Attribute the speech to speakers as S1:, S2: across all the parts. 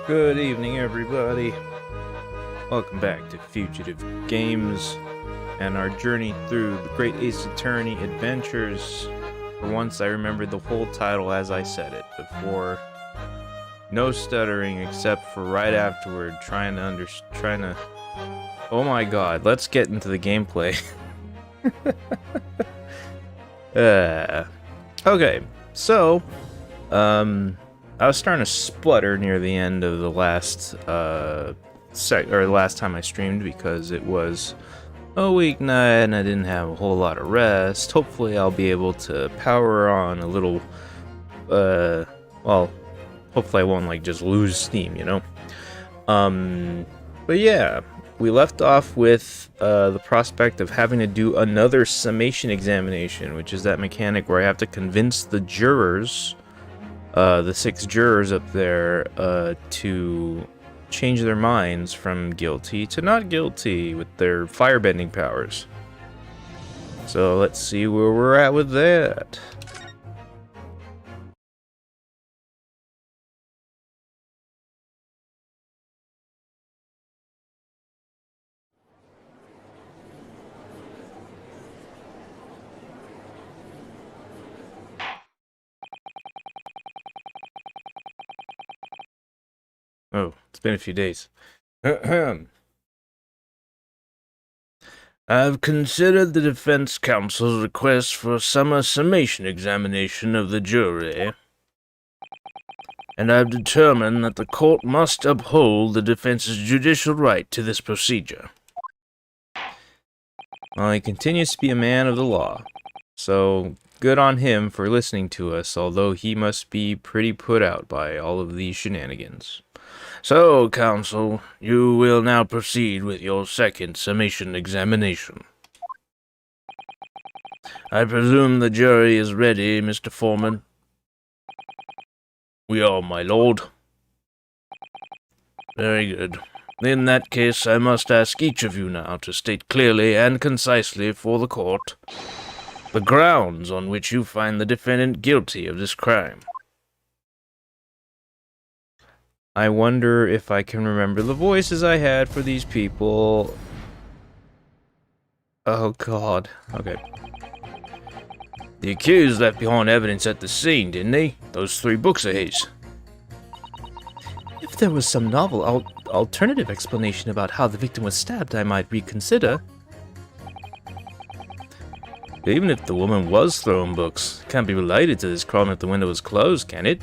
S1: Good evening, everybody. Welcome back to Fugitive Games and our journey through the Great Ace Attorney Adventures. For once, I remembered the whole title as I said it before. No stuttering, except for right afterward, trying to. Oh my God! Let's get into the gameplay. Okay, so, I was starting to splutter near the end of the last last time I streamed because it was a weeknight and I didn't have a whole lot of rest. Hopefully I'll be able to power on a little, well, hopefully I won't like just lose steam, you know? But yeah, we left off with the prospect of having to do another summation examination, which is that mechanic where I have to convince the jurors, the 6 jurors up there, to change their minds from guilty to not guilty with their firebending powers. So let's see where we're at with that. Oh, it's been a few days. I've considered the defense counsel's request for a summer summation examination of the jury, and I've determined that the court must uphold the defense's judicial right to this procedure. Well, he continues to be a man of the law, so good on him for listening to us, although he must be pretty put out by all of these shenanigans. So, counsel, you will now proceed with your second summation examination. I presume the jury is ready, Mr. Foreman? We are, my lord. Very good. In that case, I must ask each of you now to state clearly and concisely for the court the grounds on which you find the defendant guilty of this crime. I wonder if I can remember the voices I had for these people. Oh God. Okay. The accused left behind evidence at the scene, didn't he? Those 3 books of his. If there was some novel alternative explanation about how the victim was stabbed, I might reconsider. Even if the woman was throwing books, it can't be related to this crime if the window was closed, can it?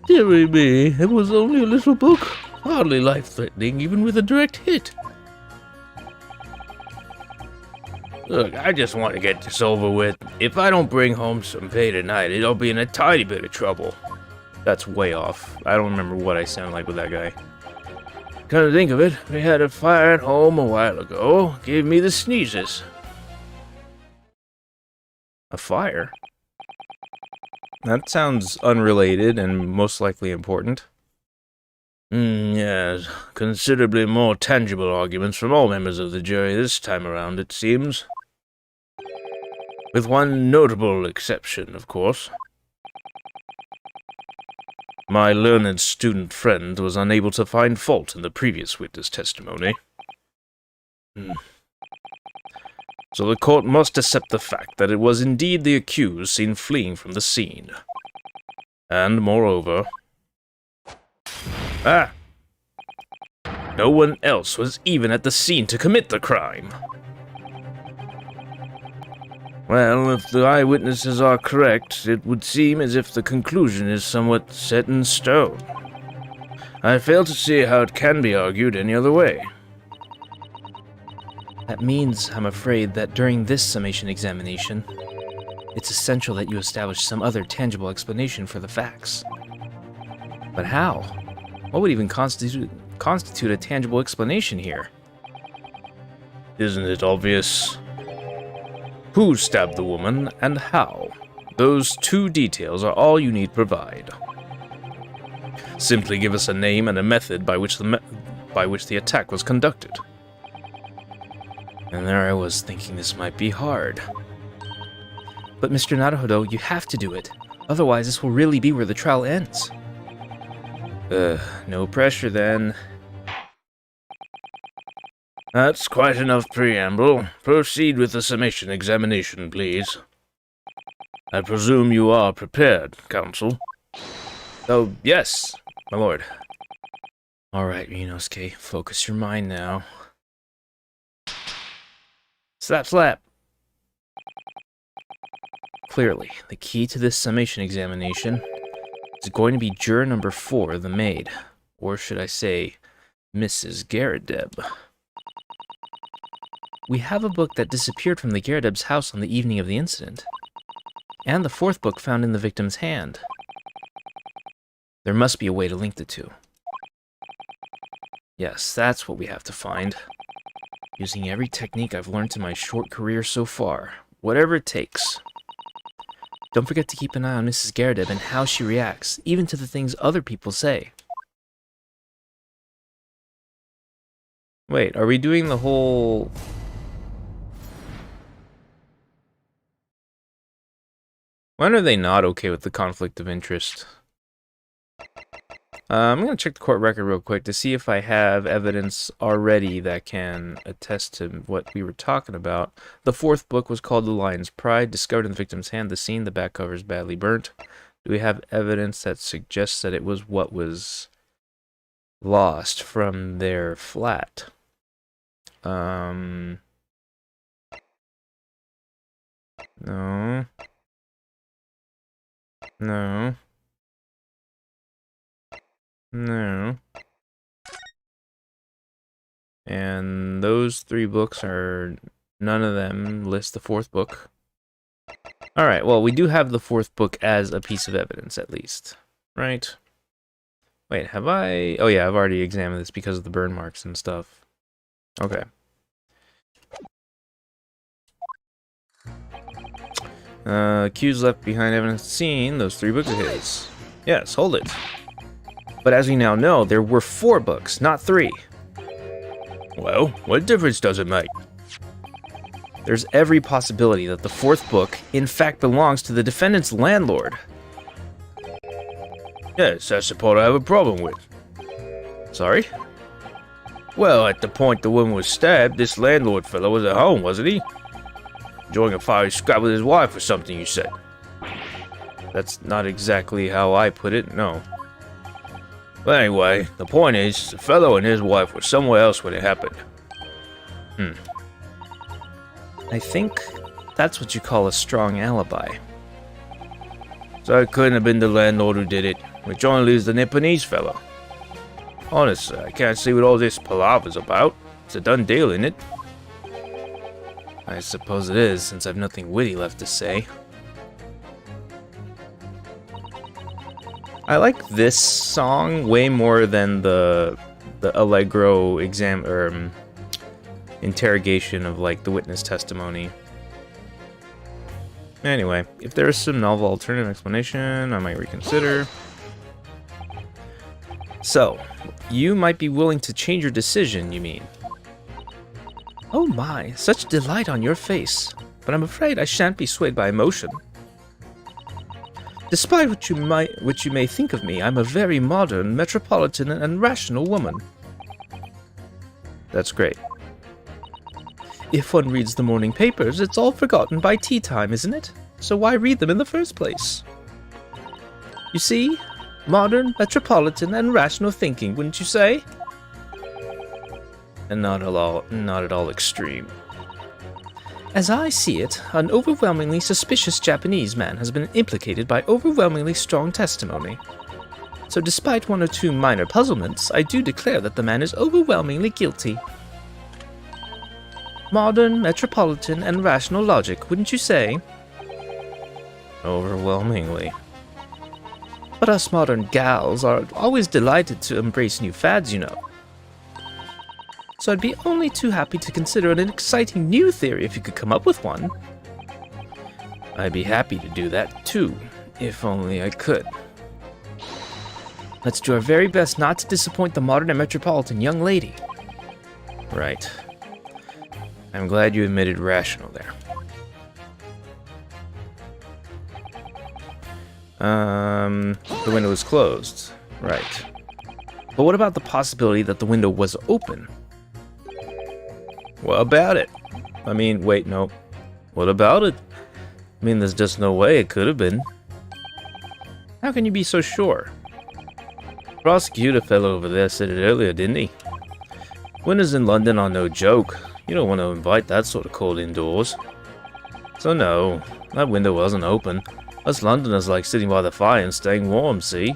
S1: Dearie me, it was only a little book, hardly life-threatening, even with a direct hit. Look, I just want to get this over with. If I don't bring home some pay tonight, it'll be in a tiny bit of trouble. That's way off. I don't remember what I sound like with that guy. Come to think of it, we had a fire at home a while ago. Gave me the sneezes. A fire? That sounds unrelated and most likely important. Yes, considerably more tangible arguments from all members of the jury this time around, it seems. With one notable exception, of course. My learned student friend was unable to find fault in the previous witness testimony. So the court must accept the fact that it was indeed the accused seen fleeing from the scene. And, moreover... no one else was even at the scene to commit the crime. Well, if the eyewitnesses are correct, it would seem as if the conclusion is somewhat set in stone. I fail to see how it can be argued any other way. That means, I'm afraid, that during this summation examination, it's essential that you establish some other tangible explanation for the facts. But how? What would even constitute a tangible explanation here? Isn't it obvious? Who stabbed the woman, and how? Those 2 details are all you need provide. Simply give us a name and a method by which the attack was conducted. And there I was thinking this might be hard. But Mr. Naruhodo, you have to do it. Otherwise, this will really be where the trial ends. No pressure then. That's quite enough preamble. Proceed with the summation examination, please. I presume you are prepared, Counsel. Oh, yes, my lord. Alright, Ryunosuke, focus your mind now. Slap, slap! Clearly, the key to this summation examination is going to be juror number 4, the maid. Or should I say, Mrs. Garrideb. We have a book that disappeared from the Garrideb's house on the evening of the incident, and the 4th book found in the victim's hand. There must be a way to link the two. Yes, that's what we have to find. Using every technique I've learned in my short career so far, whatever it takes. Don't forget to keep an eye on Mrs. Garrideb and how she reacts, even to the things other people say. Wait, are we doing the whole... When are they not okay with the conflict of interest? I'm going to check the court record real quick to see if I have evidence already that can attest to what we were talking about. The 4th book was called The Lion's Pride, discovered in the victim's hand. The scene, the back cover is badly burnt. Do we have evidence that suggests that it was what was lost from their flat? No. No. No. And those 3 books are... None of them list the 4th book. Alright, well, we do have the 4th book as a piece of evidence, at least. Right? Wait, have I... Oh yeah, I've already examined this because of the burn marks and stuff. Okay. Cues left behind evidence seen. Those 3 books are his. Yes, hold it. But as we now know, there were 4 books, not 3. Well, what difference does it make? There's every possibility that the 4th book, in fact, belongs to the defendant's landlord. Yes, that's the part I have a problem with. Sorry? Well, at the point the woman was stabbed, this landlord fellow was at home, wasn't he? Enjoying a fiery scrap with his wife or something, you said. That's not exactly how I put it, no. But anyway, the point is, the fellow and his wife were somewhere else when it happened. I think that's what you call a strong alibi. So it couldn't have been the landlord who did it, which only leaves the Nipponese fellow. Honestly, I can't see what all this palaver's about. It's a done deal, isn't it? I suppose it is, since I've nothing witty left to say. I like this song way more than the Allegro interrogation of like the witness testimony. Anyway, if there is some novel alternative explanation, I might reconsider. So, you might be willing to change your decision, you mean? Oh my, such delight on your face. But I'm afraid I shan't be swayed by emotion. Despite what you may think of me, I'm a very modern, metropolitan, and rational woman. That's great. If one reads the morning papers, it's all forgotten by tea time, isn't it? So why read them in the first place? You see? Modern, metropolitan, and rational thinking, wouldn't you say? And not at all extreme. As I see it, an overwhelmingly suspicious Japanese man has been implicated by overwhelmingly strong testimony. So despite 1 or 2 minor puzzlements, I do declare that the man is overwhelmingly guilty. Modern, metropolitan, and rational logic, wouldn't you say? Overwhelmingly. But us modern gals are always delighted to embrace new fads, you know. So I'd be only too happy to consider an exciting new theory if you could come up with one. I'd be happy to do that too, if only I could. Let's do our very best not to disappoint the modern and metropolitan young lady. Right. I'm glad you admitted rational there. The window is closed. Right. But what about the possibility that the window was open? What about it? I mean, wait, no. What about it? I mean, there's just no way it could have been. How can you be so sure? Prosecutor fellow over there said it earlier, didn't he? Winters in London are no joke. You don't want to invite that sort of cold indoors. So no, that window wasn't open. Us Londoners like sitting by the fire and staying warm, see?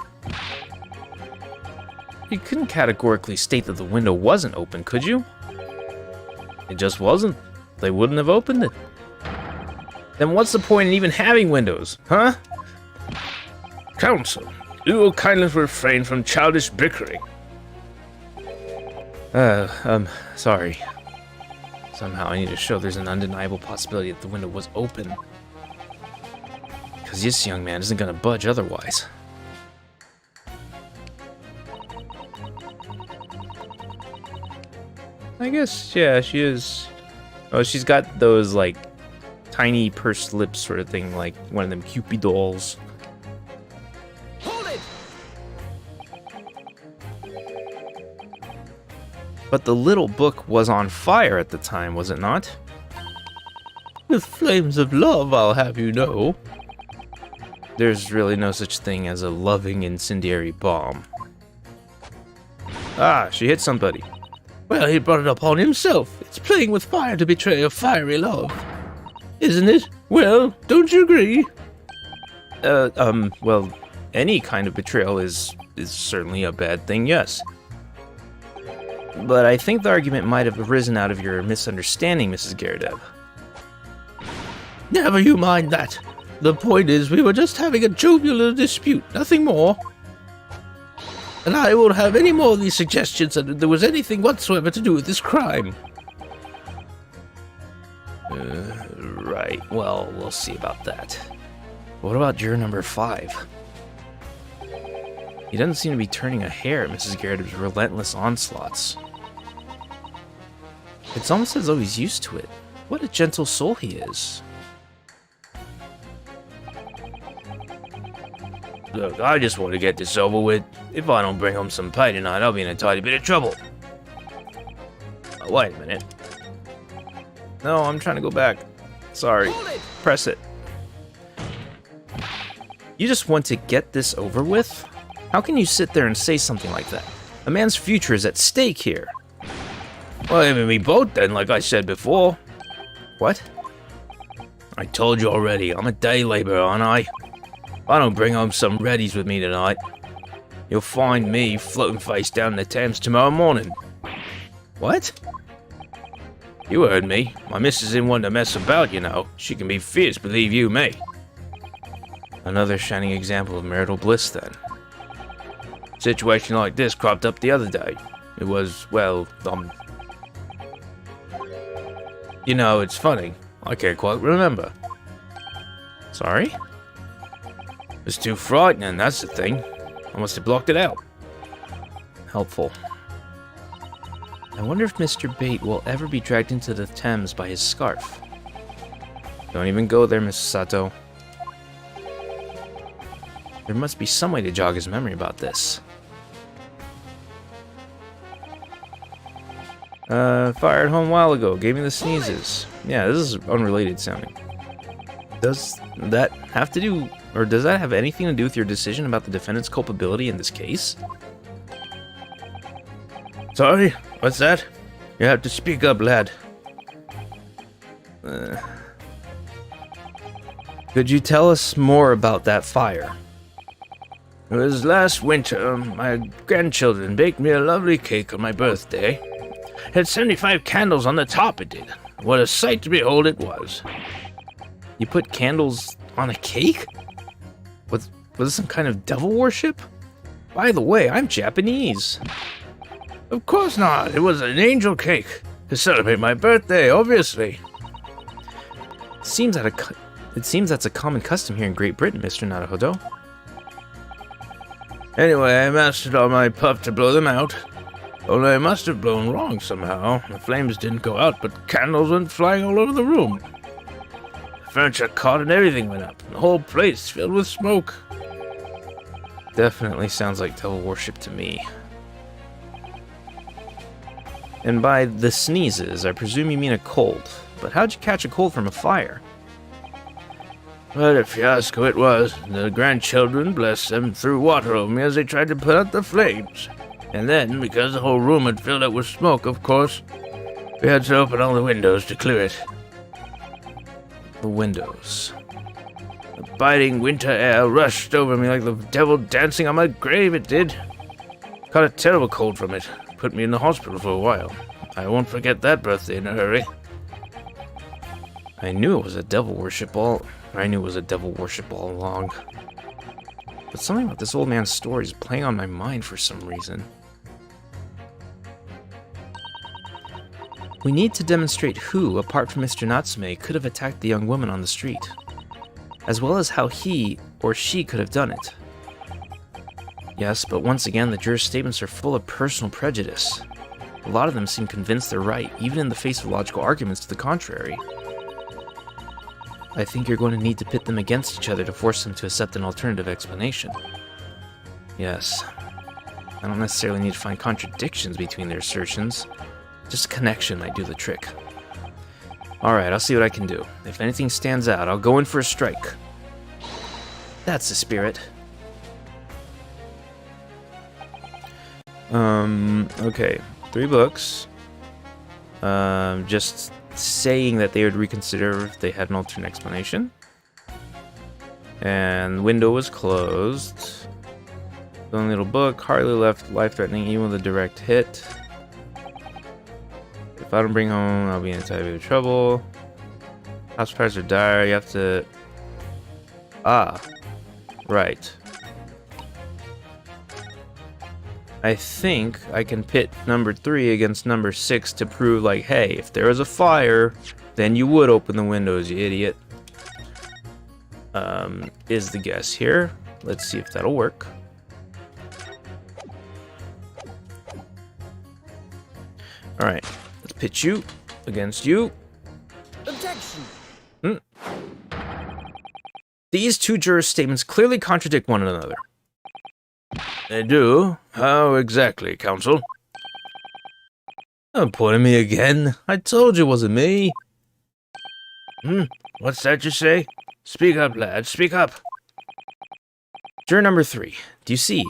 S1: You couldn't categorically state that the window wasn't open, could you? It just wasn't. They wouldn't have opened it. Then what's the point in even having windows, huh?
S2: Counsel, you will kindly refrain from childish bickering.
S1: Sorry. Somehow I need to show there's an undeniable possibility that the window was open. Because this young man isn't gonna budge otherwise. I guess, yeah, she is. Oh, she's got those, like, tiny pursed lips sort of thing, like one of them Cupid dolls.
S2: Hold it!
S1: But the little book was on fire at the time, was it not? With flames of love, I'll have you know. There's really no such thing as a loving incendiary bomb. Ah, she hit somebody.
S2: Well, he brought it upon himself. It's playing with fire to betray a fiery love. Isn't it? Well, don't you agree?
S1: Well, any kind of betrayal is certainly a bad thing, yes. But I think the argument might have arisen out of your misunderstanding, Mrs. Gyakuten.
S2: Never you mind that. The point is, we were just having a jovial little dispute, nothing more. And I won't have any more of these suggestions that there was anything whatsoever to do with this crime.
S1: Right. Well, we'll see about that. What about juror number 5? He doesn't seem to be turning a hair at Mrs. Gyakut's relentless onslaughts. It's almost as though he's used to it. What a gentle soul he is.
S2: Look, I just want to get this over with. If I don't bring home some pay tonight, I'll be in a tiny bit of trouble.
S1: Oh, wait a minute. No, I'm trying to go back. Sorry. Press it. You just want to get this over with? How can you sit there and say something like that? A man's future is at stake here.
S2: Well, him and me both then, like I said before.
S1: What?
S2: I told you already, I'm a day laborer, aren't I? If I don't bring home some readies with me tonight, you'll find me floating face down the Thames tomorrow morning.
S1: What?
S2: You heard me. My missus isn't one to mess about, you know. She can be fierce, believe you me.
S1: Another shining example of marital bliss, then.
S2: Situation like this cropped up the other day. It was, well, you know, it's funny. I can't quite remember.
S1: Sorry?
S2: It's too frightening, that's the thing. I must have blocked it out.
S1: Helpful. I wonder if Mr. Bate will ever be dragged into the Thames by his scarf. Don't even go there, Mrs. Sato. There must be some way to jog his memory about this. Fired home a while ago. Gave me the sneezes. Yeah, this is unrelated sounding. Does that have to do, or does that have anything to do with your decision about the defendant's culpability in this case?
S2: Sorry? What's that? You have to speak up, lad.
S1: Could you tell us more about that fire?
S2: It was last winter. My grandchildren baked me a lovely cake on my birthday. It had 75 candles on the top, it did. What a sight to behold it was.
S1: You put candles on a cake? Was this some kind of devil worship? By the way, I'm Japanese.
S2: Of course not. It was an angel cake. To celebrate my birthday, obviously.
S1: It seems that's a common custom here in Great Britain, Mr. Naruhodo.
S2: Anyway, I mastered all my puff to blow them out. Only I must have blown wrong somehow. The flames didn't go out, but candles went flying all over the room. The furniture caught and everything went up. The whole place filled with smoke.
S1: Definitely sounds like devil worship to me. And by the sneezes, I presume you mean a cold. But how'd you catch a cold from a fire?
S2: What a fiasco it was. The grandchildren, bless them, threw water over me as they tried to put out the flames. And then, because the whole room had filled up with smoke, of course, we had to open all the windows to clear it.
S1: The windows.
S2: The biting winter air rushed over me like the devil dancing on my grave, it did. Caught a terrible cold from it. Put me in the hospital for a while. I won't forget that birthday in a hurry.
S1: I knew it was a devil worship all along. But something about this old man's story is playing on my mind for some reason. We need to demonstrate who, apart from Mr. Natsume, could have attacked the young woman on the street, as well as how he or she could have done it. Yes, but once again, the jurors' statements are full of personal prejudice. A lot of them seem convinced they're right, even in the face of logical arguments to the contrary. I think you're going to need to pit them against each other to force them to accept an alternative explanation. Yes. I don't necessarily need to find contradictions between their assertions. Just a connection might do the trick. Alright, I'll see what I can do. If anything stands out, I'll go in for a strike. That's the spirit. Okay. 3 books. Just saying that they would reconsider if they had an alternate explanation. And the window was closed. The only little book, hardly left life-threatening even with a direct hit. If I don't bring home, I'll be in a tight bit of trouble. House fires are dire, you have to... Ah. Right. I think I can pit number 3 against number 6 to prove, like, hey, if there was a fire, then you would open the windows, you idiot. Is the guess here. Let's see if that'll work. Alright, let's pit you against you.
S3: Objection!
S1: These 2 jurors' statements clearly contradict one another.
S2: They do? How exactly, counsel?
S1: Don't point at me again. I told you it wasn't me.
S2: What's that you say? Speak up, lad, speak up.
S1: Juror number 3. Do you see?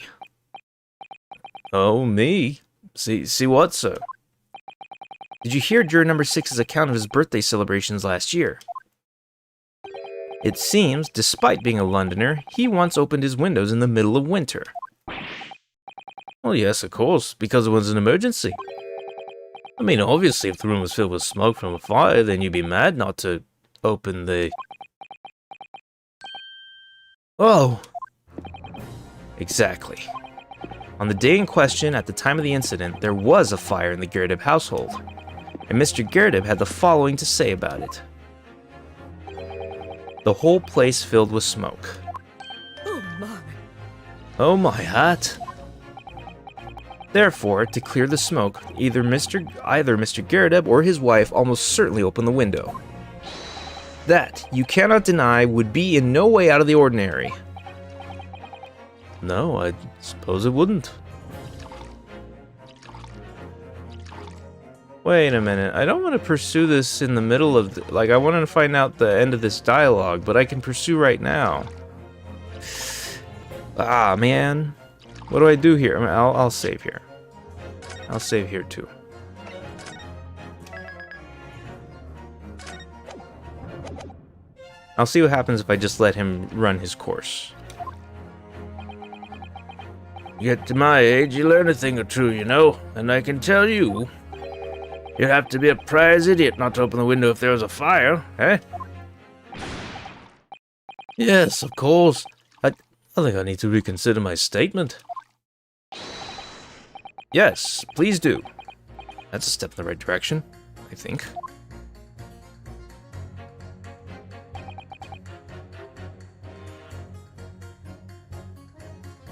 S1: Oh, me? See what, sir? Did you hear juror number 6's account of his birthday celebrations last year? It seems, despite being a Londoner, he once opened his windows in the middle of winter. Well, yes, of course, because it was an emergency. I mean, obviously, if the room was filled with smoke from a fire, then you'd be mad not to open the... Oh! Exactly. On the day in question, at the time of the incident, there was a fire in the Gyakuten household, and Mr. Gyakuten had the following to say about it. The whole place filled with smoke.
S3: Oh my.
S1: Oh my hat. Therefore, to clear the smoke, either Mr. Gyakuten or his wife almost certainly opened the window. That, you cannot deny, would be in no way out of the ordinary. No, I suppose it wouldn't. Wait a minute, I don't want to pursue this in the middle of... I wanted to find out the end of this dialogue, but I can pursue right now. Ah, man. What do I do here? I mean, I'll save here. I'll save here, too. I'll see what happens if I just let him run his course.
S2: You get to my age, you learn a thing or two, you know, and I can tell you, you'd have to be a prize idiot not to open the window if there was a fire, eh?
S1: Yes, of course. I think I need to reconsider my statement. Yes, please do. That's a step in the right direction, I think.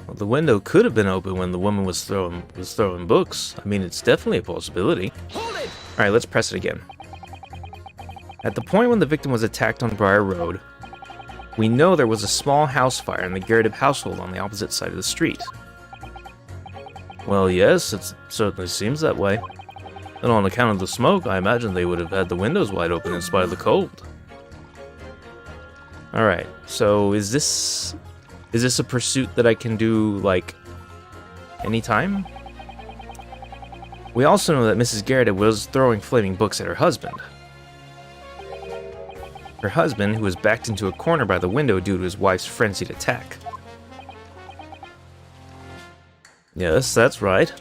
S1: Well, the window could have been open when the woman was throwing books. I mean, it's definitely a possibility.
S3: Hold it!
S1: Alright, let's press it again. At the point when the victim was attacked on Briar Road, we know there was a small house fire in the Gyakuten household on the opposite side of the street. Well, yes, it certainly seems that way. And on account of the smoke, I imagine they would have had the windows wide open in spite of the cold. Alright, so is this a pursuit that I can do, like, anytime? We also know that Mrs. Garrett was throwing flaming books at her husband. Her husband, who was backed into a corner by the window due to his wife's frenzied attack. Yes, that's right.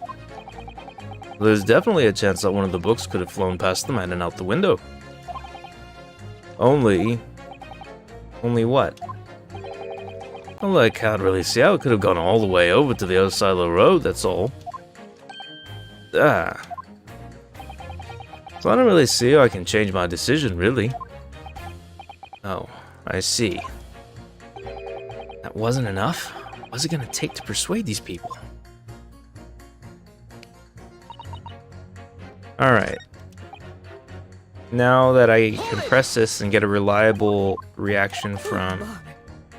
S1: There's definitely a chance that one of the books could have flown past the man and out the window. Only what? Well, I can't really see how it could have gone all the way over to the other side of the road, that's all. So I don't really see how I can change my decision, really. Oh, I see. That wasn't enough? What's it gonna take to persuade these people? Alright. Now that I can press this and get a reliable reaction from...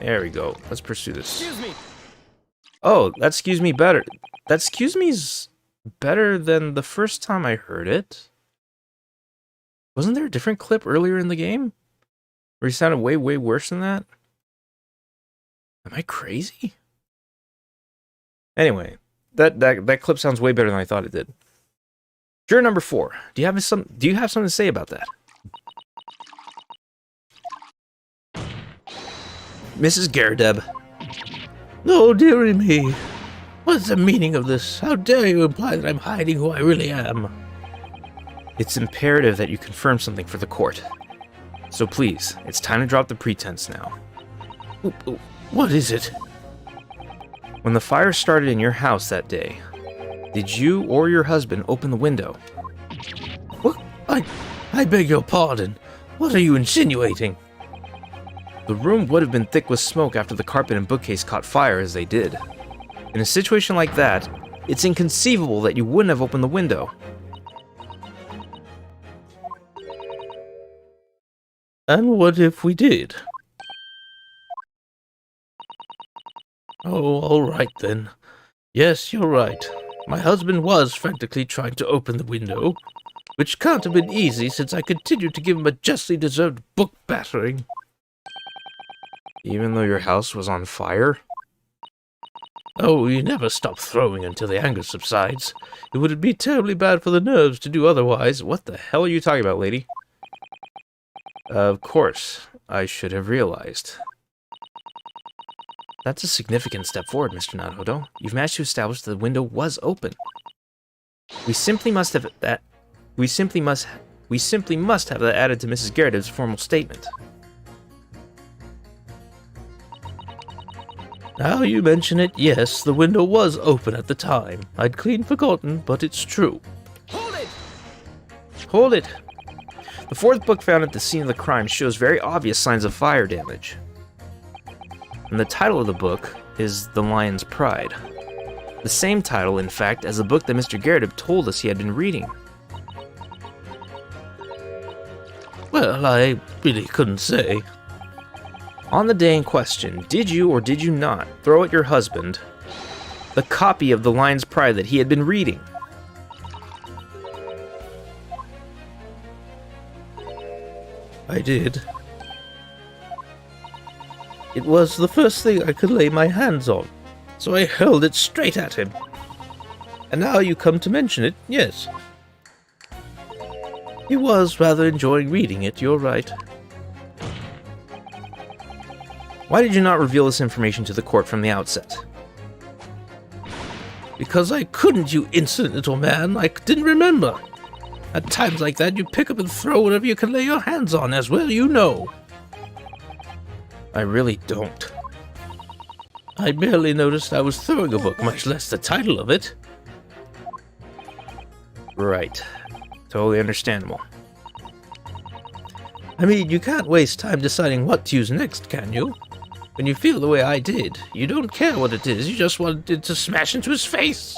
S1: There we go. Let's pursue this.
S3: Excuse me.
S1: Oh, that excuse me better. That excuse me's better than the first time I heard it. Wasn't there a different clip earlier in the game? Where he sounded way, way worse than that? Am I crazy? Anyway, that clip sounds way better than I thought it did. Juror number 4. Do you have something to say about that? Mrs. Garrett.
S2: Oh, dearie me. What's the meaning of this? How dare you imply that I'm hiding who I really am?
S1: It's imperative that you confirm something for the court. So please, it's time to drop the pretense now.
S2: What is it?
S1: When the fire started in your house that day, did you or your husband open the window?
S2: What? I beg your pardon. What are you insinuating?
S1: The room would have been thick with smoke after the carpet and bookcase caught fire as they did. In a situation like that, it's inconceivable that you wouldn't have opened the window.
S2: And what if we did? Oh, all right then. Yes, you're right. My husband was frantically trying to open the window, which can't have been easy since I continued to give him a justly deserved book battering.
S1: Even though your house was on fire?
S2: Oh, you never stop throwing until the anger subsides. It would be terribly bad for the nerves to do otherwise.
S1: What the hell are you talking about, lady? Of course, I should have realized. That's a significant step forward, Mr. Naruhodo. You've managed to establish that the window was open. We simply must have that added to Mrs. Garrett's formal statement.
S2: Now you mention it, yes, the window was open at the time. I'd clean forgotten, but it's true.
S3: Hold it!
S1: Hold it! The 4th book found at the scene of the crime shows very obvious signs of fire damage. And the title of the book is The Lion's Pride. The same title, in fact, as the book that Mr. Garrett told us he had been reading.
S2: Well, I really couldn't say.
S1: On the day in question, did you or did you not throw at your husband the copy of The Lion's Pride that he had been reading?
S2: I did. It was the first thing I could lay my hands on, so I hurled it straight at him. And now you come to mention it, yes. He was rather enjoying reading it, you're right.
S1: Why did you not reveal this information to the court from the outset?
S2: Because I couldn't, you insolent little man. I didn't remember. At times like that, you pick up and throw whatever you can lay your hands on, as well you know.
S1: I really don't.
S2: I barely noticed I was throwing a book, much less the title of it.
S1: Right. Totally understandable.
S2: I mean, you can't waste time deciding what to use next, can you? When you feel the way I did, you don't care what it is, you just wanted to smash into his face.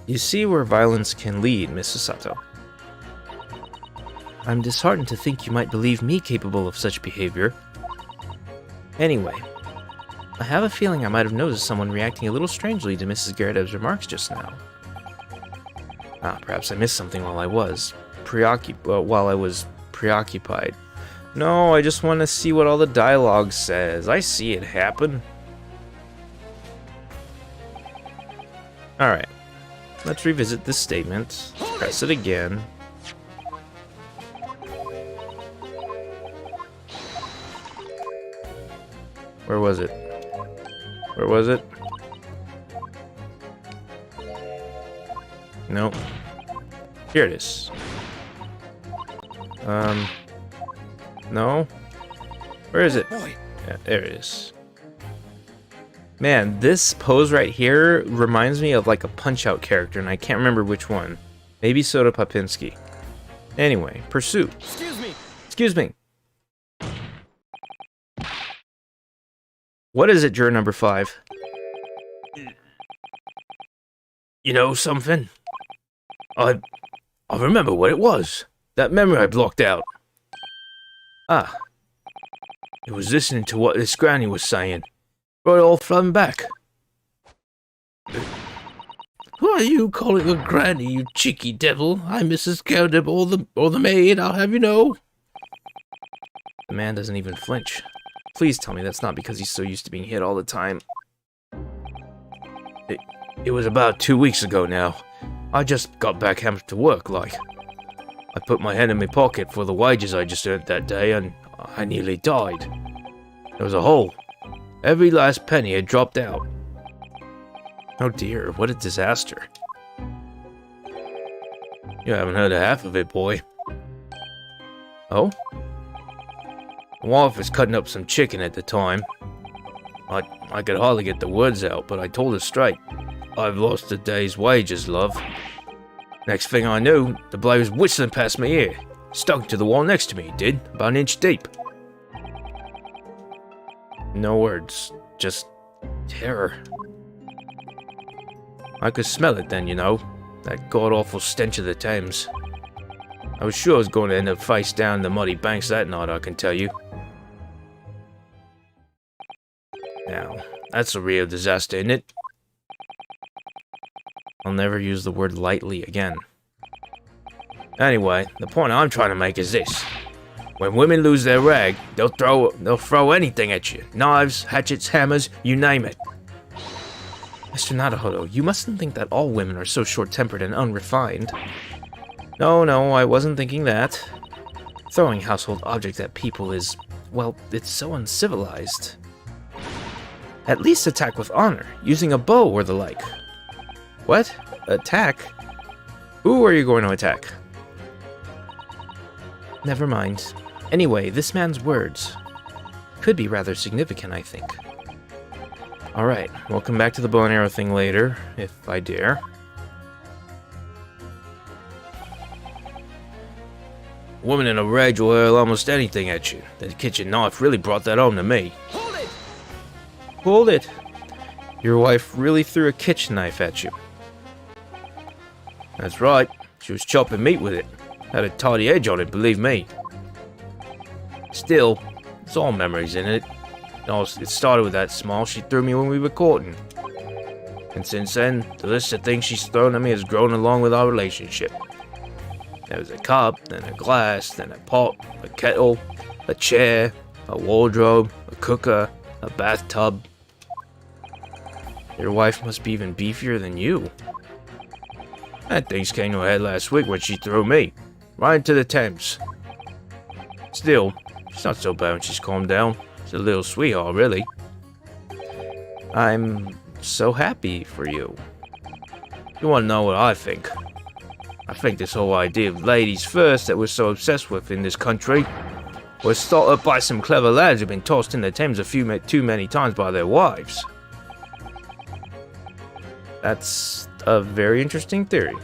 S1: You see where violence can lead, Mrs. Sato. I'm disheartened to think you might believe me capable of such behavior. Anyway, I have a feeling I might have noticed someone reacting a little strangely to Mrs. Garrett's remarks just now. Ah, perhaps I missed something while I was preoccupied. No, I just want to see what all the dialogue says. I see it happen. Alright. Let's revisit this statement. Press it again. Where was it? Where was it? Nope. Here it is. No? Where is it? Yeah, there it is. Man, this pose right here reminds me of like a Punch-Out character, and I can't remember which one. Maybe Soda Popinski. Anyway, pursuit.
S3: Excuse me.
S1: Excuse me. What is it, juror number 5?
S2: You know something? I remember what it was. That memory I blocked out.
S1: Ah,
S2: It was listening to what this granny was saying. Brought it all flooding back. Who are you calling a granny, you cheeky devil? I'm Mrs. Cowdip, or the maid, I'll have you know.
S1: the man doesn't even flinch. Please tell me that's not because he's so used to being hit all the time.
S2: It was about 2 weeks ago now. I just got back home to work, like. I put my hand in my pocket for the wages I just earned that day, and I nearly died. There was a hole. Every last penny had dropped out.
S1: Oh dear, what a disaster.
S2: You haven't heard of half of it, boy.
S1: Oh?
S2: My wife was cutting up some chicken at the time. I could hardly get the words out, but I told her straight. I've lost a day's wages, love. Next thing I knew, the blade was whistling past my ear. Stuck to the wall next to me, it did, about an inch deep.
S1: No words, just terror.
S2: I could smell it then, you know. That god-awful stench of the Thames. I was sure I was going to end up face down in the muddy banks that night, I can tell you. Now, that's a real disaster, isn't it?
S1: I'll never use the word lightly again.
S2: Anyway, the point I'm trying to make is this. When women lose their rag, they'll throw anything at you. Knives, hatchets, hammers, you name it.
S1: Mr. Naruhodo, you mustn't think that all women are so short-tempered and unrefined.
S2: No, I wasn't thinking that.
S1: Throwing household objects at people is, well, it's so uncivilized. At least attack with honor, using a bow or the like. What? Attack? Who are you going to attack? Never mind. Anyway, this man's words could be rather significant, I think. Alright, we'll come back to the bow and arrow thing later, if I dare.
S2: A woman in a rage will hurl almost anything at you. The kitchen knife really brought that home to me.
S3: Hold it!
S1: Hold it! Your wife really threw a kitchen knife at you.
S2: That's right. She was chopping meat with it. Had a tidy edge on it, believe me. Still, it's all memories in it. It started with that smile she threw me when we were courting. And since then, the list of things she's thrown at me has grown along with our relationship. There was a cup, then a glass, then a pot, a kettle, a chair, a wardrobe, a cooker, a bathtub.
S1: Your wife must be even beefier than you.
S2: That things came to her head last week when she threw me. Right into the Thames. Still, she's not so bad when she's calmed down. She's a little sweetheart, really.
S1: I'm so happy for you.
S2: You want to know what I think? I think this whole idea of ladies first that we're so obsessed with in this country was thought up by some clever lads who've been tossed in the Thames too many times by their wives.
S1: That's a very interesting theory.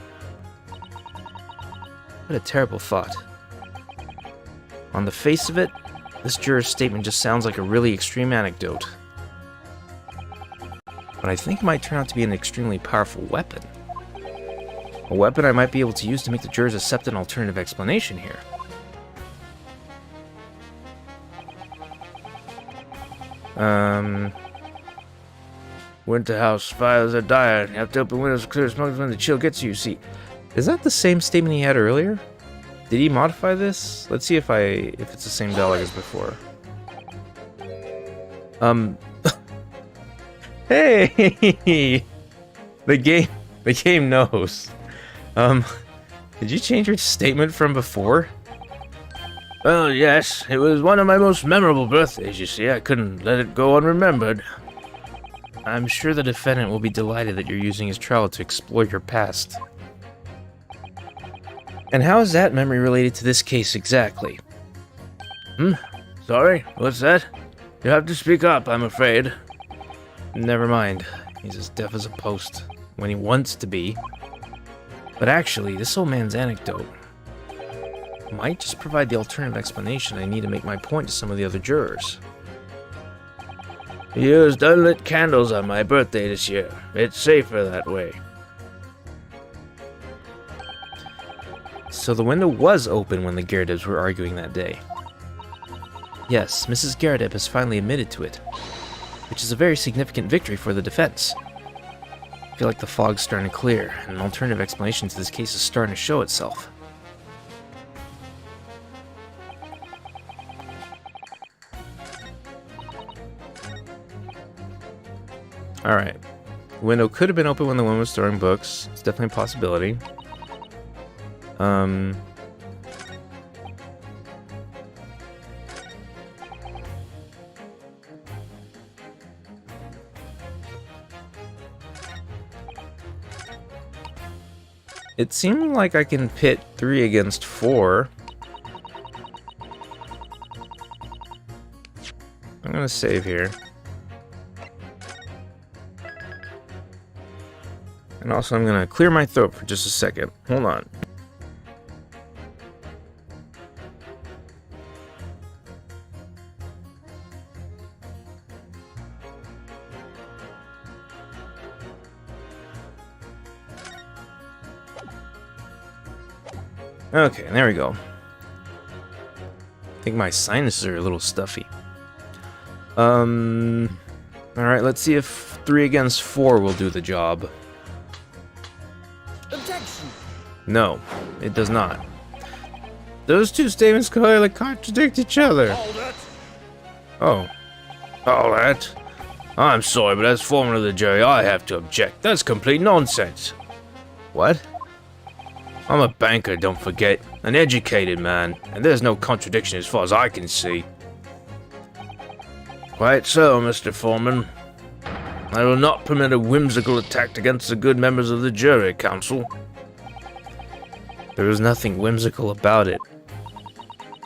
S1: What a terrible thought. On the face of it, this juror's statement just sounds like a really extreme anecdote. But I think it might turn out to be an extremely powerful weapon. A weapon I might be able to use to make the jurors accept an alternative explanation here.
S2: Winter house, fires are dire. You have to open windows to clear smoke when the chill gets you, see.
S1: Is that the same statement he had earlier? Did he modify this? Let's see if it's the same dialogue as before. Hey! The game knows. Did you change your statement from before?
S2: Well, yes, it was one of my most memorable birthdays, you see. I couldn't let it go unremembered.
S1: I'm sure the defendant will be delighted that you're using his trial to explore your past. And how is that memory related to this case exactly?
S2: Sorry, what's that? You have to speak up, I'm afraid.
S1: Never mind. He's as deaf as a post. When he wants to be. But actually, this old man's anecdote might just provide the alternative explanation I need to make my point to some of the other jurors.
S2: You used unlit candles on my birthday this year. It's safer that way.
S1: So the window was open when the Gyardips were arguing that day. Yes, Mrs. Gyardip has finally admitted to it, which is a very significant victory for the defense. I feel like the fog's starting to clear, and an alternative explanation to this case is starting to show itself. Alright. The window could have been open when the woman was storing books. It's definitely a possibility. It seemed like I can pit 3 against 4. I'm gonna save here. And also I'm gonna clear my throat for just a second. Hold on. Okay, there we go. I think my sinuses are a little stuffy. Alright, let's see if 3 against 4 will do the job.
S3: Objection!
S1: No, it does not. Those two statements clearly contradict each other.
S3: All that!
S1: Oh.
S2: All that? I'm sorry, but as foreman of the jury, I have to object. That's complete nonsense.
S1: What?
S2: I'm a banker, don't forget. An educated man, and there's no contradiction as far as I can see. Quite so, Mr. Foreman. I will not permit a whimsical attack against the good members of the jury, counsel.
S1: There was nothing whimsical about it.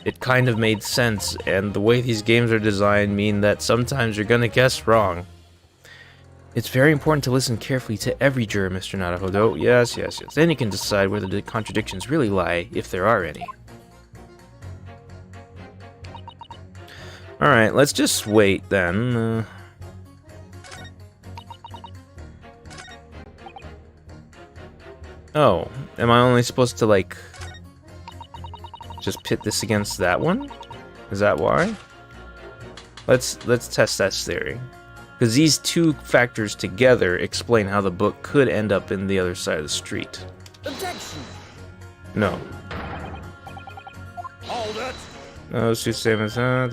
S1: It kind of made sense, and the way these games are designed mean that sometimes you're gonna guess wrong. It's very important to listen carefully to every juror, Mr. Naruhodo. Yes. Then you can decide whether the contradictions really lie, if there are any. Alright, let's just wait then. Oh, am I only supposed to, like, just pit this against that one? Is that why? Let's test that theory. Because these two factors together explain how the book could end up in the other side of the street.
S3: Objection!
S1: No.
S3: All that!
S1: No, those two statements. Alright.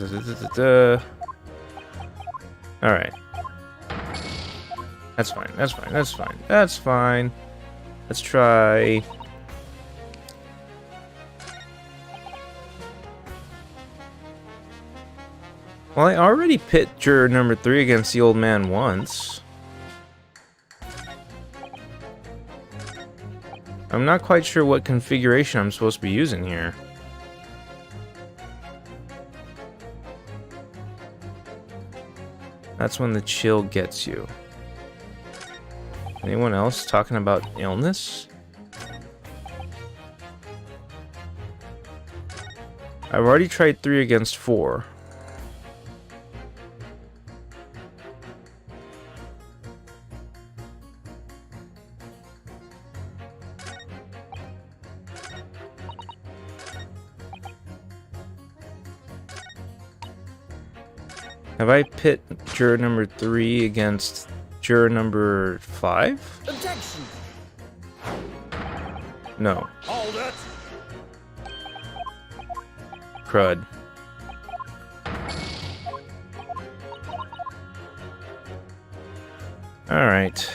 S1: That's fine. Let's try. Well, I already pit juror number 3 against the old man once. I'm not quite sure what configuration I'm supposed to be using here. That's when the chill gets you. Anyone else talking about illness? I've already tried 3 against 4. Have I pit juror number 3 against juror number 5?
S3: Objection!
S1: No.
S2: Hold it!
S1: Crud. Alright.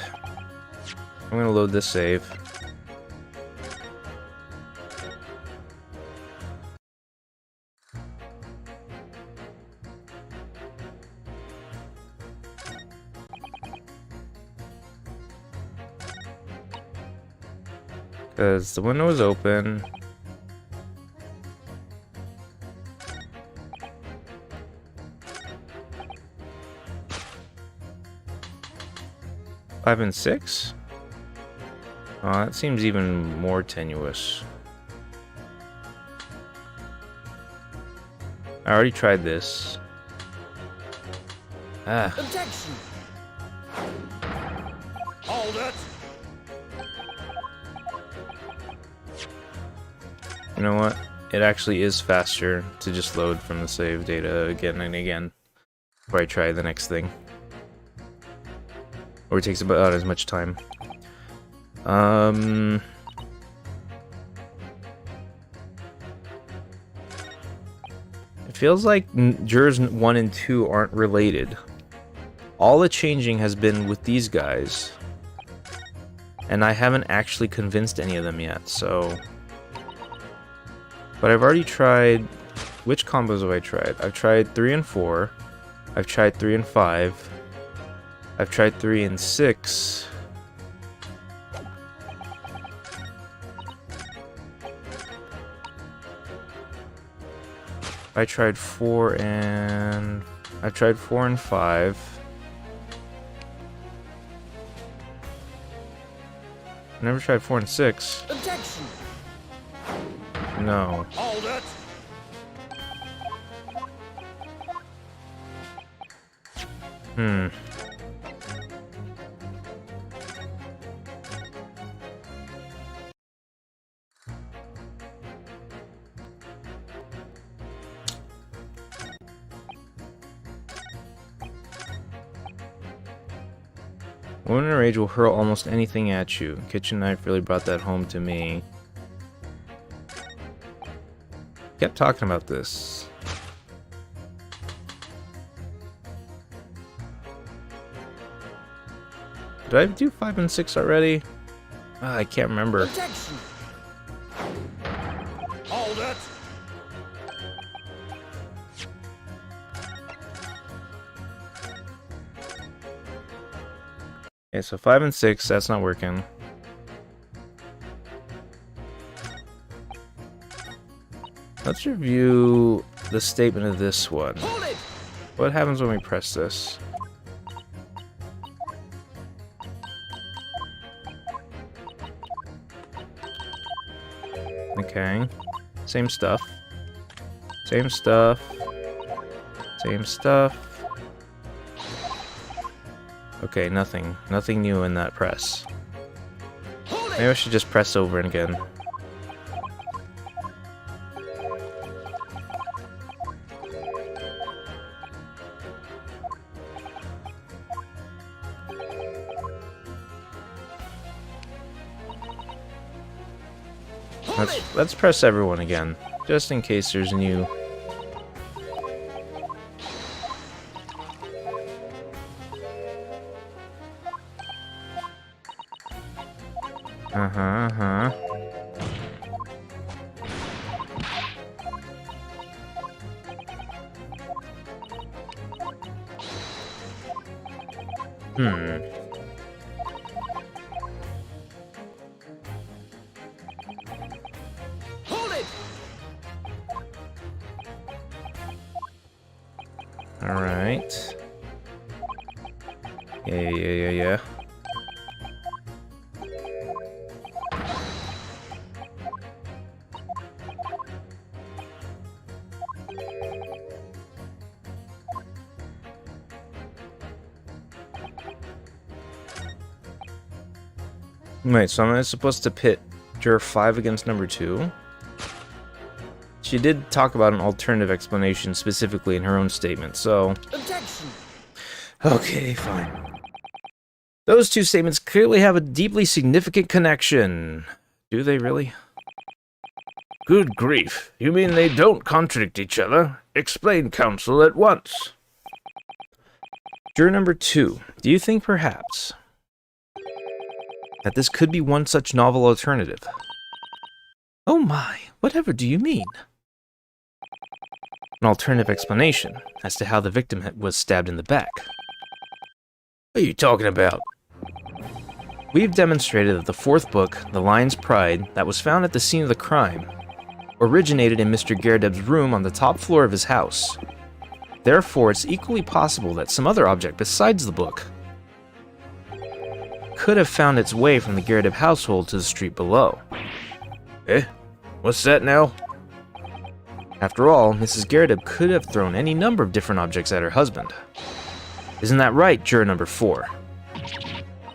S1: I'm gonna load this save. Because the window is open. Five and 6? Oh, that seems even more tenuous. I already tried this. Ah.
S3: Objection!
S2: Hold it!
S1: You know what? It actually is faster to just load from the save data again and again before I try the next thing. Or it takes about as much time. It feels like jurors 1 and 2 aren't related. All the changing has been with these guys. And I haven't actually convinced any of them yet, so... But I've already tried... Which combos have I tried? I've tried 3 and 4. I've tried 3 and 5. I've tried 3 and 6. I tried 4 and... I've tried 4 and 5. Never tried 4 and 6.
S3: Objection!
S1: No.
S2: Hold it!
S1: Hmm. Woman in a rage will hurl almost anything at you. Kitchen knife really brought that home to me. Kept talking about this. Did I do 5 and 6 already? I can't remember.
S3: Objection!
S2: Hold it!
S1: Okay, so 5 and 6, that's not working. Let's review the statement of this one.
S3: Hold it!
S1: What happens when we press this? Okay. Same stuff. Same stuff. Same stuff. Okay, nothing. Nothing new in that press.
S3: Hold
S1: Maybe I should just press over again. Let's press everyone again, just in case there's new. Uh-huh.
S3: Hold it!
S1: Alright. Yeah. Wait, so am I supposed to pit juror 5 against number 2? She did talk about an alternative explanation specifically in her own statement, so...
S3: Objection!
S1: Okay, fine. Those two statements clearly have a deeply significant connection. Do they really?
S2: Good grief. You mean they don't contradict each other? Explain, counsel, at once.
S1: Juror number 2, do you think perhaps that this could be one such novel alternative? Oh my, whatever do you mean? An alternative explanation as to how the victim was stabbed in the back.
S2: What are you talking about?
S1: We've demonstrated that the 4th book, The Lion's Pride, that was found at the scene of the crime, originated in Mr. Gerdeb's room on the top floor of his house. Therefore, it's equally possible that some other object besides the book could have found its way from the Gerdeb household to the street below.
S2: Eh? What's that now?
S1: After all, Mrs. Gerdeb could have thrown any number of different objects at her husband. Isn't that right, juror number 4?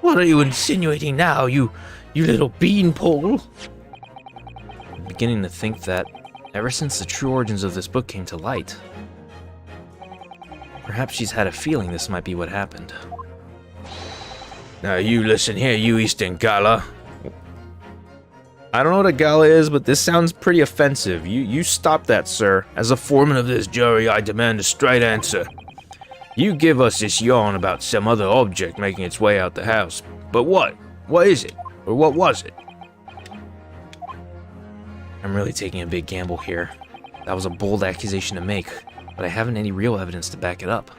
S2: What are you insinuating now, you little beanpole?
S1: I'm beginning to think that, ever since the true origins of this book came to light, perhaps she's had a feeling this might be what happened.
S2: Now you listen here, you Eastern Gala.
S1: I don't know what a gala is, but this sounds pretty offensive. You stop that, sir.
S2: As a foreman of this jury, I demand a straight answer. You give us this yarn about some other object making its way out the house. But what? What is it? Or what was it?
S1: I'm really taking a big gamble here. That was a bold accusation to make, but I haven't any real evidence to back it up.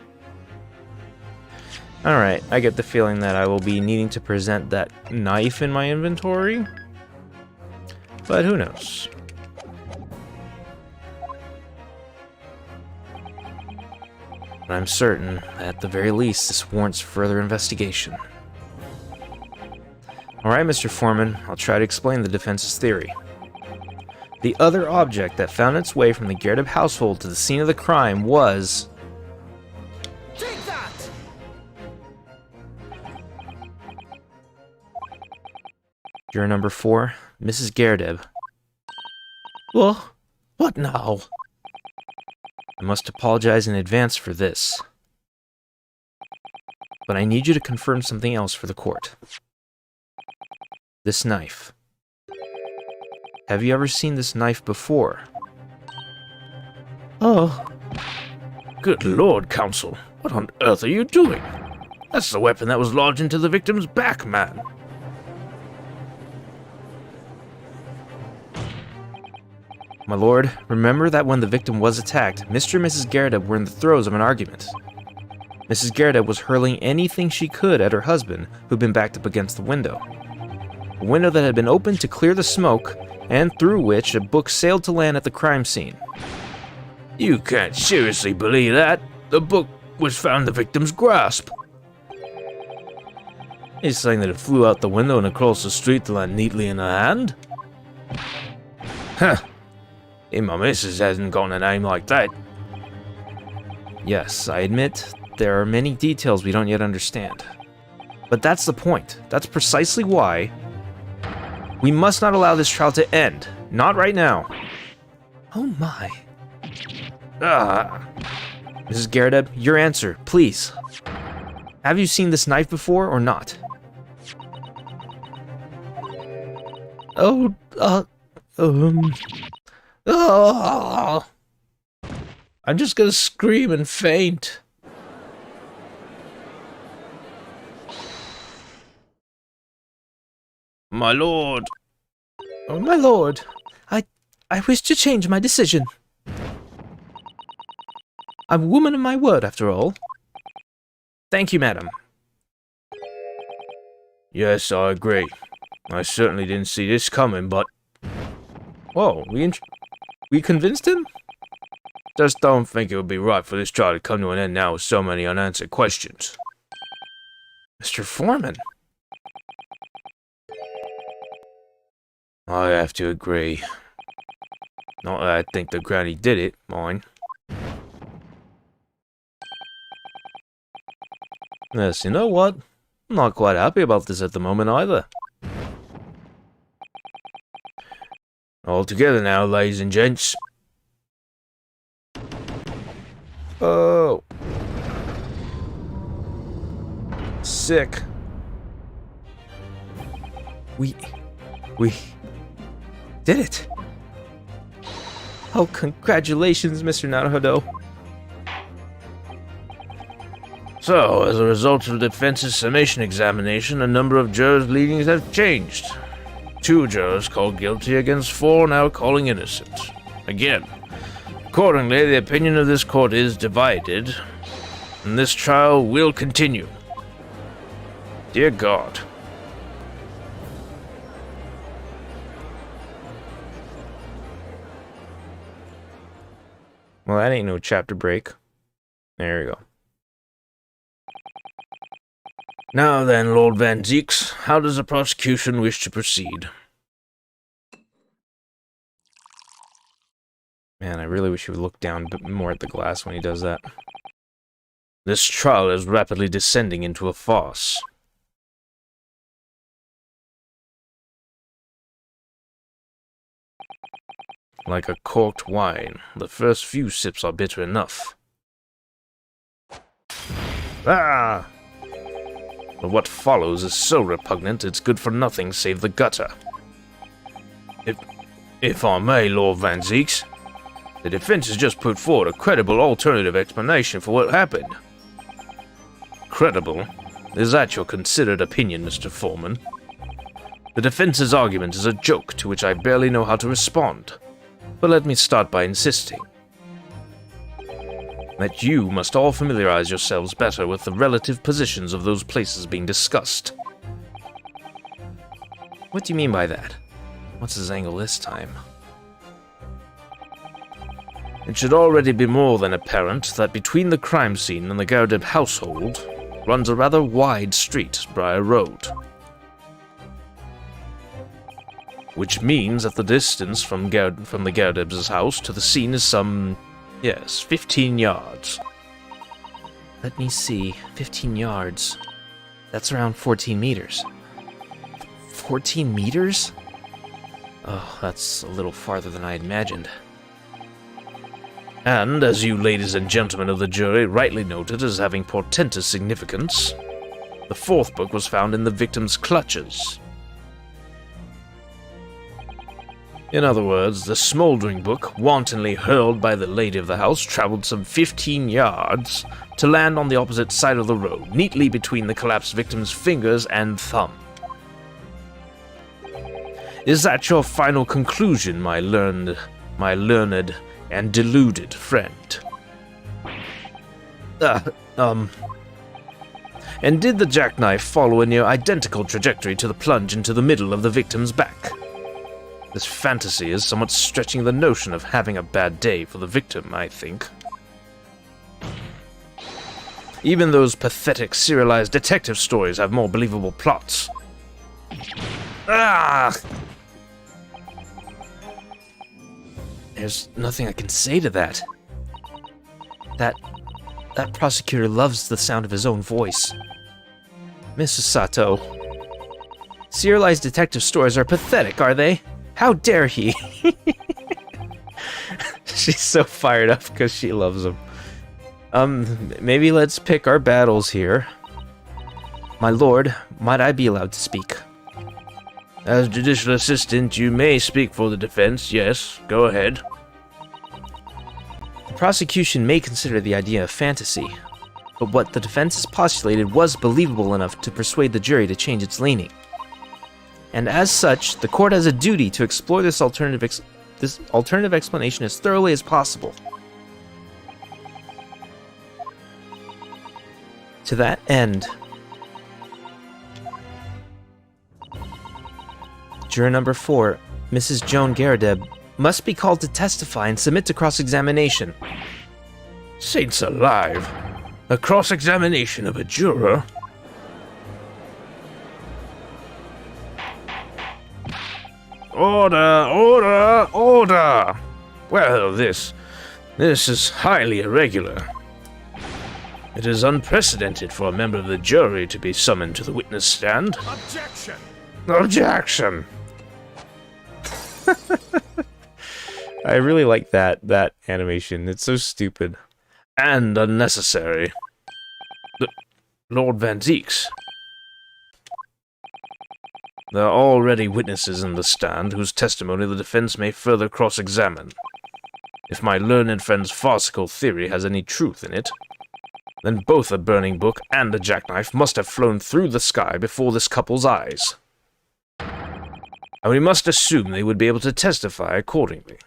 S1: Alright, I get the feeling that I will be needing to present that knife in my inventory. But who knows? But I'm certain that at the very least this warrants further investigation. Alright, Mr. Foreman, I'll try to explain the defense's theory. The other object that found its way from the Gerdeb household to the scene of the crime was...
S3: Take that!
S1: Juror number 4, Mrs. Gerdeb.
S2: Well, what now?
S1: I must apologize in advance for this. But I need you to confirm something else for the court. This knife. Have you ever seen this knife before?
S2: Oh. Good Lord, counsel. What on earth are you doing? That's the weapon that was lodged into the victim's back, man.
S1: My lord, remember that when the victim was attacked, Mr. and Mrs. Gerdeb were in the throes of an argument. Mrs. Gerdeb was hurling anything she could at her husband, who'd been backed up against the window. A window that had been opened to clear the smoke, and through which a book sailed to land at the crime scene.
S2: You can't seriously believe that. The book was found in the victim's grasp.
S1: He's saying that it flew out the window and across the street to land neatly in her hand?
S2: Huh. And my missus hasn't got a name like that.
S1: Yes, I admit, there are many details we don't yet understand. But that's the point. That's precisely why we must not allow this trial to end. Not right now. Oh my. Mrs. Gerdeb, your answer, please. Have you seen this knife before or not?
S2: Oh, I'm just gonna scream and faint. My lord.
S1: Oh, my lord. I wish to change my decision. I'm a woman of my word, after all. Thank you, madam.
S2: Yes, I agree. I certainly didn't see this coming, but...
S1: Whoa, we convinced him?
S2: Just don't think it would be right for this trial to come to an end now with so many unanswered questions.
S1: Mr. Foreman.
S2: I have to agree. Not that I think the granny did it, mind.
S1: Yes, you know what? I'm not quite happy about this at the moment either.
S2: All together now, ladies and gents.
S1: Oh. Sick. We did it! Oh, congratulations, Mr. Naruhodo.
S2: So, as a result of the defense's summation examination, a number of jurors' leanings have changed. 2 jurors called guilty against 4 now calling innocent. Again. Accordingly, the opinion of this court is divided, and this trial will continue. Dear God.
S1: Well, that ain't no chapter break. There you go.
S2: Now then, Lord Van Zeeks, how does the prosecution wish to proceed?
S1: Man, I really wish he would look down a bit more at the glass when he does that.
S2: This trial is rapidly descending into a farce. Like a corked wine, the first few sips are bitter enough. Ah! But what follows is so repugnant it's good for nothing save the gutter. If I may, Lord Van Zeeks, the defense has just put forward a credible alternative explanation for what happened. Credible? Is that your considered opinion, Mr. Foreman? The defense's argument is a joke to which I barely know how to respond. But let me start by insisting that you must all familiarize yourselves better with the relative positions of those places being discussed.
S1: What do you mean by that? What's his angle this time?
S2: It should already be more than apparent that between the crime scene and the Gyakuten household runs a rather wide street, Briar Road. Which means that the distance from the Gyakuten house to the scene is some, 15 yards.
S1: Let me see. 15 yards. That's around 14 meters. 14 meters? Oh, that's a little farther than I had imagined.
S2: And, as you ladies and gentlemen of the jury rightly noted as having portentous significance, the 4th book was found in the victim's clutches. In other words, the smoldering book, wantonly hurled by the lady of the house, traveled some 15 yards to land on the opposite side of the road, neatly between the collapsed victim's fingers and thumb. Is that your final conclusion, my learned and deluded friend? And did the jackknife follow a near identical trajectory to the plunge into the middle of the victim's back? This fantasy is somewhat stretching the notion of having a bad day for the victim, I think. Even those pathetic serialized detective stories have more believable plots. Ah!
S1: There's nothing I can say to that. That prosecutor loves the sound of his own voice. Mrs. Sato, serialized detective stories are pathetic, are they? How dare he? She's so fired up because she loves him. Maybe let's pick our battles here. My lord, might I be allowed to speak?
S2: As judicial assistant, you may speak for the defense, yes, go ahead.
S1: The prosecution may consider the idea a fantasy, but what the defense has postulated was believable enough to persuade the jury to change its leaning. And as such, the court has a duty to explore this alternative explanation as thoroughly as possible. To that end, juror number 4, Mrs. Joan Garadeb, must be called to testify and submit to cross-examination.
S2: Saints alive! A cross-examination of a juror? Order! Order! Order! Well, this is highly irregular. It is unprecedented for a member of the jury to be summoned to the witness stand.
S3: Objection!
S2: Objection!
S1: I really like that animation. It's so stupid.
S2: And unnecessary. Lord Van Zeeks. There are already witnesses in the stand whose testimony the defense may further cross-examine. If my learned friend's farcical theory has any truth in it, then both a burning book and a jackknife must have flown through the sky before this couple's eyes. And we must assume they would be able to testify accordingly.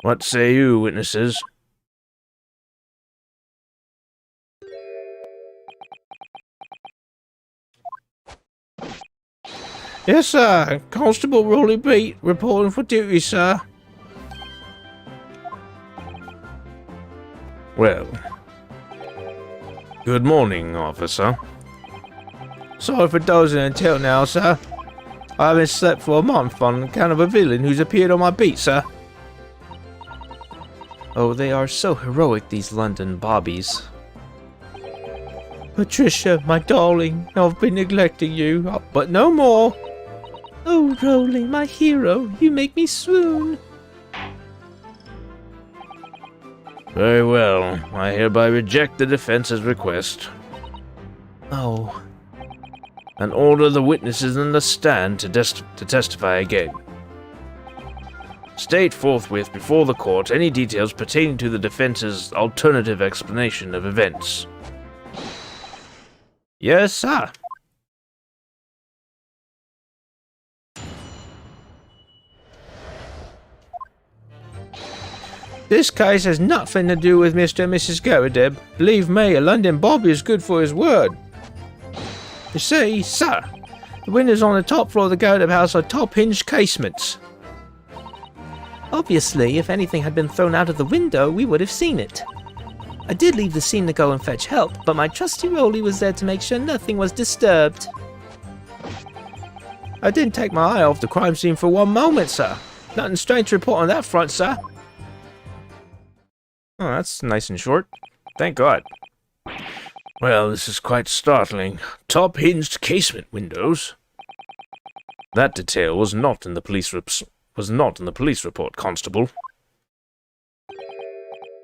S2: What say you, witnesses?
S1: Yes, sir. Constable Rolly Beat, reporting for duty, sir.
S2: Well, good morning, officer.
S1: Sorry for dozing until now, sir. I haven't slept for a month on account of a villain who's appeared on my beat, sir. Oh, they are so heroic, these London bobbies. Patricia, my darling, I've been neglecting you, but no more. Oh, Rolly, my hero, you make me swoon.
S2: Very well. I hereby reject the defense's request
S1: Oh,
S2: and order the witnesses in the stand to testify again. State forthwith before the court any details pertaining to the defense's alternative explanation of events.
S1: yes, sir. This case has nothing to do with Mr. and Mrs. Garrideb. Believe me, a London bobby is good for his word. You see, sir, the windows on the top floor of the Garrideb house are top-hinged casements. Obviously, if anything had been thrown out of the window, we would have seen it. I did leave the scene to go and fetch help, but my trusty Rolly was there to make sure nothing was disturbed. I didn't take my eye off the crime scene for one moment, sir. Nothing strange to report on that front, sir. Oh, that's nice and short. Thank God.
S2: Well, this is quite startling. Top-hinged casement windows. That detail was not in the police report, Constable.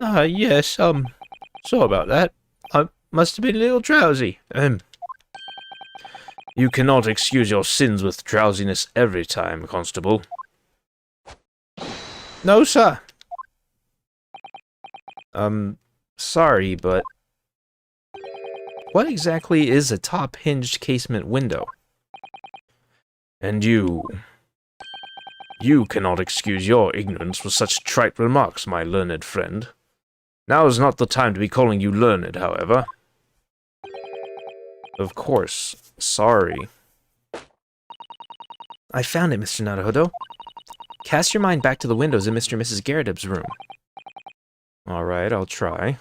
S1: Yes, sorry about that. I must have been a little drowsy.
S2: You cannot excuse your sins with drowsiness every time, Constable.
S1: No, sir. Sorry, but what exactly is a top-hinged casement window?
S2: And you cannot excuse your ignorance for such trite remarks, my learned friend. Now is not the time to be calling you learned, however.
S1: Of course. Sorry. I found it, Mr. Naruhodo. Cast your mind back to the windows in Mr. and Mrs. Garrideb's room. Alright, I'll try.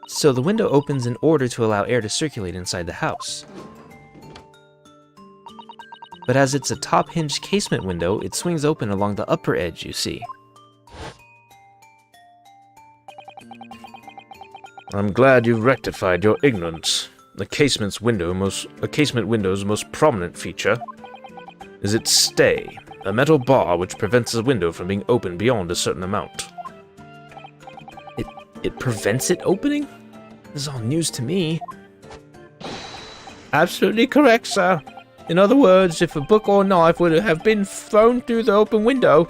S1: So the window opens in order to allow air to circulate inside the house. But as it's a top-hinged casement window, it swings open along the upper edge, you see.
S2: I'm glad you've rectified your ignorance. A casement window's most prominent feature is its stay, a metal bar which prevents the window from being opened beyond a certain amount.
S1: It prevents it opening? This is all news to me. Absolutely correct, sir. In other words, if a book or knife would have been thrown through the open window,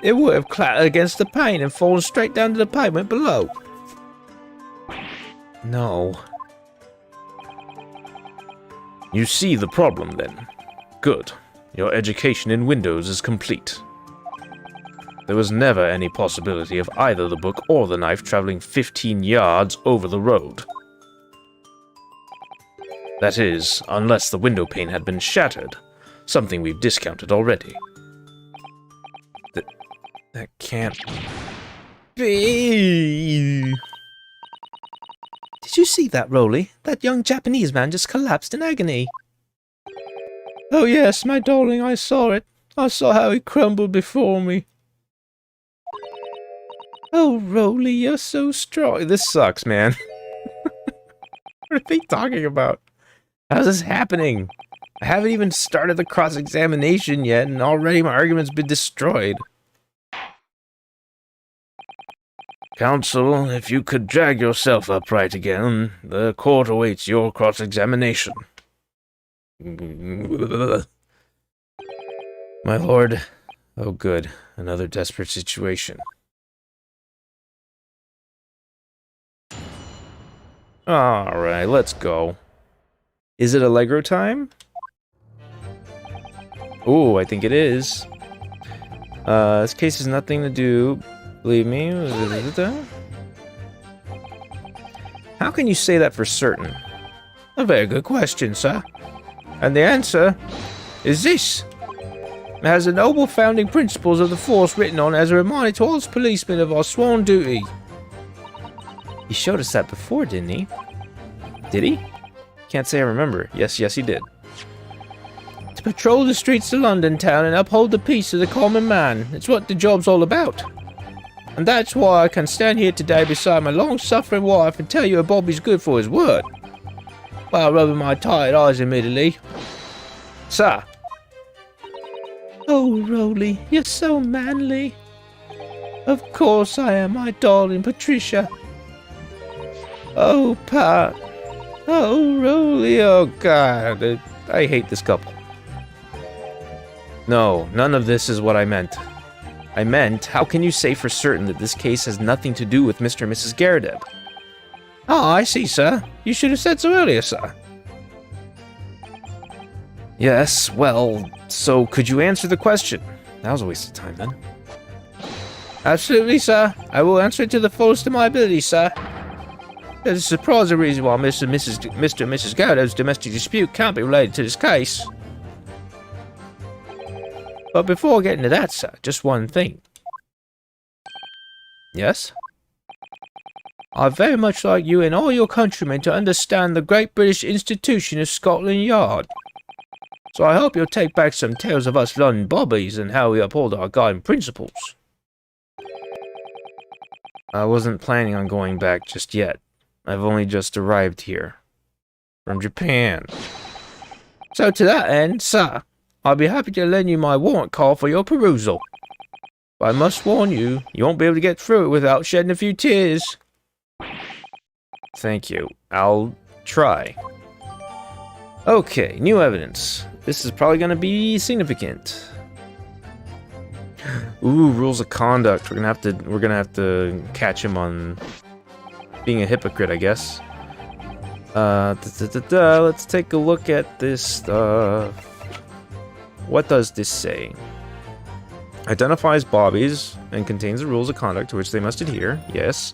S1: it would have clattered against the pane and fallen straight down to the pavement below. No.
S2: You see the problem, then? Good. Your education in windows is complete. There was never any possibility of either the book or the knife traveling 15 yards over the road. That is, unless the window pane had been shattered, something we've discounted already.
S1: That can't be. Did you see that, Rolly? That young Japanese man just collapsed in agony. Oh yes, my darling, I saw it. I saw how he crumbled before me. Oh, Rolly, you're so strong. This sucks, man. What are they talking about? How's this happening? I haven't even started the cross-examination yet, and already my argument's been destroyed.
S2: Counsel, if you could drag yourself upright again, the court awaits your cross-examination.
S1: My lord. Oh, good. Another desperate situation. Alright, let's go. Is it Allegro time? Ooh, I think it is. This case has nothing to do... Believe me. How can you say that for certain?
S2: A very good question, sir. And the answer is this. It has the noble founding principles of the force written on as a reminder to all us policemen of our sworn duty.
S1: He showed us that before, didn't he? Did he? Can't say I remember. Yes, he did.
S2: To patrol the streets of London town and uphold the peace of the common man. It's what the job's all about. And that's why I can stand here today beside my long-suffering wife and tell you a Bobby's good for his word. While rubbing my tired eyes immediately. Sir.
S4: Oh, Rolly, you're so manly. Of course I am, my darling Patricia. Oh, Pat. Oh, Rolly,
S1: Oh, God. I hate this couple. No, none of this is what I meant. I meant, how can you say for certain that this case has nothing to do with Mr. and Mrs. Garadeb?
S2: Oh, I see, sir. You should have said so earlier, sir.
S1: Yes, well, so could you answer the question? That was a waste of time, then.
S2: Absolutely, sir. I will answer it to the fullest of my ability, sir. There's a surprising reason why Mr. and Mrs. Garadeb's domestic dispute can't be related to this case. But before getting to that, sir, just one thing.
S1: Yes?
S2: I'd very much like you and all your countrymen to understand the great British institution of Scotland Yard. So I hope you'll take back some tales of us London bobbies and how we uphold our guiding principles.
S1: I wasn't planning on going back just yet. I've only just arrived here. From Japan.
S2: So to that end, sir, I'll be happy to lend you my warrant call for your perusal. But I must warn you, you won't be able to get through it without shedding a few tears.
S1: Thank you. I'll try. Okay, new evidence. This is probably gonna be significant. Ooh, rules of conduct. We're gonna have to catch him on being a hypocrite, I guess. Let's take a look at this stuff. What does this say? Identifies bobbies and contains the rules of conduct to which they must adhere. Yes.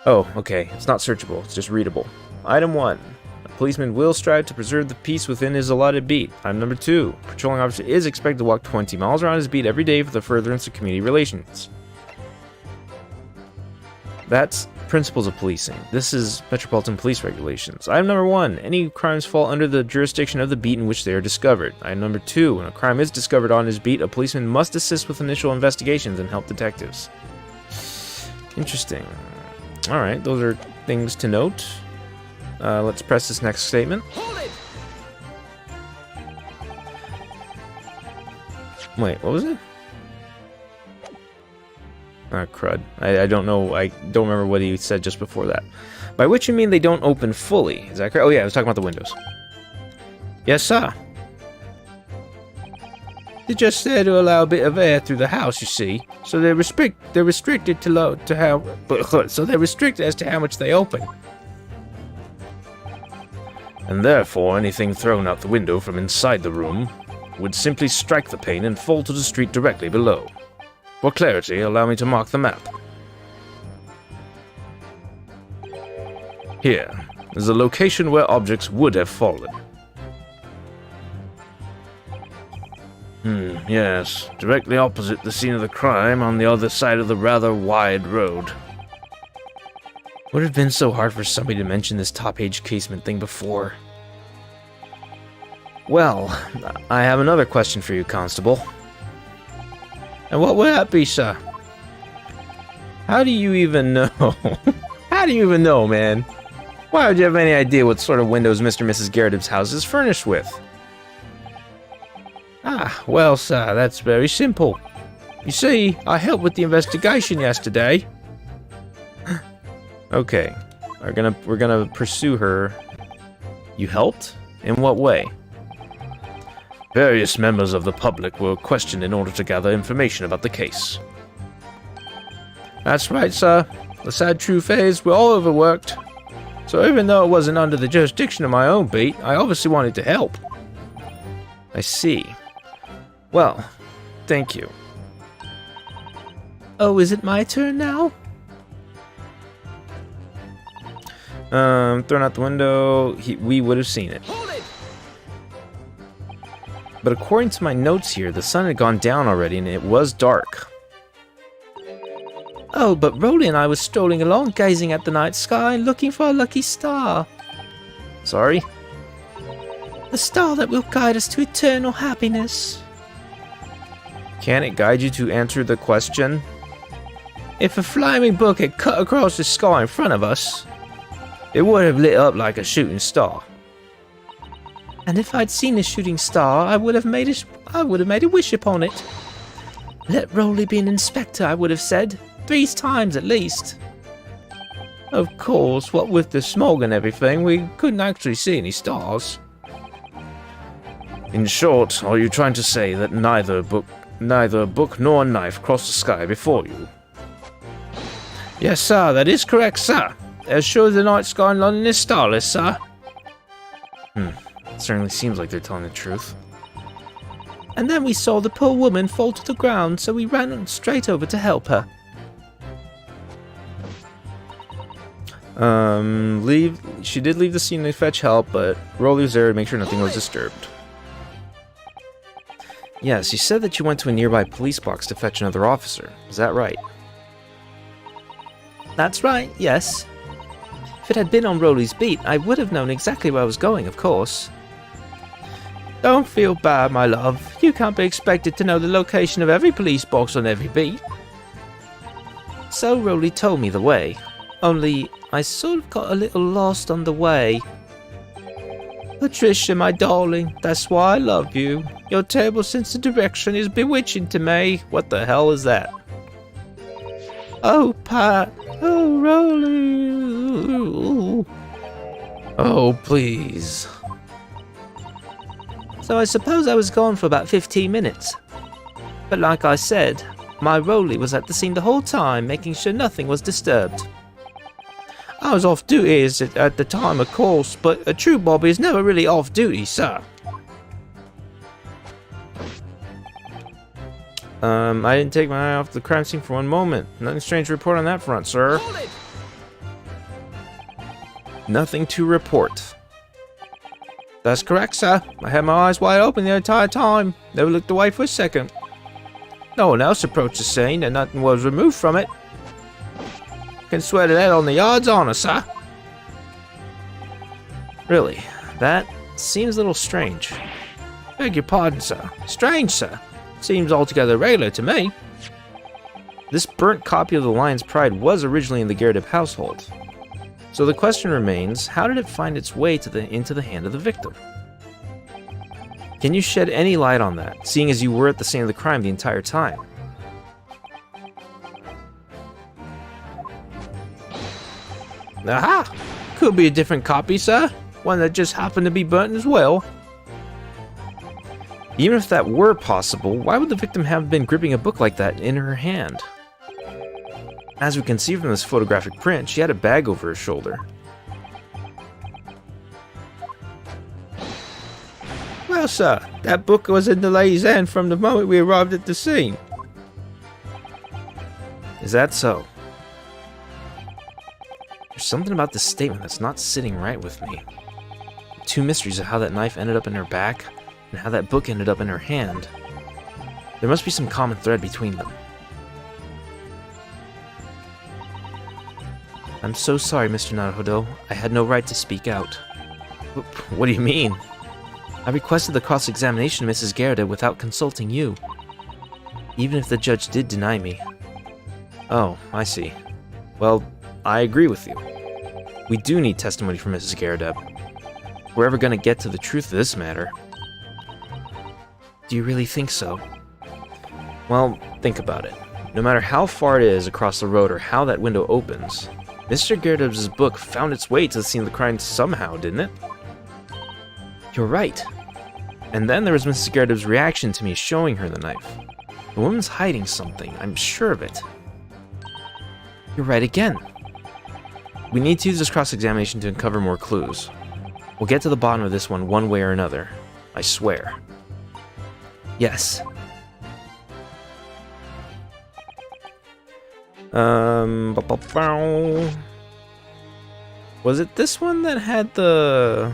S1: Oh, okay. It's not searchable. It's just readable. Item 1. A policeman will strive to preserve the peace within his allotted beat. Item number 2. A patrolling officer is expected to walk 20 miles around his beat every day for the furtherance of community relations. That's principles of policing. This is Metropolitan Police Regulations. Item number 1. Any crimes fall under the jurisdiction of the beat in which they are discovered. Item number 2. When a crime is discovered on his beat, a policeman must assist with initial investigations and help detectives. Interesting. Alright, those are things to note. Let's press this next statement.
S3: Hold it!
S1: Wait, what was it? Ah, crud. I don't know. I don't remember what he said just before that. By which you mean they don't open fully. Is that correct? Oh, yeah, I was talking about the windows.
S2: Yes, sir. They're just there to allow a bit of air through the house, you see. So they're restricted so they're restricted as to how much they open.
S1: And therefore, anything thrown out the window from inside the room would simply strike the pane and fall to the street directly below. For clarity, allow me to mark the map. Here is the location where objects would have fallen. Yes, directly opposite the scene of the crime on the other side of the rather wide road. Would it have been so hard for somebody to mention this top-page casement thing before? Well, I have another question for you, Constable.
S2: And what would that be, sir?
S1: How do you even know? How do you even know, man? Why would you have any idea what sort of windows Mr. and Mrs. Garadeb's house is furnished with?
S2: Ah, well, sir, that's very simple. You see, I helped with the investigation yesterday.
S1: Okay. We're gonna pursue her. You helped? In what way?
S2: Various members of the public were questioned in order to gather information about the case.
S4: That's right, sir. The sad truth is, we're all overworked. So even though it wasn't under the jurisdiction of my own beat, I obviously wanted to help.
S1: I see. Well, thank you.
S4: Oh, is it my turn now?
S1: Thrown out the window. We would have seen it.
S3: Hold it!
S1: But according to my notes here, the sun had gone down already and it was dark.
S4: Oh, but Rolly and I were strolling along, gazing at the night sky and looking for a lucky star.
S1: Sorry?
S4: The star that will guide us to eternal happiness.
S1: Can it guide you to answer the question?
S4: If a flaming book had cut across the sky in front of us, it would have lit up like a shooting star. And if I'd seen a shooting star, I would have made a wish upon it. Let Rolly be an inspector, I would have said. 3 times at least. Of course, what with the smog and everything, we couldn't actually see any stars.
S2: In short, are you trying to say that neither a book nor a knife crossed the sky before you?
S4: Yes, sir, that is correct, sir. As sure as the night sky in London is starless, sir.
S1: It certainly seems like they're telling the truth.
S4: And then we saw the poor woman fall to the ground, so we ran straight over to help her.
S1: She did leave the scene to fetch help, but Rolly was there to make sure nothing was disturbed. Yes, you said that you went to a nearby police box to fetch another officer. Is that right?
S4: That's right, yes. If it had been on Rolly's beat, I would have known exactly where I was going, of course. Don't feel bad, my love. You can't be expected to know the location of every police box on every beat. So Rolly told me the way. Only, I sort of got a little lost on the way. Patricia, my darling, that's why I love you. Your terrible sense of direction is bewitching to me.
S1: What the hell is that?
S4: Oh, Pat. Oh, Rolly.
S1: Oh, please.
S4: So I suppose I was gone for about 15 minutes. But like I said, my Rolly was at the scene the whole time, making sure nothing was disturbed. I was off duty at the time, of course, but a true Bobby is never really off duty, sir.
S1: I didn't take my eye off the crime scene for one moment. Nothing strange to report on that front, sir.
S3: Hold it!
S1: Nothing to report.
S4: That's correct, sir. I had my eyes wide open the entire time. Never looked away for a second. No one else approached the scene and nothing was removed from it. Can swear to that on the yard's honor, sir.
S1: Really? That seems a little strange.
S4: Beg your pardon, sir. Strange, sir. Seems altogether regular to me.
S1: This burnt copy of the Lion's Pride was originally in the Gyakuten household. So the question remains, how did it find its way into the hand of the victim? Can you shed any light on that, seeing as you were at the scene of the crime the entire time?
S4: Aha! Could be a different copy, sir. One that just happened to be burnt as well.
S1: Even if that were possible, why would the victim have been gripping a book like that in her hand? As we can see from this photographic print, she had a bag over her shoulder.
S4: Well, sir, that book was in the lady's hand from the moment we arrived at the scene.
S1: Is that so? There's something about this statement that's not sitting right with me. The 2 mysteries of how that knife ended up in her back, and how that book ended up in her hand. There must be some common thread between them. I'm so sorry, Mr. Naruhodo. I had no right to speak out. What do you mean? I requested the cross-examination of Mrs. Gyakuten without consulting you. Even if the judge did deny me. Oh, I see. Well, I agree with you. We do need testimony from Mrs. Gyakuten. We're ever going to get to the truth of this matter. Do you really think so? Well, think about it. No matter how far it is across the road or how that window opens, Mr. Gertub's book found its way to the scene of the crime somehow, didn't it? You're right. And then there was Mrs. Gertub's reaction to me showing her the knife. The woman's hiding something, I'm sure of it. You're right again. We need to use this cross-examination to uncover more clues. We'll get to the bottom of this one way or another. I swear. Yes. Was it this one that had the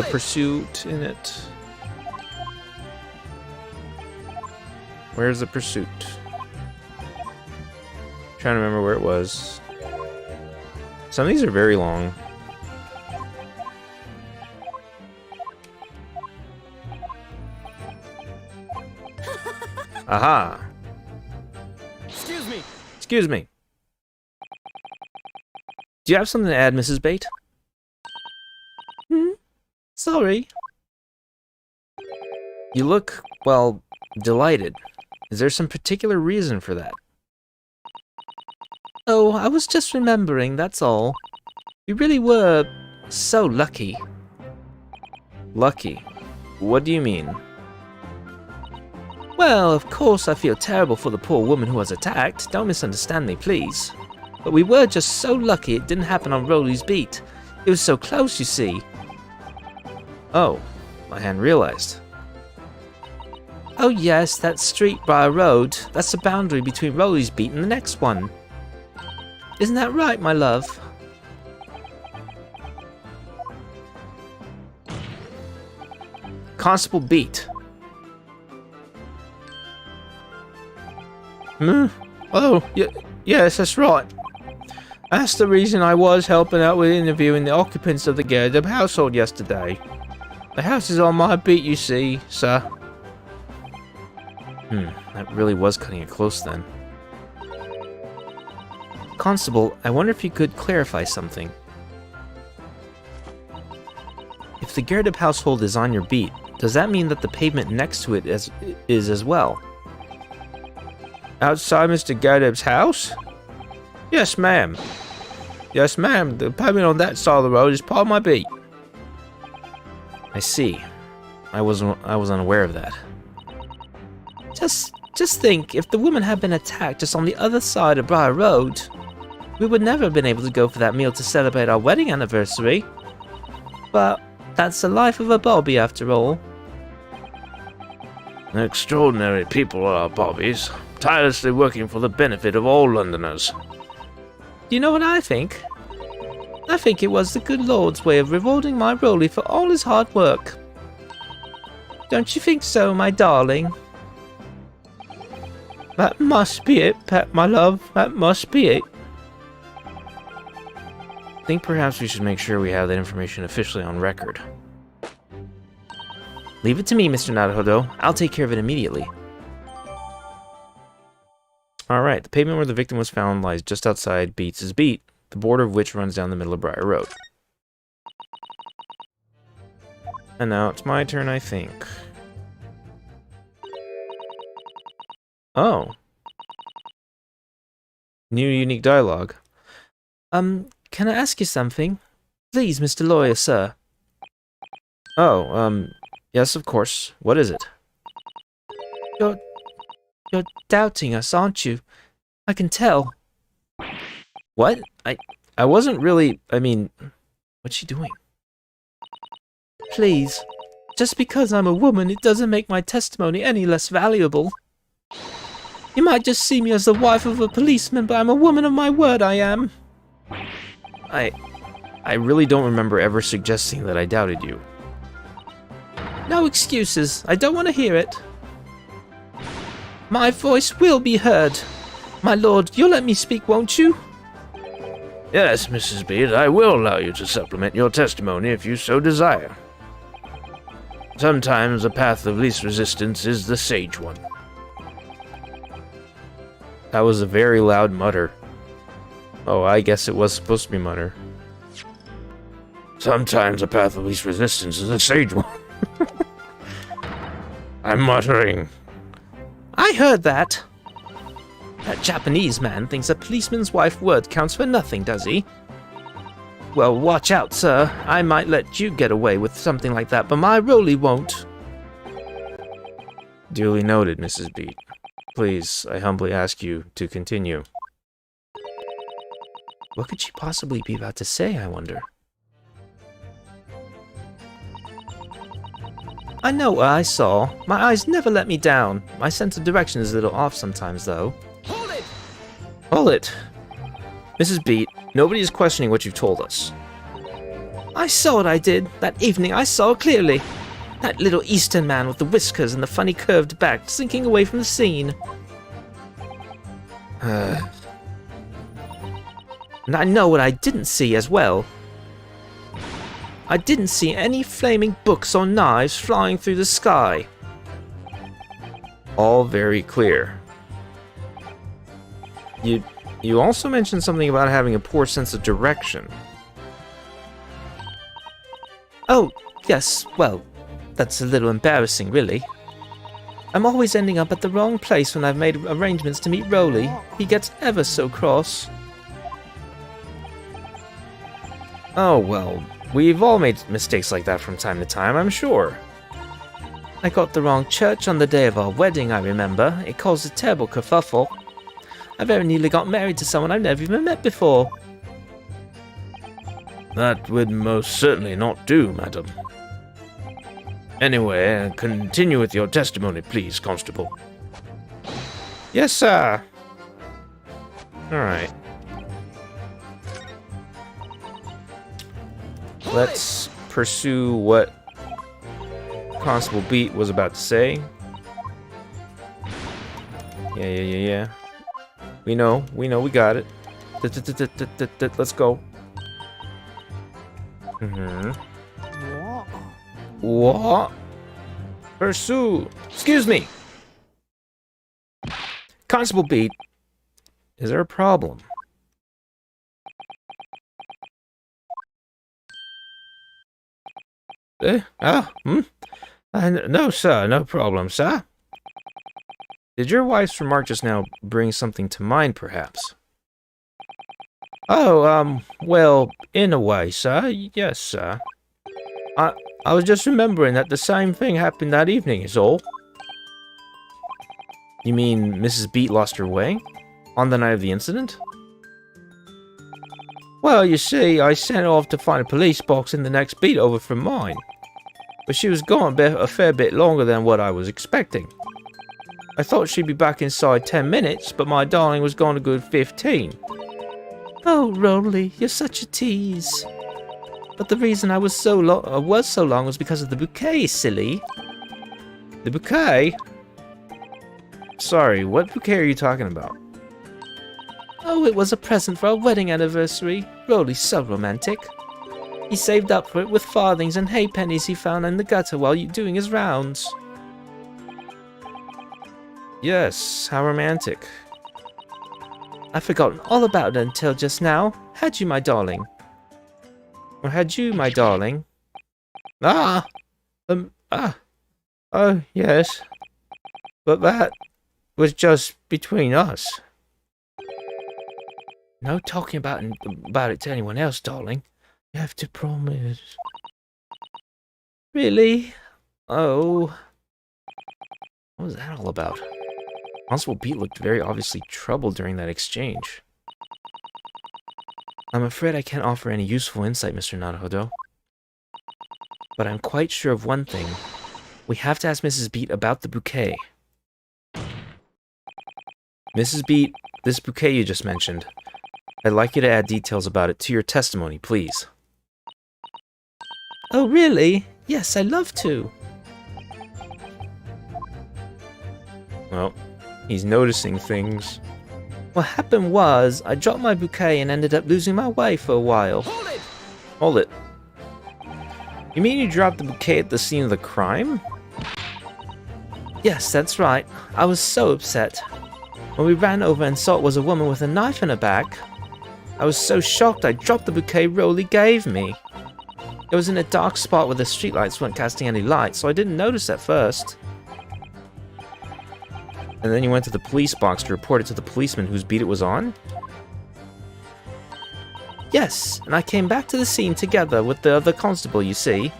S1: pursuit in it? Where's the pursuit? Trying to remember where it was. Some of these are very long. Aha!
S3: Excuse me.
S1: Excuse me. Do you have something to add, Mrs. Bate?
S4: Sorry.
S1: You look, well, delighted. Is there some particular reason for that?
S4: Oh, I was just remembering, that's all. We really were so lucky.
S1: Lucky? What do you mean?
S4: Well, of course I feel terrible for the poor woman who was attacked. Don't misunderstand me, please. But we were just so lucky it didn't happen on Rolly's beat. It was so close, you see.
S1: Oh, I hadn't realized.
S4: Oh yes, that street Briar Road. That's the boundary between Rolly's beat and the next one. Isn't that right, my love?
S1: Constable Beat.
S4: Oh, yes, that's right. That's the reason I was helping out with interviewing the occupants of the Gyakuten household yesterday. The house is on my beat, you see, sir.
S1: That really was cutting it close then.
S4: Constable, I wonder if you could clarify something.
S1: If the Gyakuten household is on your beat, does that mean that the pavement next to it is as well?
S4: Outside Mr. Gyakut's house? Yes, ma'am. Yes, ma'am. The pavement on that side of the road is part of my beat.
S1: I see. I was unaware of that.
S4: Just think, if the woman had been attacked just on the other side of Briar Road, we would never have been able to go for that meal to celebrate our wedding anniversary. But that's the life of a Bobby, after all.
S2: Extraordinary people are our Bobbies, tirelessly working for the benefit of all Londoners.
S4: Do you know what I think? I think it was the good Lord's way of rewarding my Rolly for all his hard work. Don't you think so, my darling? That must be it, Pet, my love. That must be it.
S1: I think perhaps we should make sure we have that information officially on record. Leave it to me, Mr. Naruhodo. I'll take care of it immediately. Alright, the pavement where the victim was found lies just outside Beats' Beat, the border of which runs down the middle of Briar Road. And now it's my turn, I think. Oh. New unique dialogue.
S4: Can I ask you something? Please, Mr. Lawyer, sir.
S1: Oh, yes, of course. What is it?
S4: You're doubting us, aren't you? I can tell.
S1: What? I wasn't really, I mean, what's she doing?
S4: Please. Just because I'm a woman, it doesn't make my testimony any less valuable. You might just see me as the wife of a policeman, but I'm a woman of my word, I am.
S1: I really don't remember ever suggesting that I doubted you.
S4: No excuses. I don't want to hear it. My voice will be heard. My lord, you'll let me speak, won't you?
S2: Yes, Mrs. Bede, I will allow you to supplement your testimony if you so desire. Sometimes the path of least resistance is the sage one.
S1: That was a very loud mutter. Oh, I guess it was supposed to be mutter.
S2: Sometimes the path of least resistance is the sage one. I'm muttering.
S4: I heard that. That Japanese man thinks a policeman's wife's word counts for nothing, does he? Well, watch out, sir. I might let you get away with something like that, but my Rolly won't.
S1: Duly noted, Mrs. Beat. Please, I humbly ask you to continue.
S4: What could she possibly be about to say, I wonder? I know what I saw. My eyes never let me down. My sense of direction is a little off sometimes, though.
S3: Hold it!
S1: Hold it! Mrs. Beat, nobody is questioning what you've told us.
S4: I saw what I did. That evening I saw clearly. That little Eastern man with the whiskers and the funny curved back slinking away from the scene. And I know what I didn't see as well. I didn't see any flaming books or knives flying through the sky.
S1: All very clear. You also mentioned something about having a poor sense of direction.
S4: Oh, yes, well, that's a little embarrassing, really. I'm always ending up at the wrong place when I've made arrangements to meet Rolly. He gets ever so cross.
S1: Oh, well, we've all made mistakes like that from time to time, I'm sure.
S4: I got the wrong church on the day of our wedding, I remember. It caused a terrible kerfuffle. I very nearly got married to someone I've never even met before.
S2: That would most certainly not do, madam. Anyway, continue with your testimony, please, Constable.
S1: Yes, sir. Alright. Let's pursue what Constable Beat was about to say. Yeah. We know, we got it. Let's go. What? Pursue. Excuse me. Constable Beat. Is there a problem? No, sir, no problem, sir. Did your wife's remark just now bring something to mind, perhaps?
S4: Oh, well, in a way, sir. Yes, sir. I was just remembering that the same thing happened that evening, is all.
S1: You mean Mrs. Beat lost her way? On the night of the incident?
S4: Well, you see, I sent her off to find a police box in the next beat over from mine. But she was gone a fair bit longer than what I was expecting. I thought she'd be back inside 10 minutes, but my darling was gone a good 15. Oh, Rolly, you're such a tease. But the reason I was so long was because of the bouquet, silly.
S1: The bouquet? Sorry, what bouquet are you talking about?
S4: Oh, it was a present for our wedding anniversary. Rolly's so romantic. He saved up for it with farthings and halfpennies he found in the gutter while doing his rounds.
S1: Yes, how romantic.
S4: I'd forgotten all about it until just now. Had you, my darling?
S1: Or had you, my darling? Oh, yes. But that was just between us.
S4: No talking about it to anyone else, darling. You have to promise. Really? Oh.
S1: What was that all about? Constable Beat looked very obviously troubled during that exchange. I'm afraid I can't offer any useful insight, Mr. Naruhodo. But I'm quite sure of one thing. We have to ask Mrs. Beat about the bouquet. Mrs. Beat, this bouquet you just mentioned. I'd like you to add details about it to your testimony, please.
S4: Oh, really? Yes, I'd love to.
S1: Well, he's noticing things.
S4: What happened was, I dropped my bouquet and ended up losing my way for a while.
S3: Hold it!
S1: Hold it. You mean you dropped the bouquet at the scene of the crime?
S4: Yes, that's right. I was so upset. When we ran over and saw it was a woman with a knife in her back, I was so shocked I dropped the bouquet Rolly gave me. It was in a dark spot where the streetlights weren't casting any light, so I didn't notice at first.
S1: And then you went to the police box to report it to the policeman whose beat it was on?
S4: Yes, and I came back to the scene together with the other constable, you see.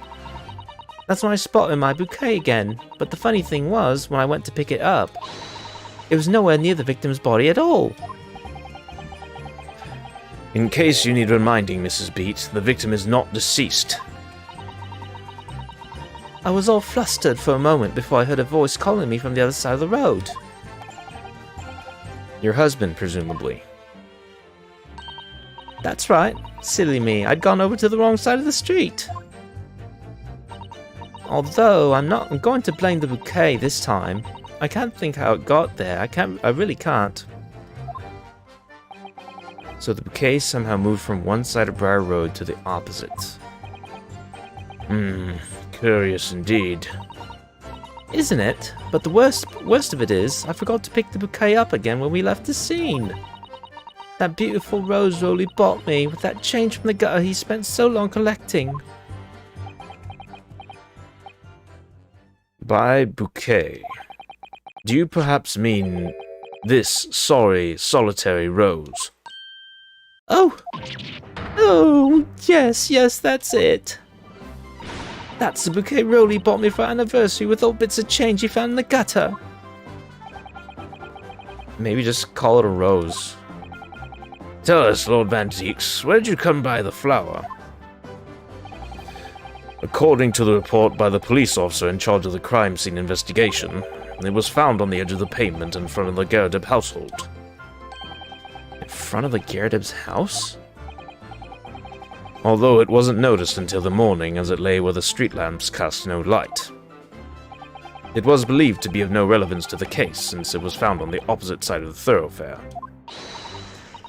S4: That's when I spotted my bouquet again, but the funny thing was, when I went to pick it up, it was nowhere near the victim's body at all.
S1: In case you need reminding, Mrs. Beat, the victim is not deceased.
S4: I was all flustered for a moment before I heard a voice calling me from the other side of the road.
S1: Your husband, presumably.
S4: That's right. Silly me, I'd gone over to the wrong side of the street. Although I'm going to blame the bouquet this time. I can't think how it got there. I really can't.
S1: So the bouquet somehow moved from one side of Briar Road to the opposite. Curious indeed.
S4: Isn't it? But the worst of it is, I forgot to pick the bouquet up again when we left the scene. That beautiful rose Rolly bought me with that change from the gutter he spent so long collecting.
S1: By bouquet, do you perhaps mean this sorry, solitary rose?
S4: Oh, yes, that's it. That's the bouquet Rolly bought me for our anniversary with all bits of change he found in the gutter.
S1: Maybe just call it a rose.
S2: Tell us, Lord Van Zeeks, where did you come by the flower?
S1: According to the report by the police officer in charge of the crime scene investigation, it was found on the edge of the pavement in front of the Gyakuten household.
S4: In front of the Gyakuten house?
S1: Although it wasn't noticed until the morning as it lay where the street lamps cast no light. It was believed to be of no relevance to the case since it was found on the opposite side of the thoroughfare.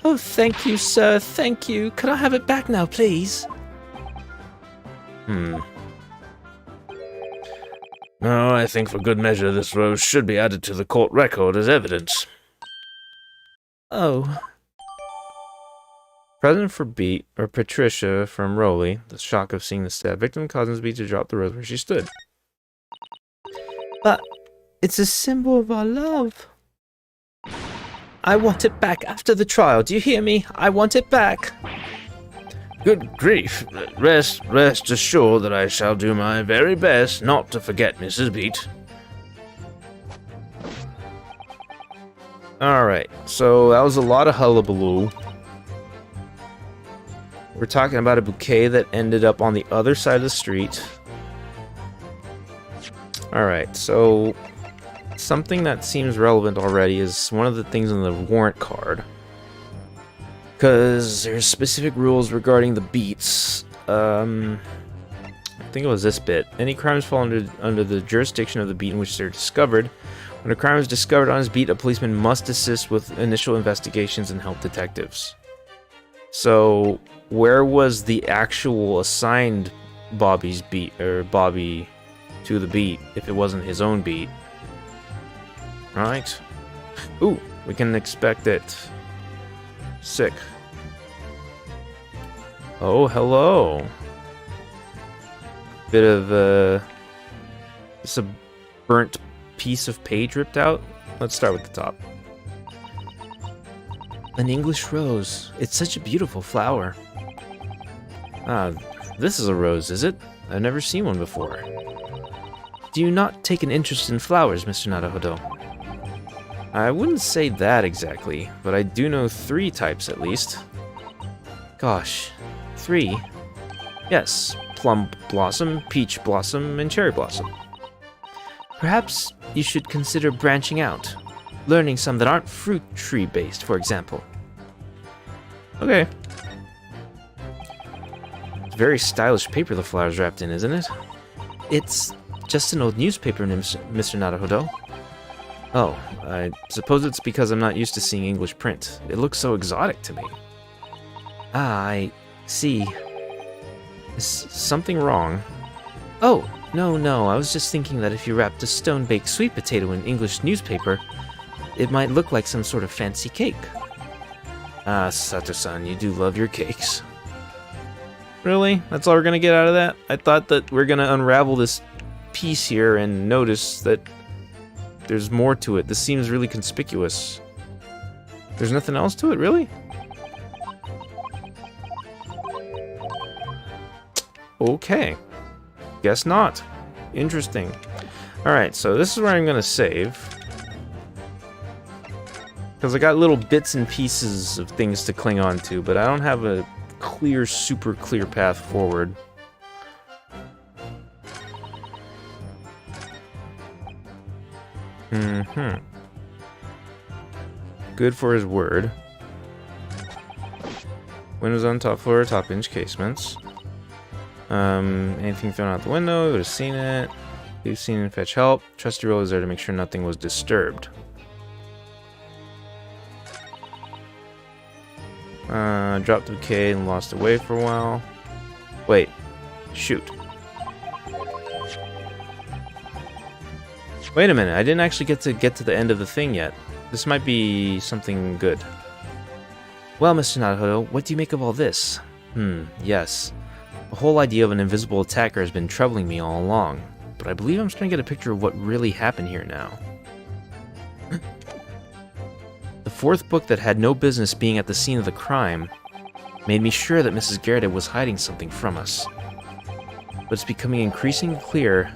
S4: Oh, thank you, sir, thank you. Could I have it back now, please?
S2: No, I think for good measure this rose should be added to the court record as evidence.
S4: Oh.
S1: Present for Beat, or Patricia from Rolly, the shock of seeing the stabbed victim causes Beat to drop the rose where she stood.
S4: But it's a symbol of our love. I want it back after the trial, do you hear me? I want it back.
S2: Good grief. Rest assured that I shall do my very best not to forget Mrs. Beat.
S1: Alright, so that was a lot of hullabaloo. We're talking about a bouquet that ended up on the other side of the street. Alright, so something that seems relevant already is one of the things in the warrant card. Because there's specific rules regarding the beats. I think it was this bit. Any crimes fall under the jurisdiction of the beat in which they're discovered. When a crime is discovered on his beat, a policeman must assist with initial investigations and help detectives. So, where was the actual assigned Bobby's beat, or Bobby to the beat, if it wasn't his own beat? Right. Ooh, we can expect it. Sick. Oh, hello. Bit of, just a burnt piece of page ripped out. Let's start with the top.
S4: An English rose. It's such a beautiful flower.
S1: Ah, this is a rose, is it? I've never seen one before.
S4: Do you not take an interest in flowers, Mr. Naruhodo?
S1: I wouldn't say that exactly, but I do know 3 types at least.
S4: Gosh, 3?
S1: Yes, plum blossom, peach blossom, and cherry blossom.
S4: Perhaps you should consider branching out. Learning some that aren't fruit tree based, for example.
S1: Okay. It's very stylish paper the flower's wrapped in, isn't it?
S4: It's just an old newspaper, Mr. Naruhodo.
S1: Oh, I suppose it's because I'm not used to seeing English print. It looks so exotic to me.
S4: Ah, I see.
S1: Is something wrong?
S4: Oh, no, I was just thinking that if you wrapped a stone-baked sweet potato in English newspaper, it might look like some sort of fancy cake.
S1: Ah, Sato-san, you do love your cakes. Really? That's all we're gonna get out of that? I thought that we're gonna unravel this piece here and notice that there's more to it. This seems really conspicuous. There's nothing else to it, really? Okay. Guess not. Interesting. Alright, so this is where I'm gonna save. Because I got little bits and pieces of things to cling on to, but I don't have a clear, super clear path forward. Good for his word. Windows on top floor, top inch casements. Anything thrown out the window, you would have seen it. You've seen it, fetch help. Trusty roll is there to make sure nothing was disturbed. Dropped the bouquet and lost away for a while. Wait. Shoot. Wait a minute, I didn't actually get to the end of the thing yet. This might be something good. Well, Mr. Naruto, what do you make of all this? Yes. The whole idea of an invisible attacker has been troubling me all along, but I believe I'm starting to get a picture of what really happened here now. The fourth book that had no business being at the scene of the crime made me sure that Mrs. Garrett was hiding something from us. But it's becoming increasingly clear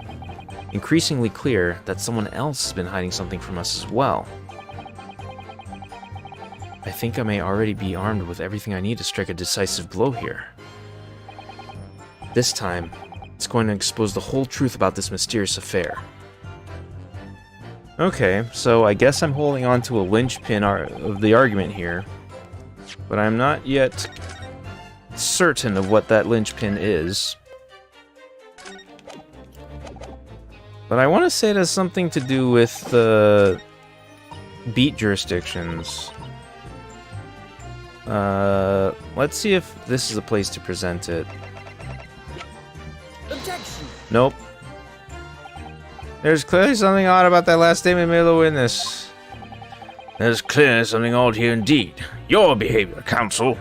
S1: that someone else has been hiding something from us as well. I think I may already be armed with everything I need to strike a decisive blow here. This time, it's going to expose the whole truth about this mysterious affair. Okay, so I guess I'm holding on to a linchpin of the argument here, but I'm not yet certain of what that linchpin is. But I want to say it has something to do with the beat jurisdictions. Let's see if this is a place to present it.
S3: Objection.
S1: Nope. There's clearly something odd about that last statement made of the witness.
S2: There's clearly something odd here indeed. Your behavior, counsel.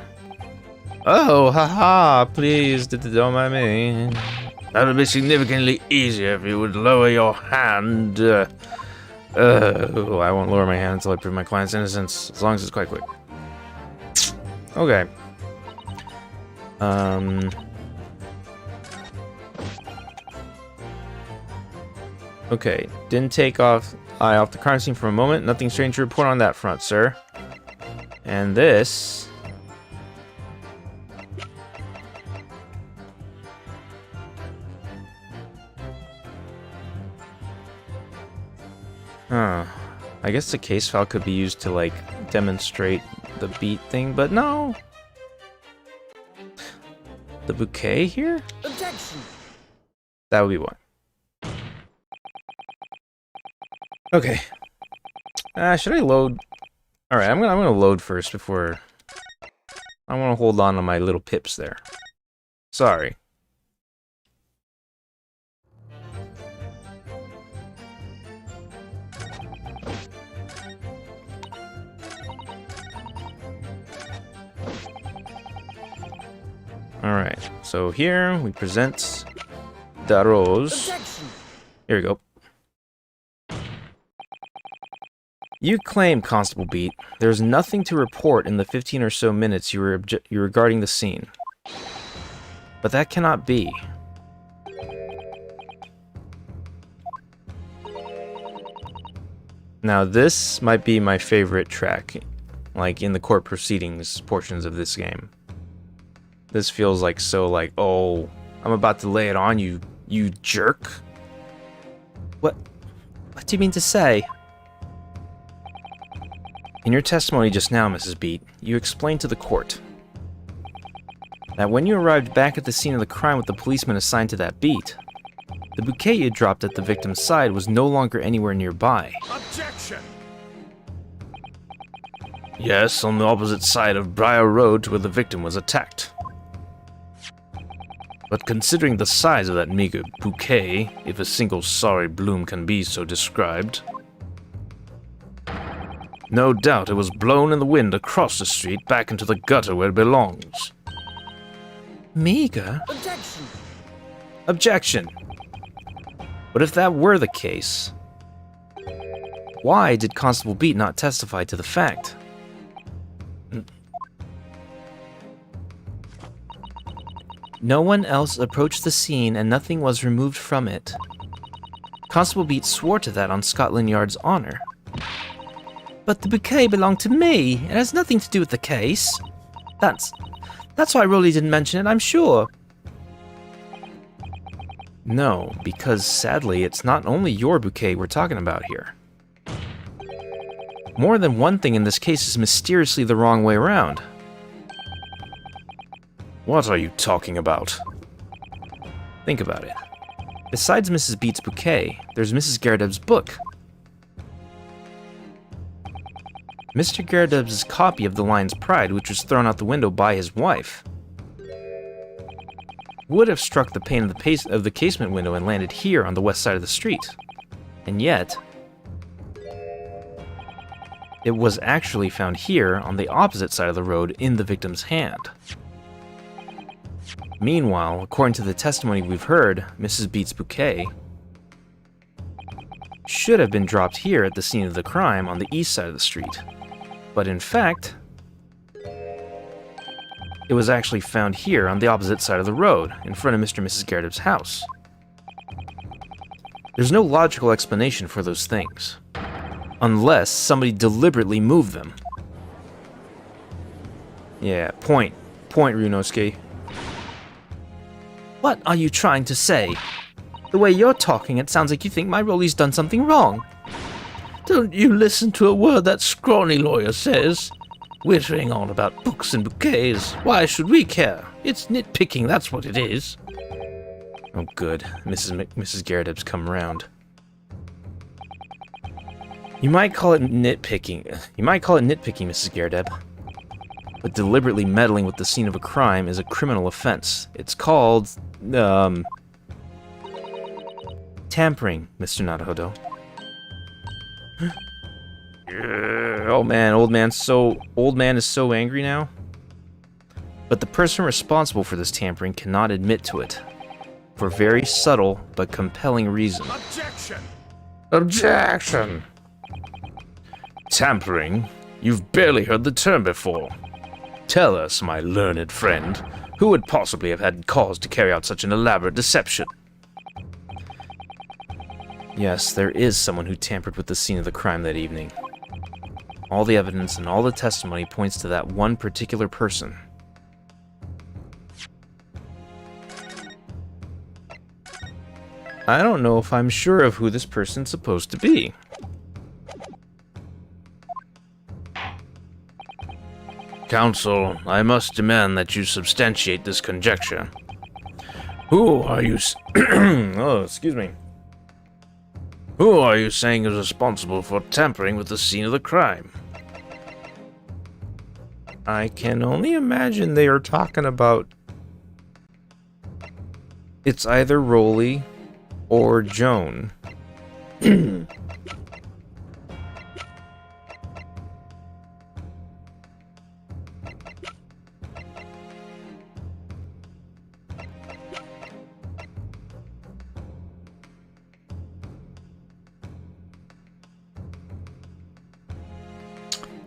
S1: Oh, haha, please, don't mind me.
S2: That would be significantly easier if you would lower your hand.
S1: I won't lower my hand until I prove my client's innocence, as long as it's quite quick. Okay. Okay, didn't take eye off the crime scene for a moment. Nothing strange to report on that front, sir. And this... Huh. I guess the case file could be used to, like, demonstrate the beat thing, but no. The bouquet here?
S3: Objection.
S1: That would be one. Okay. Should I load? All right, I'm gonna load first before. I want to hold on to my little pips there. Sorry. All right. So here we present Daro's.
S3: Objection.
S1: Here we go. You claim, Constable Beat, there's nothing to report in the 15 or so minutes you were regarding the scene. But that cannot be. Now this might be my favorite track, like in the court proceedings portions of this game. This feels like so like, oh, I'm about to lay it on you, you jerk. What do you mean to say? In your testimony just now, Mrs. Beat, you explained to the court that when you arrived back at the scene of the crime with the policeman assigned to that beat, the bouquet you dropped at the victim's side was no longer anywhere nearby.
S3: Objection.
S2: Yes, on the opposite side of Briar Road to where the victim was attacked. But considering the size of that meager bouquet, if a single sorry bloom can be so described, no doubt it was blown in the wind across the street back into the gutter where it belongs.
S1: Meager?
S3: Objection.
S1: Objection. But if that were the case, Why did Constable Beat not testify to the fact? No one else approached the scene and nothing was removed from it. Constable Beat swore to that on Scotland Yard's honor. But the bouquet belonged to me. It has nothing to do with the case. That's why Rolly didn't mention it, I'm sure. No, because sadly, it's not only your bouquet we're talking about here. More than one thing in this case is mysteriously the wrong way around. What are you talking about? Think about it. Besides Mrs. Beat's bouquet, there's Mrs. Garrideb's book. Mr. Garrideb's copy of The Lion's Pride, which was thrown out the window by his wife, would have struck the pane of the casement window and landed here on the west side of the street. And yet, it was actually found here on the opposite side of the road in the victim's hand. Meanwhile, according to the testimony we've heard, Mrs. Beat's bouquet should have been dropped here at the scene of the crime on the east side of the street. But in fact, it was actually found here on the opposite side of the road, in front of Mr. and Mrs. Garrideb's house. There's no logical explanation for those things, unless somebody deliberately moved them. Yeah, point, Ryunosuke. What are you trying to say? The way you're talking, it sounds like you think my Rolly's done something wrong.
S2: Don't you listen to a word that scrawny lawyer says? Wittering on about books and bouquets. Why should we care? It's nitpicking, that's what it is.
S1: Oh good, Mrs. Garrideb's come around. You might call it nitpicking, Mrs. Garrideb. But deliberately meddling with the scene of a crime is a criminal offense. It's called, tampering, Mr. Naruhodo. Oh man, old man is so angry now. But the person responsible for this tampering cannot admit to it, for very subtle but compelling reason.
S3: Objection!
S2: Objection! Tampering? You've barely heard the term before. Tell us, my learned friend, who would possibly have had cause to carry out such an elaborate deception?
S1: Yes, there is someone who tampered with the scene of the crime that evening. All the evidence and all the testimony points to that one particular person. I don't know if I'm sure of who this person's supposed to be.
S2: Counsel, I must demand that you substantiate this conjecture. Who are you
S1: Oh, excuse me.
S2: Who are you saying is responsible for tampering with the scene of the crime?
S1: I can only imagine they are talking about... It's either Rolly or Joan.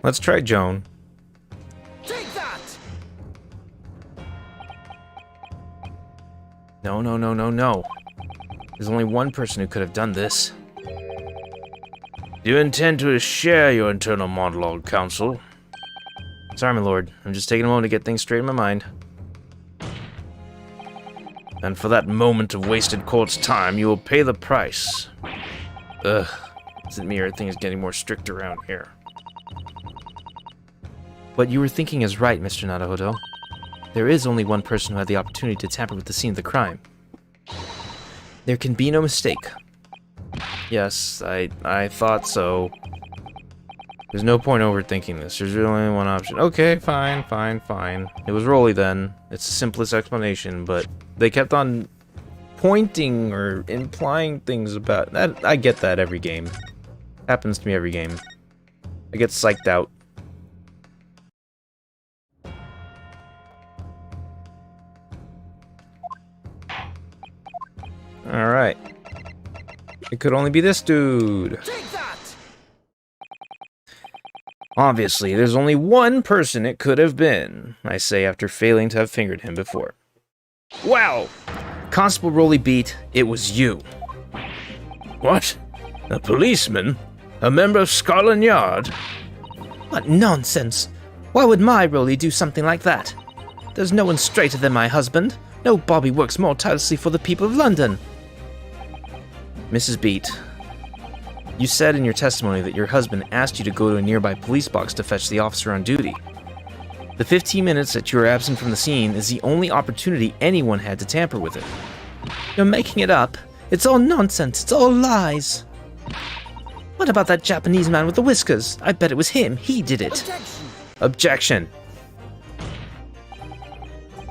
S1: Let's try Joan.
S3: Take that!
S1: No. There's only one person who could have done this.
S2: Do you intend to share your internal monologue, Counsel?
S1: Sorry, my lord. I'm just taking a moment to get things straight in my mind.
S2: And for that moment of wasted court's time, you will pay the price.
S1: Ugh. Isn't me or everything is getting more strict around here. What you were thinking is right, Mr. Naruhodo. There is only one person who had the opportunity to tamper with the scene of the crime. There can be no mistake. Yes, I thought so. There's no point overthinking this. There's really only one option. Okay, fine. It was Rolly then. It's the simplest explanation, but they kept on pointing or implying things about that. I get that every game. Happens to me every game. I get psyched out. Alright. It could only be this dude.
S3: Take that!
S1: Obviously, there's only one person it could have been, I say after failing to have fingered him before. Wow! Constable Rolly Beat, it was you.
S2: What? A policeman? A member of Scotland Yard?
S4: What nonsense! Why would my Rolly do something like that? There's no one straighter than my husband. No Bobby works more tirelessly for the people of London.
S1: Mrs. Beat, you said in your testimony that your husband asked you to go to a nearby police box to fetch the officer on duty. The 15 minutes that you were absent from the scene is the only opportunity anyone had to tamper with it.
S4: You're making it up. It's all nonsense. It's all lies. What about that Japanese man with the whiskers? I bet it was him. He did it.
S1: Objection.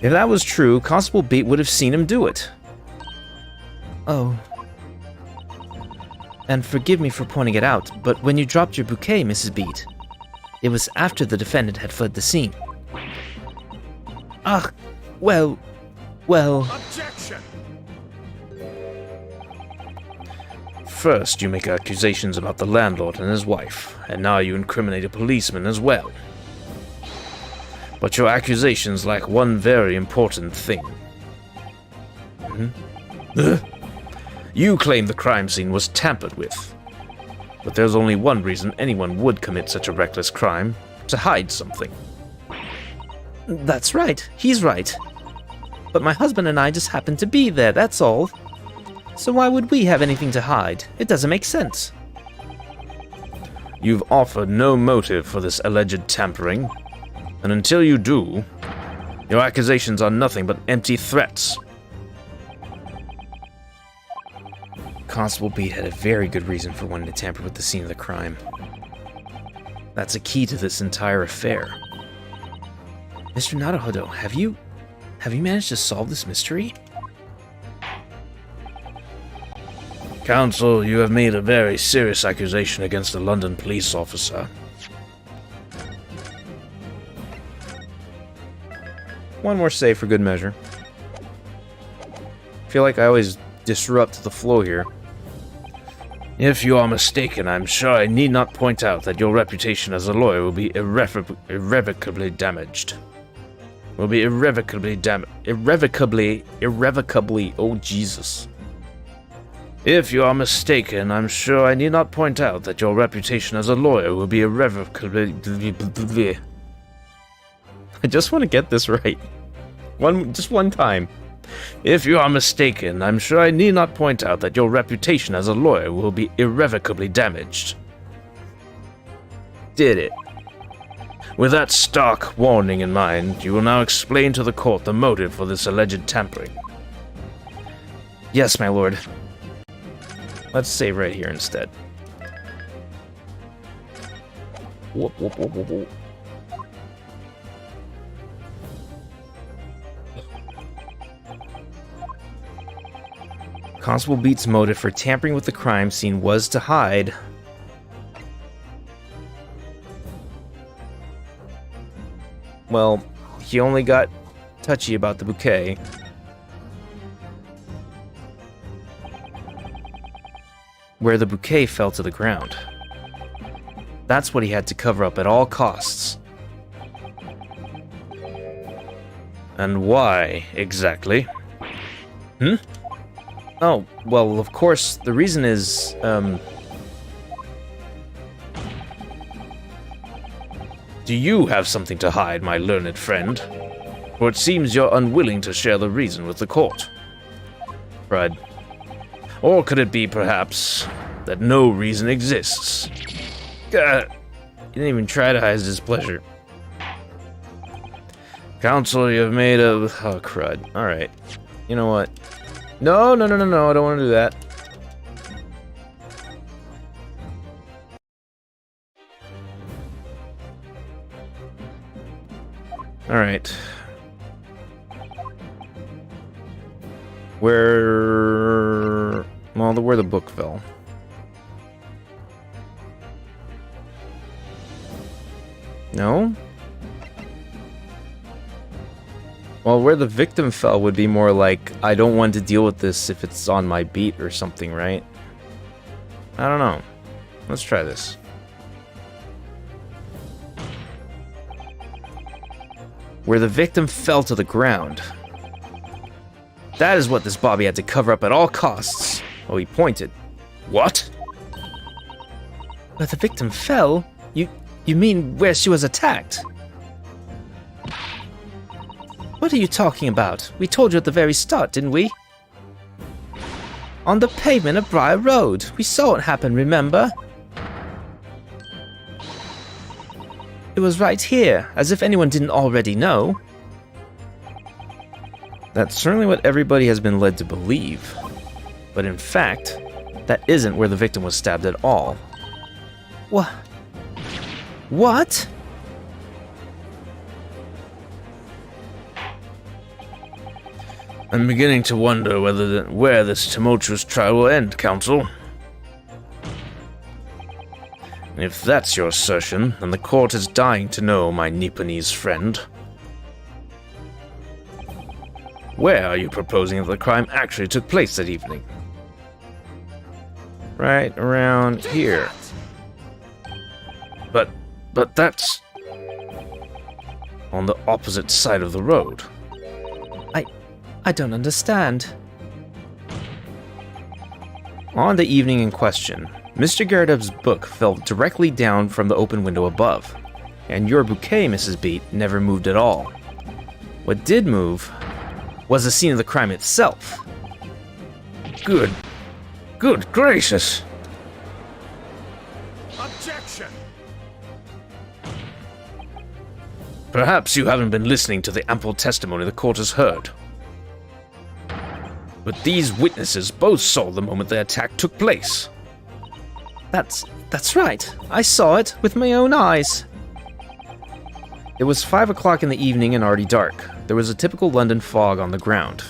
S1: If that was true, Constable Beat would have seen him do it.
S4: Oh. And forgive me for pointing it out, but when you dropped your bouquet, Mrs. Beat, it was after the defendant had fled the scene. Ah, well...
S3: Objection!
S1: First, you make accusations about the landlord and his wife, and now you incriminate a policeman as well. But your accusations lack one very important thing. You claim the crime scene was tampered with. But there's only one reason anyone would commit such a reckless crime: to hide something.
S4: That's right. He's right. But my husband and I just happened to be there, that's all. So why would we have anything to hide? It doesn't make sense.
S1: You've offered no motive for this alleged tampering, and until you do, your accusations are nothing but empty threats. Constable Beat had a very good reason for wanting to tamper with the scene of the crime. That's a key to this entire affair. Mr. Naruhodo, have you managed to solve this mystery?
S2: Counsel, you have made a very serious accusation against a London police officer.
S1: One more say for good measure. I feel like I always disrupt the flow here.
S2: If you are mistaken, I'm sure I need not point out that your reputation as a lawyer will be irrevocably damaged.
S1: Irrevocably, oh Jesus.
S2: If you are mistaken, I'm sure I need not point out that your reputation as a lawyer will be irrevocably...
S1: I just want to get this right. Just one time.
S2: If you are mistaken, I'm sure I need not point out that your reputation as a lawyer will be irrevocably damaged.
S1: Did it.
S2: With that stark warning in mind, you will now explain to the court the motive for this alleged tampering.
S1: Yes, my lord. Let's save right here instead. Whoop, whoop, whoop, whoop, whoop. Constable Beat's motive for tampering with the crime scene was to hide. Well, he only got touchy about the bouquet. Where the bouquet fell to the ground. That's what he had to cover up at all costs.
S2: And why, exactly?
S1: Oh, well, of course, the reason is,
S2: Do you have something to hide, my learned friend? For it seems you're unwilling to share the reason with the court.
S1: Right.
S2: Or could it be, perhaps, that no reason exists?
S1: He didn't even try to hide his displeasure.
S2: Counsel, you've made a...
S1: Oh, crud. Alright. You know what? No, I don't want to do that. Alright. Where the book fell. No? Well, where the victim fell would be more like, I don't want to deal with this if it's on my beat or something, right? I don't know. Let's try this. where the victim fell to the ground. That is what this Bobby had to cover up at all costs. Oh, he pointed. What?
S4: Where the victim fell? You mean where she was attacked? What are you talking about? We told you at the very start, didn't we? On the pavement of Briar Road. We saw it happen, remember? It was right here, as if anyone didn't already know.
S1: That's certainly what everybody has been led to believe. But in fact, that isn't where the victim was stabbed at all.
S4: What? What?
S2: I'm beginning to wonder where this tumultuous trial will end, Counsel. And if that's your assertion, then the court is dying to know, my Nipponese friend. Where are you proposing that the crime actually took place that evening?
S1: Right around here.
S2: But that's on the opposite side of the road.
S4: I don't understand.
S1: On the evening in question, Mr. Garadev's book fell directly down from the open window above, and your bouquet, Mrs. Beat, never moved at all. What did move was the scene of the crime itself.
S2: Good gracious!
S3: Objection!
S2: Perhaps you haven't been listening to the ample testimony the court has heard. But these witnesses both saw the moment the attack took place.
S4: That's right. I saw it with my own eyes.
S1: It was 5 o'clock in the evening and already dark. There was a typical London fog on the ground.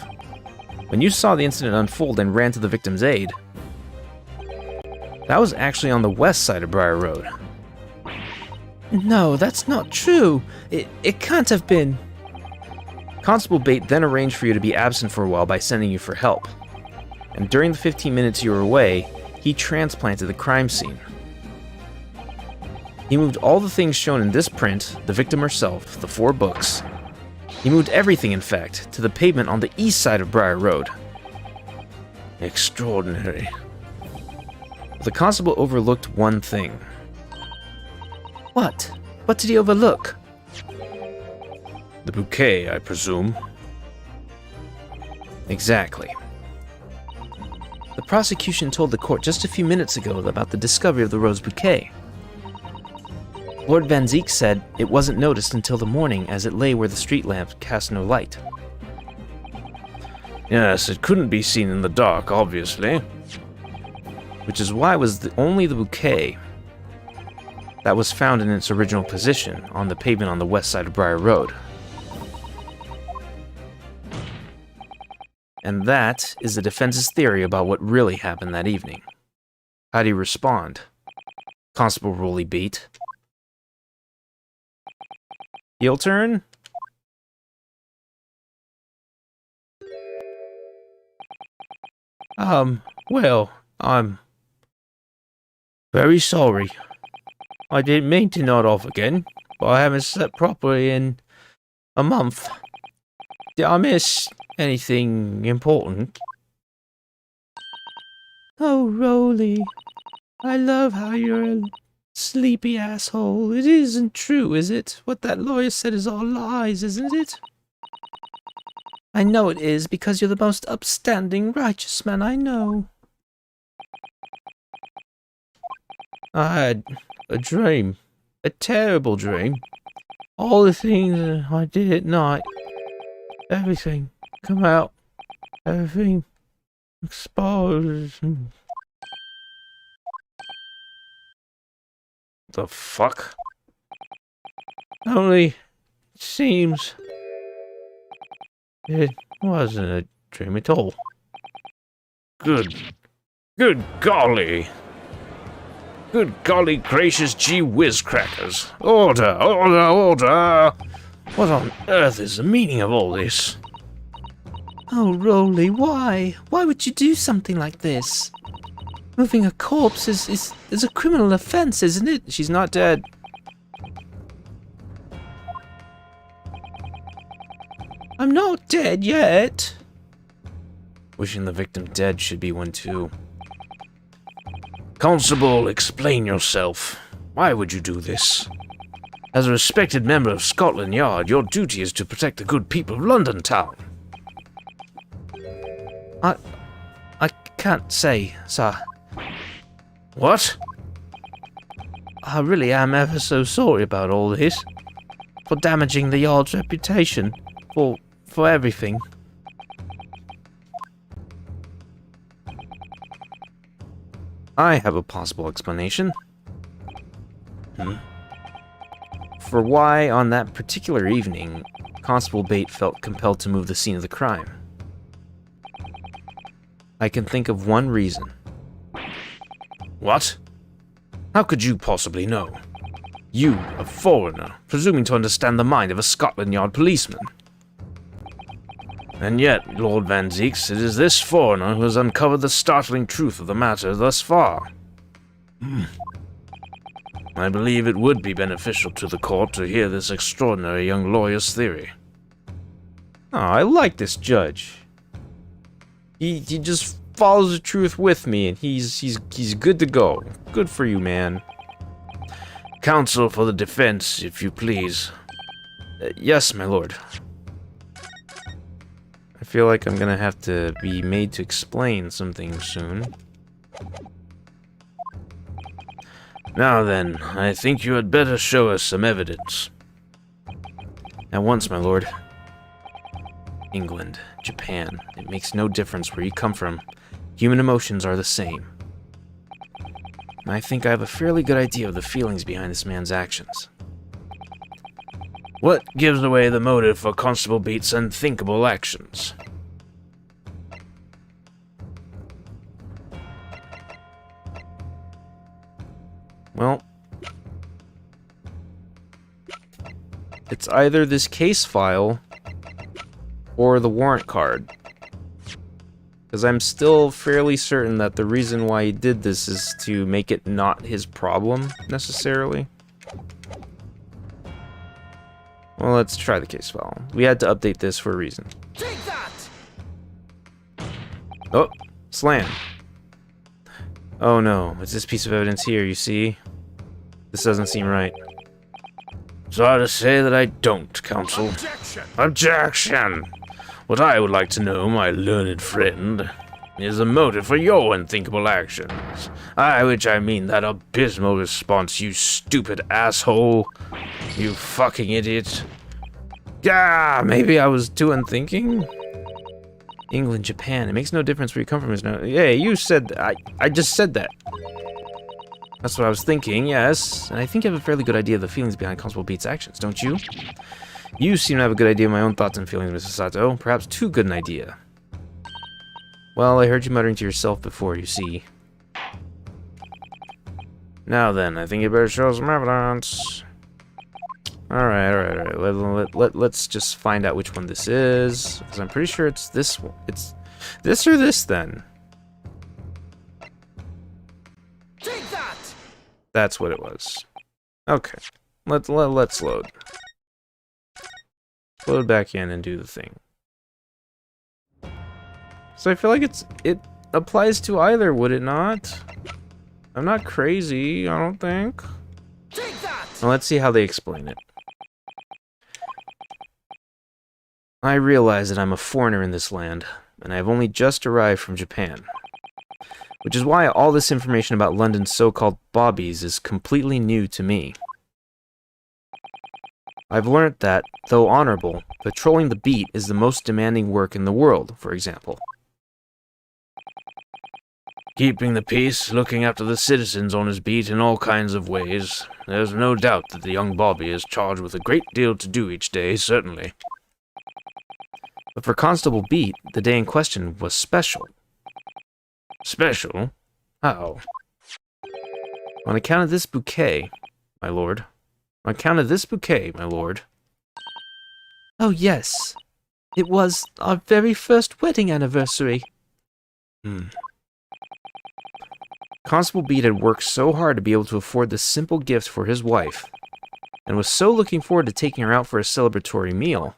S1: When you saw the incident unfold and ran to the victim's aid, that was actually on the west side of Briar Road.
S4: No, that's not true. It can't have been.
S1: Constable Bate then arranged for you to be absent for a while by sending you for help. And during the 15 minutes you were away, he transplanted the crime scene. He moved all the things shown in this print, the victim herself, the 4 books. He moved everything, in fact, to the pavement on the east side of Briar Road.
S2: Extraordinary.
S1: The constable overlooked one thing.
S4: What? What did he overlook?
S2: The bouquet, I presume.
S1: Exactly. The prosecution told the court just a few minutes ago about the discovery of the rose bouquet. Lord Van Zeek said it wasn't noticed until the morning as it lay where the street lamp cast no light.
S2: Yes, it couldn't be seen in the dark, obviously.
S1: Which is why it was only the bouquet that was found in its original position on the pavement on the west side of Briar Road. And that is the defense's theory about what really happened that evening. How do you respond, Constable Rolly Beat? Heel turn?
S2: Well, I'm very sorry. I didn't mean to nod off again, but I haven't slept properly in a month. Did I miss anything important?
S4: Oh, Rolly. I love how you're a sleepy asshole. It isn't true, is it? What that lawyer said is all lies, isn't it? I know it is, because you're the most upstanding, righteous man I know.
S2: I had a dream. A terrible dream. All the things I did at night. Everything come out. Everything exposed.
S1: The fuck?
S2: Only it seems it wasn't a dream at all. Good golly. Good golly gracious gee whiz crackers. Order. What on earth is the meaning of all this?
S4: Oh, Rolly, why? Why would you do something like this? Moving a corpse is a criminal offense, isn't it?
S1: She's not dead.
S4: I'm not dead yet.
S1: Wishing the victim dead should be one too.
S2: Constable, explain yourself. Why would you do this? As a respected member of Scotland Yard, your duty is to protect the good people of London Town.
S4: I can't say, sir.
S2: What?
S4: I really am ever so sorry about all this. For damaging the Yard's reputation. For everything.
S1: I have a possible explanation. For why, on that particular evening, Constable Bate felt compelled to move the scene of the crime. I can think of one reason.
S2: What? How could you possibly know? You, a foreigner, presuming to understand the mind of a Scotland Yard policeman. And yet, Lord Van Zeeks, it is this foreigner who has uncovered the startling truth of the matter thus far. I believe it would be beneficial to the court to hear this extraordinary young lawyer's theory.
S1: Oh, I like this judge. He just follows the truth with me, and he's good to go. Good for you, man.
S2: Counsel for the defense, if you please.
S1: Yes, my lord. I feel like I'm gonna have to be made to explain something soon.
S2: Now then, I think you had better show us some evidence.
S1: At once, my lord. England, Japan, it makes no difference where you come from. Human emotions are the same. I think I have a fairly good idea of the feelings behind this man's actions.
S2: What gives away the motive for Constable Bate's unthinkable actions?
S1: Well, it's either this case file or the warrant card. Because I'm still fairly certain that the reason why he did this is to make it not his problem, necessarily. Well, let's try the case file. We had to update this for a reason.
S3: Take that!
S1: Oh, slam. Oh no, it's this piece of evidence here, you see? This doesn't seem right.
S2: Sorry to say that I don't, counsel.
S3: Objection!
S2: Objection! What I would like to know, my learned friend, is the motive for your unthinkable actions. Which I mean that abysmal response, you stupid asshole. You fucking idiot.
S1: Yeah, maybe I was too unthinking? England, Japan, it makes no difference where you come from. Is no. Yeah, you said I just said that. That's what I was thinking, yes. And I think you have a fairly good idea of the feelings behind Constable Bate's actions, don't you? You seem to have a good idea of my own thoughts and feelings, Mrs. Sato. Perhaps too good an idea. Well, I heard you muttering to yourself before, you see. Now then, I think you better show some evidence. Alright. Let's just find out which one this is. Because I'm pretty sure it's this one. It's this or this, then.
S3: Take that!
S1: That's what it was. Okay. Let's load. Load back in and do the thing. So I feel like it applies to either, would it not? I'm not crazy, I don't think.
S3: Take that!
S1: Well, let's see how they explain it. I realize that I'm a foreigner in this land, and I have only just arrived from Japan. Which is why all this information about London's so-called bobbies is completely new to me. I've learnt that, though honorable, patrolling the beat is the most demanding work in the world, for example.
S2: Keeping the peace, looking after the citizens on his beat in all kinds of ways. There's no doubt that the young Bobby is charged with a great deal to do each day, certainly.
S1: But for Constable Beat, the day in question was special.
S2: Special? How?
S1: On account of this bouquet, my lord. On account of this bouquet, my lord.
S4: Oh yes, it was our very first wedding anniversary.
S1: Constable Beat had worked so hard to be able to afford this simple gift for his wife, and was so looking forward to taking her out for a celebratory meal.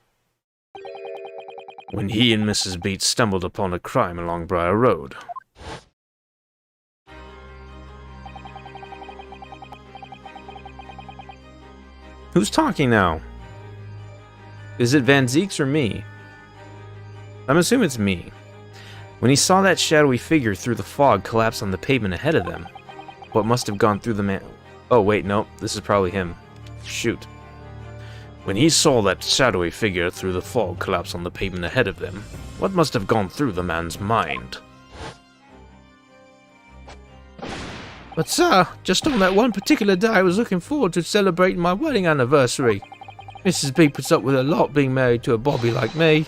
S2: when he and Mrs. Beat stumbled upon a crime along Briar Road.
S1: Who's talking now? Is it Van Zeeks or me? I'm assuming it's me. When he saw that shadowy figure through the fog collapse on the pavement ahead of them, what must have gone through the man... Oh, wait, no, this is probably him. Shoot.
S2: When he saw that shadowy figure through the fog collapse on the pavement ahead of them, what must have gone through the man's mind?
S4: But sir, just on that one particular day I was looking forward to celebrating my wedding anniversary. Mrs. B puts up with a lot being married to a bobby like me.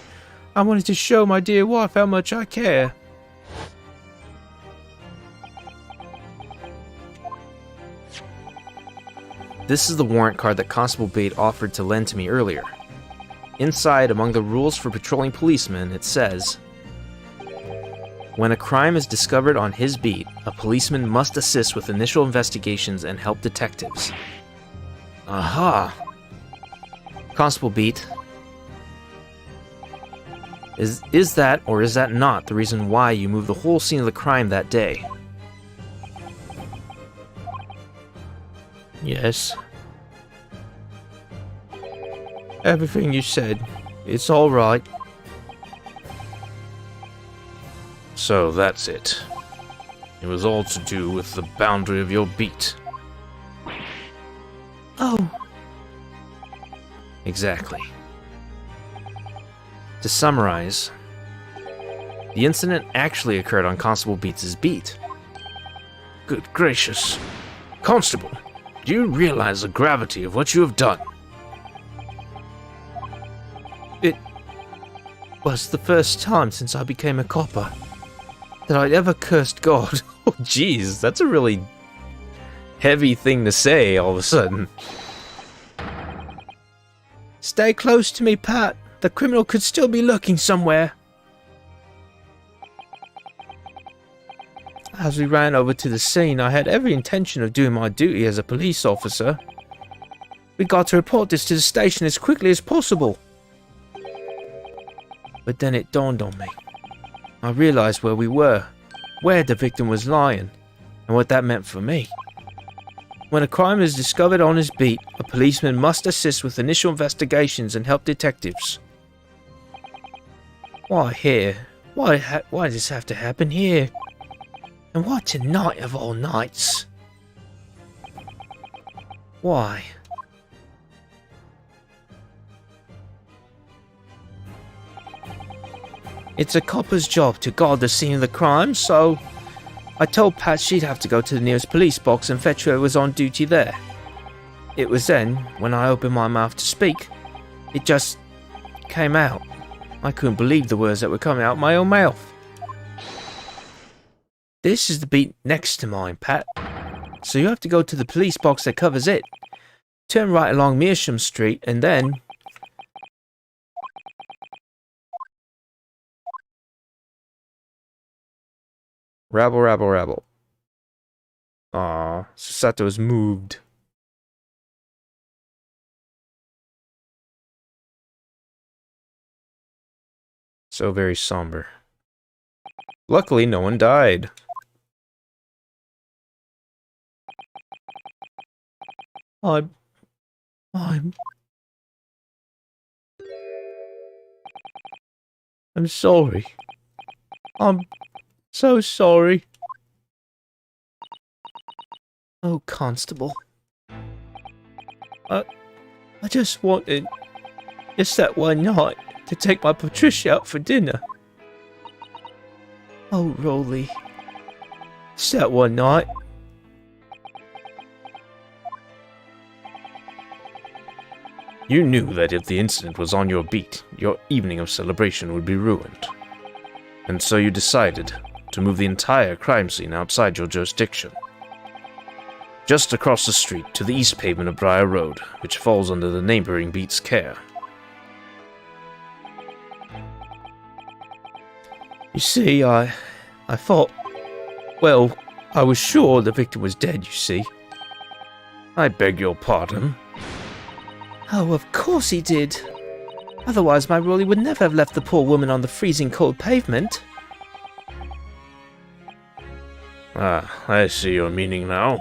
S4: I wanted to show my dear wife how much I care.
S1: This is the warrant card that Constable Bate offered to lend to me earlier. Inside, among the rules for patrolling policemen, it says, when a crime is discovered on his beat, a policeman must assist with initial investigations and help detectives. Aha! Constable Beat, is that or is that not the reason why you moved the whole scene of the crime that day?
S4: Yes. Everything you said, it's all right.
S2: So that's it. It was all to do with the boundary of your beat.
S4: Oh.
S1: Exactly. To summarize, the incident actually occurred on Constable Beats' beat.
S2: Good gracious. Constable, do you realize the gravity of what you have done?
S4: It was the first time since I became a copper that I'd ever cursed God.
S1: Oh, jeez, that's a really heavy thing to say all of a sudden.
S4: Stay close to me, Pat. The criminal could still be lurking somewhere. As we ran over to the scene, I had every intention of doing my duty as a police officer. We got to report this to the station as quickly as possible. But then it dawned on me. I realized where we were, where the victim was lying, and what that meant for me. When a crime is discovered on his beat, a policeman must assist with initial investigations and help detectives. Why here? Why does this have to happen here? And why tonight of all nights? Why? It's a copper's job to guard the scene of the crime, so I told Pat she'd have to go to the nearest police box and fetch whoever was on duty there. It was then, when I opened my mouth to speak, it just came out. I couldn't believe the words that were coming out of my own mouth. This is the beat next to mine, Pat. So you have to go to the police box that covers it. Turn right along Meersham Street and then...
S1: Rabble, rabble, rabble. Aww, Susato's moved. So very somber. Luckily, no one died.
S4: I'm sorry. I'm so sorry. Oh, Constable. I just wanted, just that one night, to take my Patricia out for dinner. Oh, Rolly. Just that one night.
S2: You knew that if the incident was on your beat, your evening of celebration would be ruined. And so you decided to move the entire crime scene outside your jurisdiction. Just across the street to the east pavement of Briar Road, which falls under the neighboring beat's care.
S4: You see, I thought... Well, I was sure the victim was dead, you see.
S2: I beg your pardon?
S4: Oh, of course he did. Otherwise, my Rolly would never have left the poor woman on the freezing cold pavement.
S2: Ah, I see your meaning now.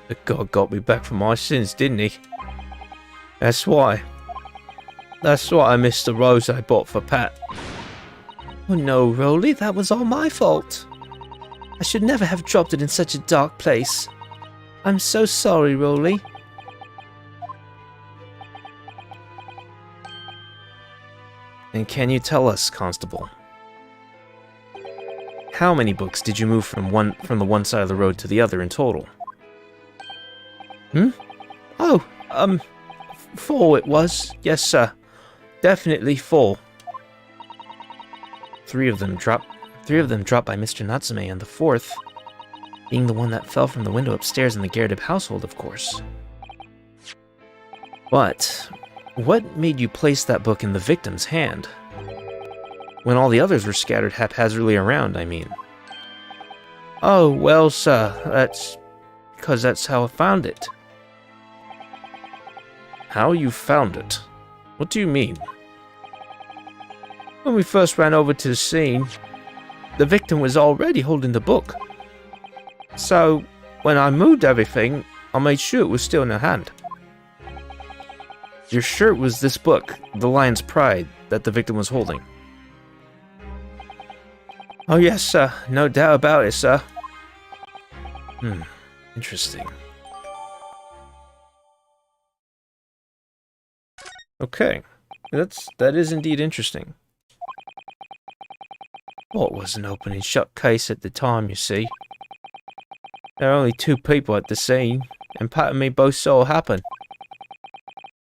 S4: The God got me back from my sins, didn't he? That's why. That's why I missed the rose I bought for Pat. Oh no, Rolly, that was all my fault. I should never have dropped it in such a dark place. I'm so sorry, Rolly.
S1: And can you tell us, Constable, how many books did you move from the one side of the road to the other in total?
S4: Oh, 4 it was. Yes, sir. Definitely 4.
S1: 3 of them dropped by Mr. Natsume, and the 4th being the one that fell from the window upstairs in the Gyakuten household, of course. But what made you place that book in the victim's hand? When all the others were scattered haphazardly around, I mean.
S4: Oh, well, sir, that's because that's how I found it.
S1: How you found it? What do you mean?
S4: When we first ran over to the scene, the victim was already holding the book. So, when I moved everything, I made sure it was still in her hand.
S1: You're sure it was this book, The Lion's Pride, that the victim was holding?
S4: Oh yes, sir. No doubt about it, sir.
S1: Interesting. Okay. That is indeed interesting.
S4: Well, it was an open and shut case at the time, you see. There were only 2 people at the scene, and Pat and me both saw it happen.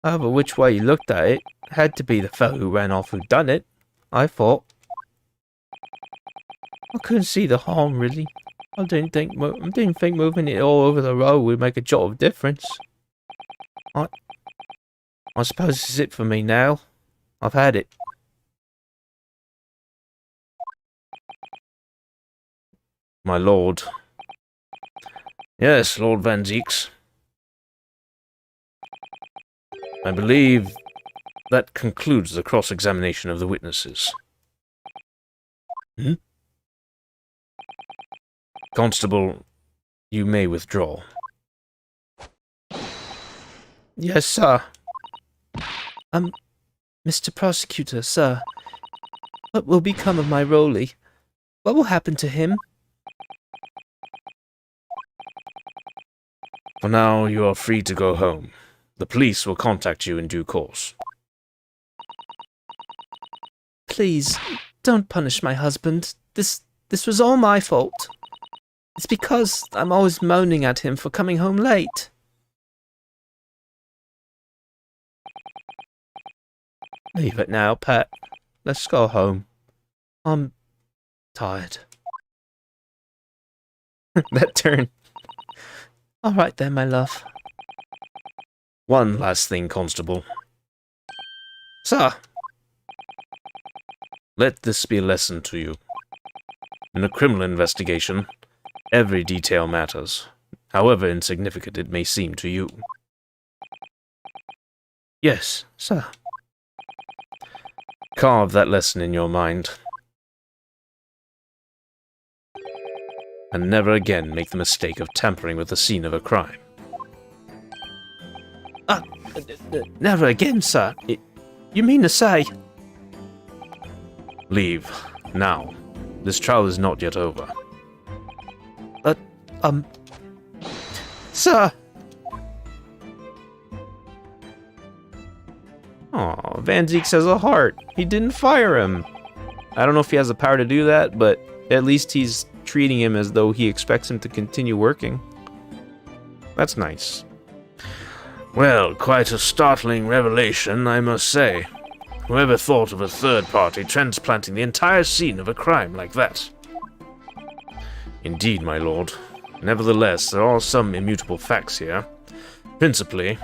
S4: However, which way you looked at it, had to be the fellow who ran off who done it, I thought. I couldn't see the harm, really. I didn't think moving it all over the road would make a jot of difference. I suppose this is it for me now. I've had it.
S1: My lord.
S2: Yes, Lord Van Zieks.
S1: I believe that concludes the cross-examination of the witnesses. Constable, you may withdraw.
S4: Yes, sir. Mr. Prosecutor, sir. What will become of my Rolly? What will happen to him?
S1: For now, you are free to go home. The police will contact you in due course.
S4: Please, don't punish my husband. This was all my fault. It's because I'm always moaning at him for coming home late. Leave it now, Pat. Let's go home. I'm tired.
S1: That turn.
S4: All right then, my love.
S1: One last thing, Constable.
S4: Sir.
S1: Let this be a lesson to you. In a criminal investigation, every detail matters, however insignificant it may seem to you.
S4: Yes, sir.
S1: Carve that lesson in your mind. And never again make the mistake of tampering with the scene of a crime.
S4: Never again, sir. You mean to say?
S1: Leave. Now. This trial is not yet over.
S4: Sir!
S1: Aw, Van Zieks has a heart. He didn't fire him. I don't know if he has the power to do that, but at least he's treating him as though he expects him to continue working. That's nice.
S2: Well, quite a startling revelation, I must say. Whoever thought of a third party transplanting the entire scene of a crime like that?
S1: Indeed, my lord. Nevertheless, there are some immutable facts here. Principally,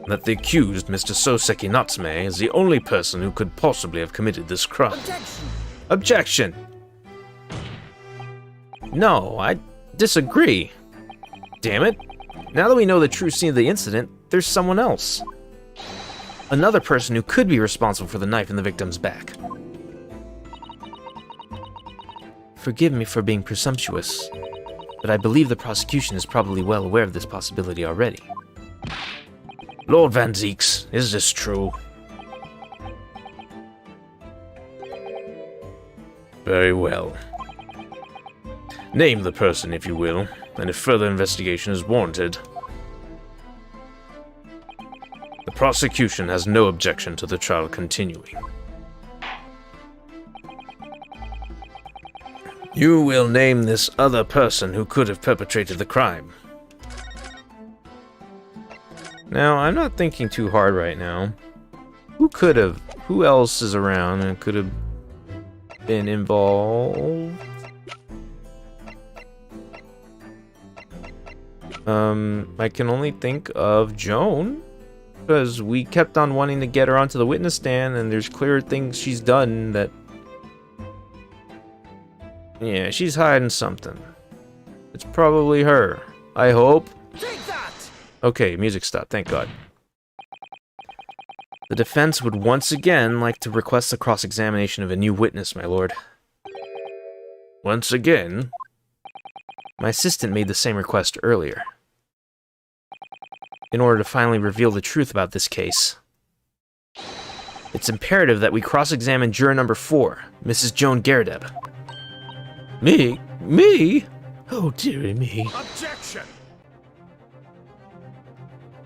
S1: that the accused, Mr. Soseki Natsume, is the only person who could possibly have committed this crime.
S3: Objection!
S1: Objection! No, I disagree. Damn it. now that we know the true scene of the incident, there's someone else. Another person who could be responsible for the knife in the victim's back. Forgive me for being presumptuous, but I believe the prosecution is probably well aware of this possibility already.
S2: Lord Van Zeeks, is this true? Very well. Name the person, if you will, and if further investigation is warranted. The prosecution has no objection to the trial continuing. You will name this other person who could have perpetrated the crime.
S1: Now, I'm not thinking too hard right now. Who else is around and could have been involved? I can only think of Joan, because we kept on wanting to get her onto the witness stand, and there's clear things she's done that... Yeah, she's hiding something. It's probably her. I hope.
S3: Take that!
S1: Okay, music stopped, thank God. The defense would once again like to request the cross-examination of a new witness, my lord.
S2: Once again?
S1: My assistant made the same request earlier. In order to finally reveal the truth about this case. It's imperative that we cross-examine juror number 4, Mrs. Joan Gerdeb.
S2: Me? Me? Oh, dearie me.
S3: Objection!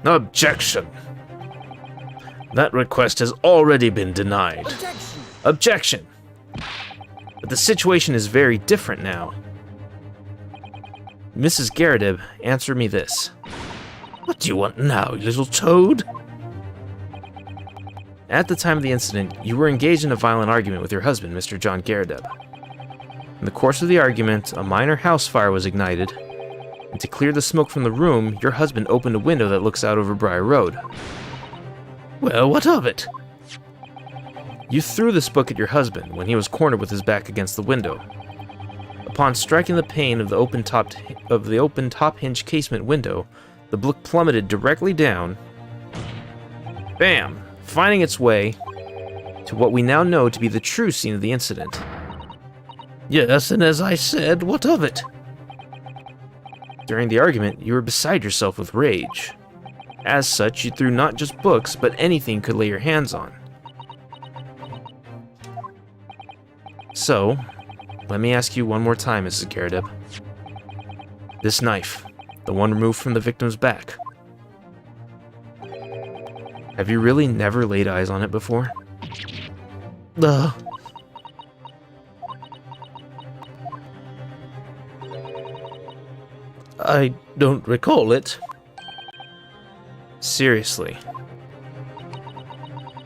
S2: Objection! That request has already been denied.
S3: Objection!
S1: Objection! But the situation is very different now. Mrs. Gerdeb, answer me this.
S2: What do you want now, you little toad?
S1: At the time of the incident, you were engaged in a violent argument with your husband, Mr. John Gerdeb. In the course of the argument, a minor house fire was ignited, and to clear the smoke from the room, your husband opened a window that looks out over Briar Road.
S2: Well, what of it?
S1: You threw this book at your husband when he was cornered with his back against the window. Upon striking the pane of the open top hinge casement window, the book plummeted directly down, bam, finding its way to what we now know to be the true scene of the incident.
S2: Yes, and as I said, what of it?
S1: During the argument, you were beside yourself with rage. As such, you threw not just books, but anything you could lay your hands on. So, let me ask you one more time, Mrs. Gerdeb. This knife, the one removed from the victim's back. Have you really never laid eyes on it before?
S2: I don't recall it.
S1: Seriously.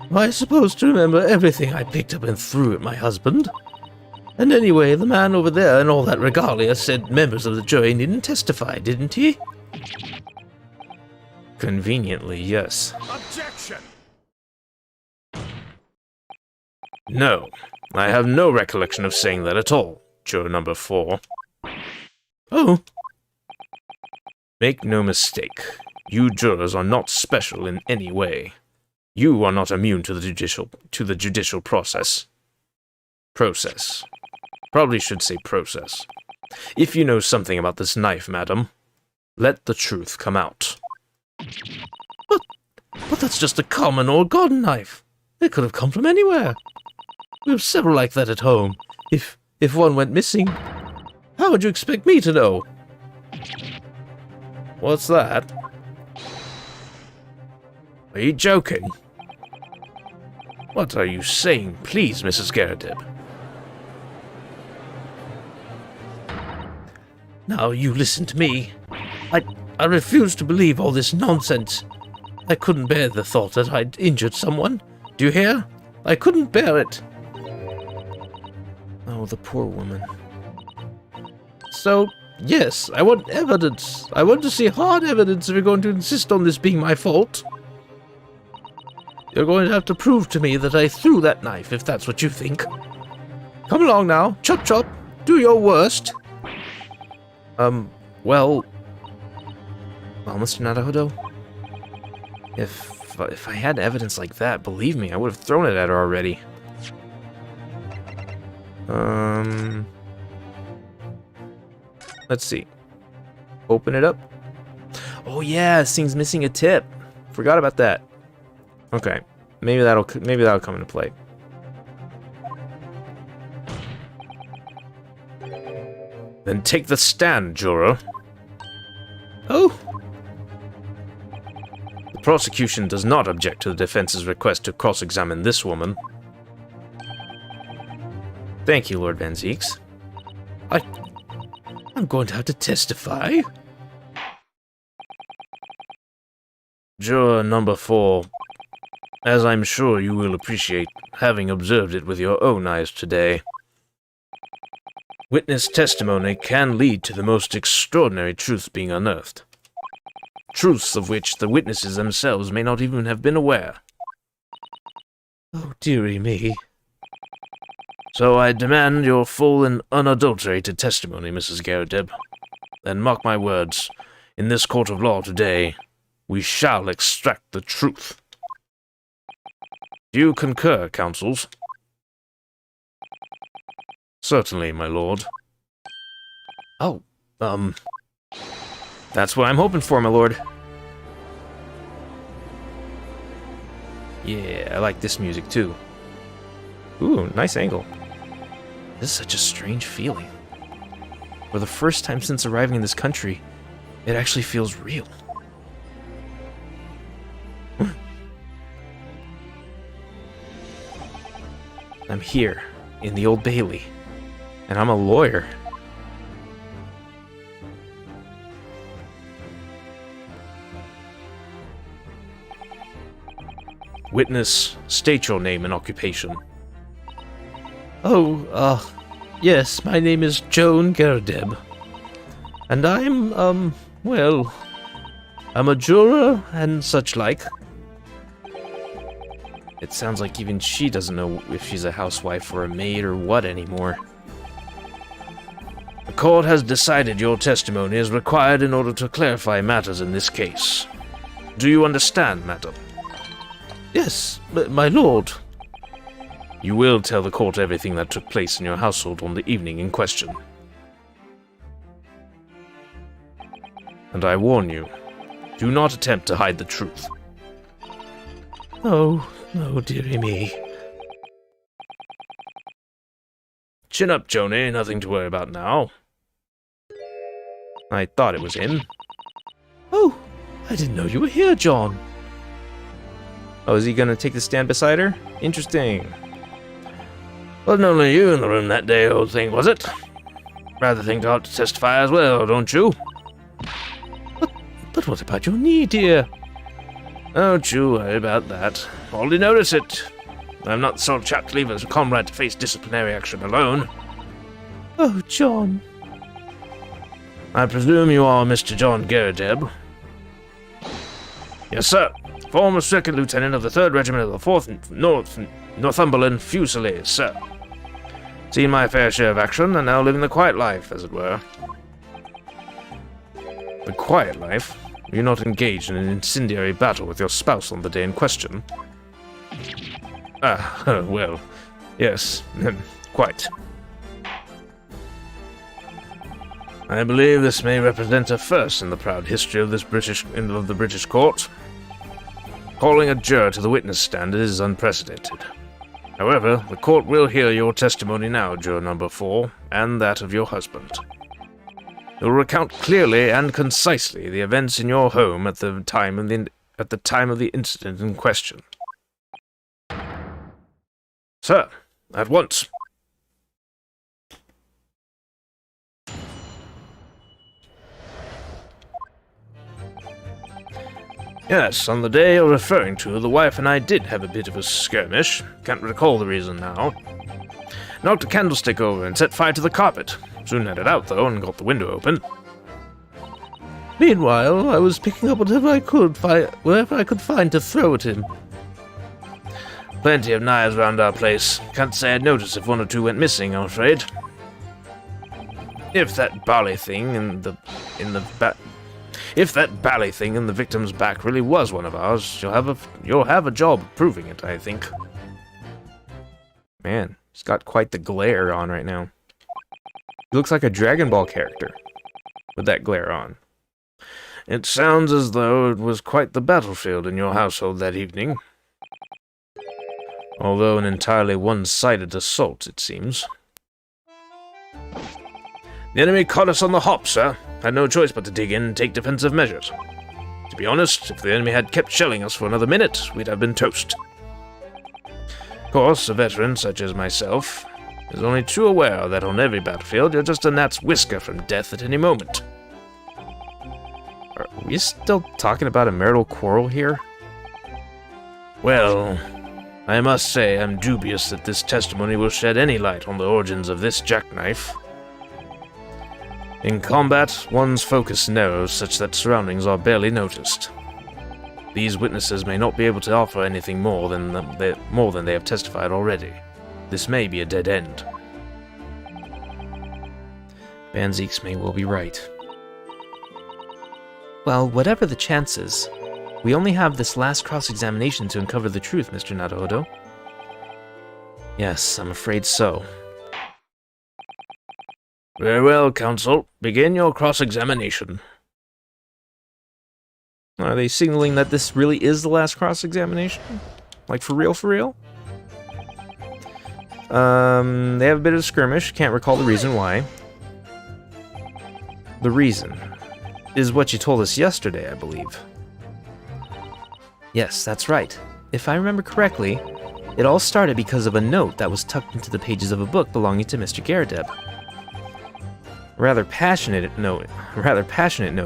S2: Am I supposed to remember everything I picked up and threw at my husband? And anyway, the man over there in all that regalia said members of the jury needn't testify, didn't he?
S1: Conveniently, yes.
S3: Objection!
S2: No, I have no recollection of saying that at all, juror number 4.
S1: Oh.
S2: Make no mistake, you jurors are not special in any way. You are not immune to the judicial process. Probably should say process. If you know something about this knife, madam, let the truth come out.
S5: But that's just a common old garden knife. It could have come from anywhere. We have several like that at home. If one went missing, how would you expect me to know?
S1: What's that?
S2: Are you joking? What are you saying, please, Mrs. Gerdeb?
S5: Now you listen to me. I refuse to believe all this nonsense. I couldn't bear the thought that I'd injured someone. Do you hear? I couldn't bear it.
S1: Oh, the poor woman.
S5: So, yes, I want evidence. I want to see hard evidence if you're going to insist on this being my fault. You're going to have to prove to me that I threw that knife, if that's what you think. Come along now. Chop chop. Do your worst.
S1: Well... Well, Mr. Naruto, if I had evidence like that, believe me, I would have thrown it at her already. Let's see. Open it up. Oh yeah, this thing's missing a tip. Forgot about that. Okay, maybe that'll come into play.
S2: Then take the stand, juror.
S1: Oh.
S2: The prosecution does not object to the defense's request to cross-examine this woman.
S1: Thank you, Lord Van Zieks.
S5: I'm going to have to testify.
S2: Juror number 4, as I'm sure you will appreciate, having observed it with your own eyes today, witness testimony can lead to the most extraordinary truths being unearthed. Truths of which the witnesses themselves may not even have been aware.
S5: Oh, dearie me.
S2: So I demand your full and unadulterated testimony, Mrs. Gyakuten. And mark my words, in this court of law today, we shall extract the truth. Do you concur, counsels? Certainly, my lord.
S1: Oh, that's what I'm hoping for, my lord. Yeah, I like this music too. Ooh, nice angle. This is such a strange feeling. For the first time since arriving in this country, it actually feels real. I'm here, in the Old Bailey, and I'm a lawyer.
S2: Witness, state your name and occupation.
S5: Oh, yes, my name is Joan Gyakuten. And I'm, well, I'm a juror and such like.
S1: It sounds like even she doesn't know if she's a housewife or a maid or what anymore.
S2: The court has decided your testimony is required in order to clarify matters in this case. Do you understand, madam?
S5: Yes, my lord.
S2: You will tell the court everything that took place in your household on the evening in question. And I warn you, do not attempt to hide the truth.
S5: Oh, no, dearie me.
S2: Chin up, Joni, nothing to worry about now.
S1: I thought it was him.
S5: Oh, I didn't know you were here, John.
S1: Oh, is he gonna take the stand beside her? Interesting.
S2: Wasn't only you in the room that day, old thing, was it? Rather think you ought to testify as well, don't you?
S5: But what about your knee, dear?
S2: Don't you worry about that. Hardly notice it. I'm not the sort of chap to leave a comrade to face disciplinary action alone.
S5: Oh, John.
S2: I presume you are Mr. John Gyakuten? Yes, sir. Former second lieutenant of the 3rd Regiment of the 4th Northumberland Fusiliers, sir. Seen my fair share of action, and now living the quiet life, as it were. The quiet life? You're not engaged in an incendiary battle with your spouse on the day in question? Ah, well, yes, quite. I believe this may represent a first in the proud history of the British court. Calling a juror to the witness stand is unprecedented. However, the court will hear your testimony now, juror number 4, and that of your husband. You'll recount clearly and concisely the events in your home at the time of the incident in question. Sir, at once. Yes, on the day you're referring to, the wife and I did have a bit of a skirmish. Can't recall the reason now. Knocked a candlestick over and set fire to the carpet. Soon had it out, though, and got the window open.
S5: Meanwhile, I was picking up whatever I could find to throw at him.
S2: Plenty of knives round our place. Can't say I'd notice if 1 or 2 went missing, I'm afraid. If that barley thing If that bally thing in the victim's back really was one of ours, you'll have a job proving it, I think.
S1: Man, he's got quite the glare on right now. He looks like a Dragon Ball character with that glare on.
S2: It sounds as though it was quite the battlefield in your household that evening. Although an entirely one-sided assault, it seems. The enemy caught us on the hop, sir. Had no choice but to dig in and take defensive measures. To be honest, if the enemy had kept shelling us for another minute, we'd have been toast. Of course, a veteran such as myself is only too aware that on every battlefield you're just a gnat's whisker from death at any moment.
S1: Are we still talking about a marital quarrel here?
S2: Well, I must say I'm dubious that this testimony will shed any light on the origins of this jackknife. In combat, one's focus narrows such that surroundings are barely noticed. These witnesses may not be able to offer anything more than they have testified already. This may be a dead end.
S1: Banzeeks may well be right.
S4: Well, whatever the chances, we only have this last cross-examination to uncover the truth, Mr. Naruhodo.
S1: Yes, I'm afraid so.
S2: Very well, counsel. Begin your cross-examination.
S1: Are they signaling that this really is the last cross-examination? Like, for real, for real? They have a bit of a skirmish. Can't recall the reason why. The reason is what you told us yesterday, I believe.
S4: Yes, that's right. If I remember correctly, it all started because of a note that was tucked into the pages of a book belonging to Mr. Garadeb.
S1: Rather passionate note,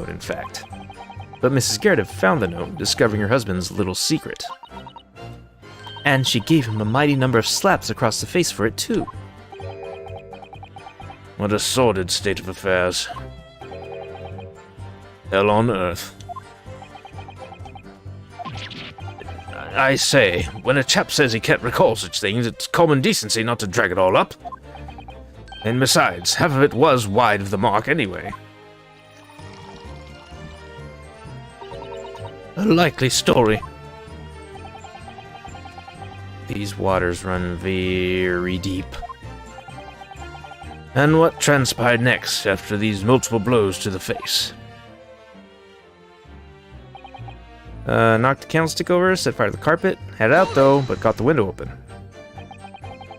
S1: in fact. But Mrs. Garadeb found the note, discovering her husband's little secret.
S4: And she gave him a mighty number of slaps across the face for it, too.
S2: What a sordid state of affairs. Hell on earth. I say, when a chap says he can't recall such things, it's common decency not to drag it all up. And besides, half of it was wide of the mark anyway.
S5: A likely story.
S1: These waters run very deep.
S2: And what transpired next after these multiple blows to the face?
S1: Knocked the candlestick over, set fire to the carpet, headed out though, but got the window open.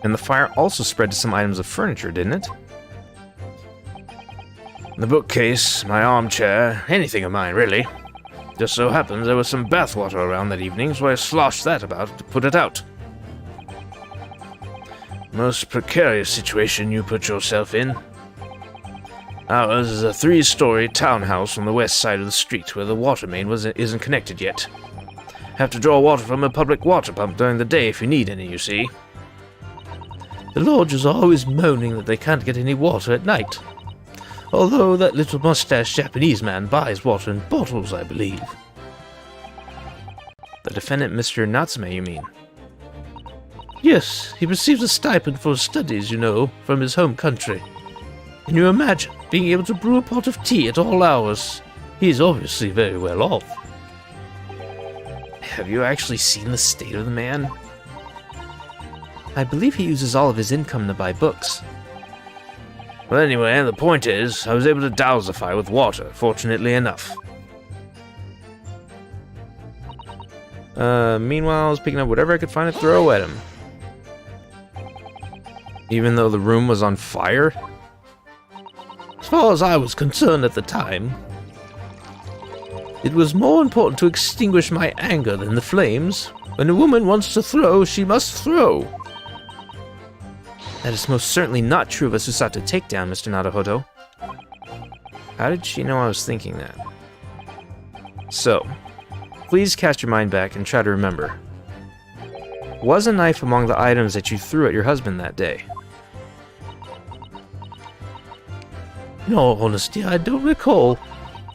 S1: And the fire also spread to some items of furniture, didn't it?
S2: The bookcase, my armchair, anything of mine, really. Just so happens there was some bathwater around that evening, so I sloshed that about to put it out. Most precarious situation you put yourself in. Ours is a 3-story townhouse on the west side of the street where the water main isn't connected yet. Have to draw water from a public water pump during the day if you need any, you see.
S5: The lodgers are always moaning that they can't get any water at night. Although that little mustached Japanese man buys water in bottles, I believe.
S1: The defendant, Mr. Natsume, you mean?
S5: Yes, he receives a stipend for his studies, you know, from his home country. Can you imagine being able to brew a pot of tea at all hours? He is obviously very well off.
S1: Have you actually seen the state of the man?
S4: I believe he uses all of his income to buy books.
S2: Well, anyway, the point is, I was able to douse the fire with water, fortunately enough.
S1: Meanwhile, I was picking up whatever I could find to throw at him. Even though the room was on fire?
S5: As far as I was concerned at the time, it was more important to extinguish my anger than the flames. When a woman wants to throw, she must throw.
S1: That is most certainly not true of a Susato takedown, Mr. Naruhodo. How did she know I was thinking that? So, please cast your mind back and try to remember. Was a knife among the items that you threw at your husband that day?
S5: In all honesty, I don't recall,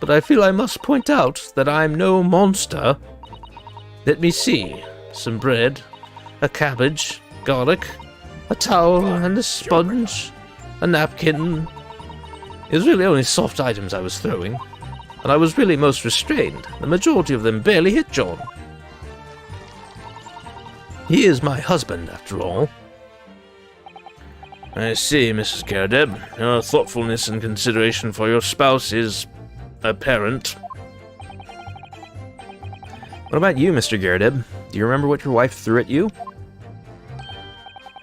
S5: but I feel I must point out that I'm no monster. Let me see. Some bread, a cabbage, garlic, a towel and a sponge, a napkin. It was really only soft items I was throwing. and I was really most restrained. The majority of them barely hit John. He is my husband, after all.
S2: I see, Mrs. Gyakuten. Your thoughtfulness and consideration for your spouse is apparent.
S1: What about you, Mr. Gyakuten? Do you remember what your wife threw at you?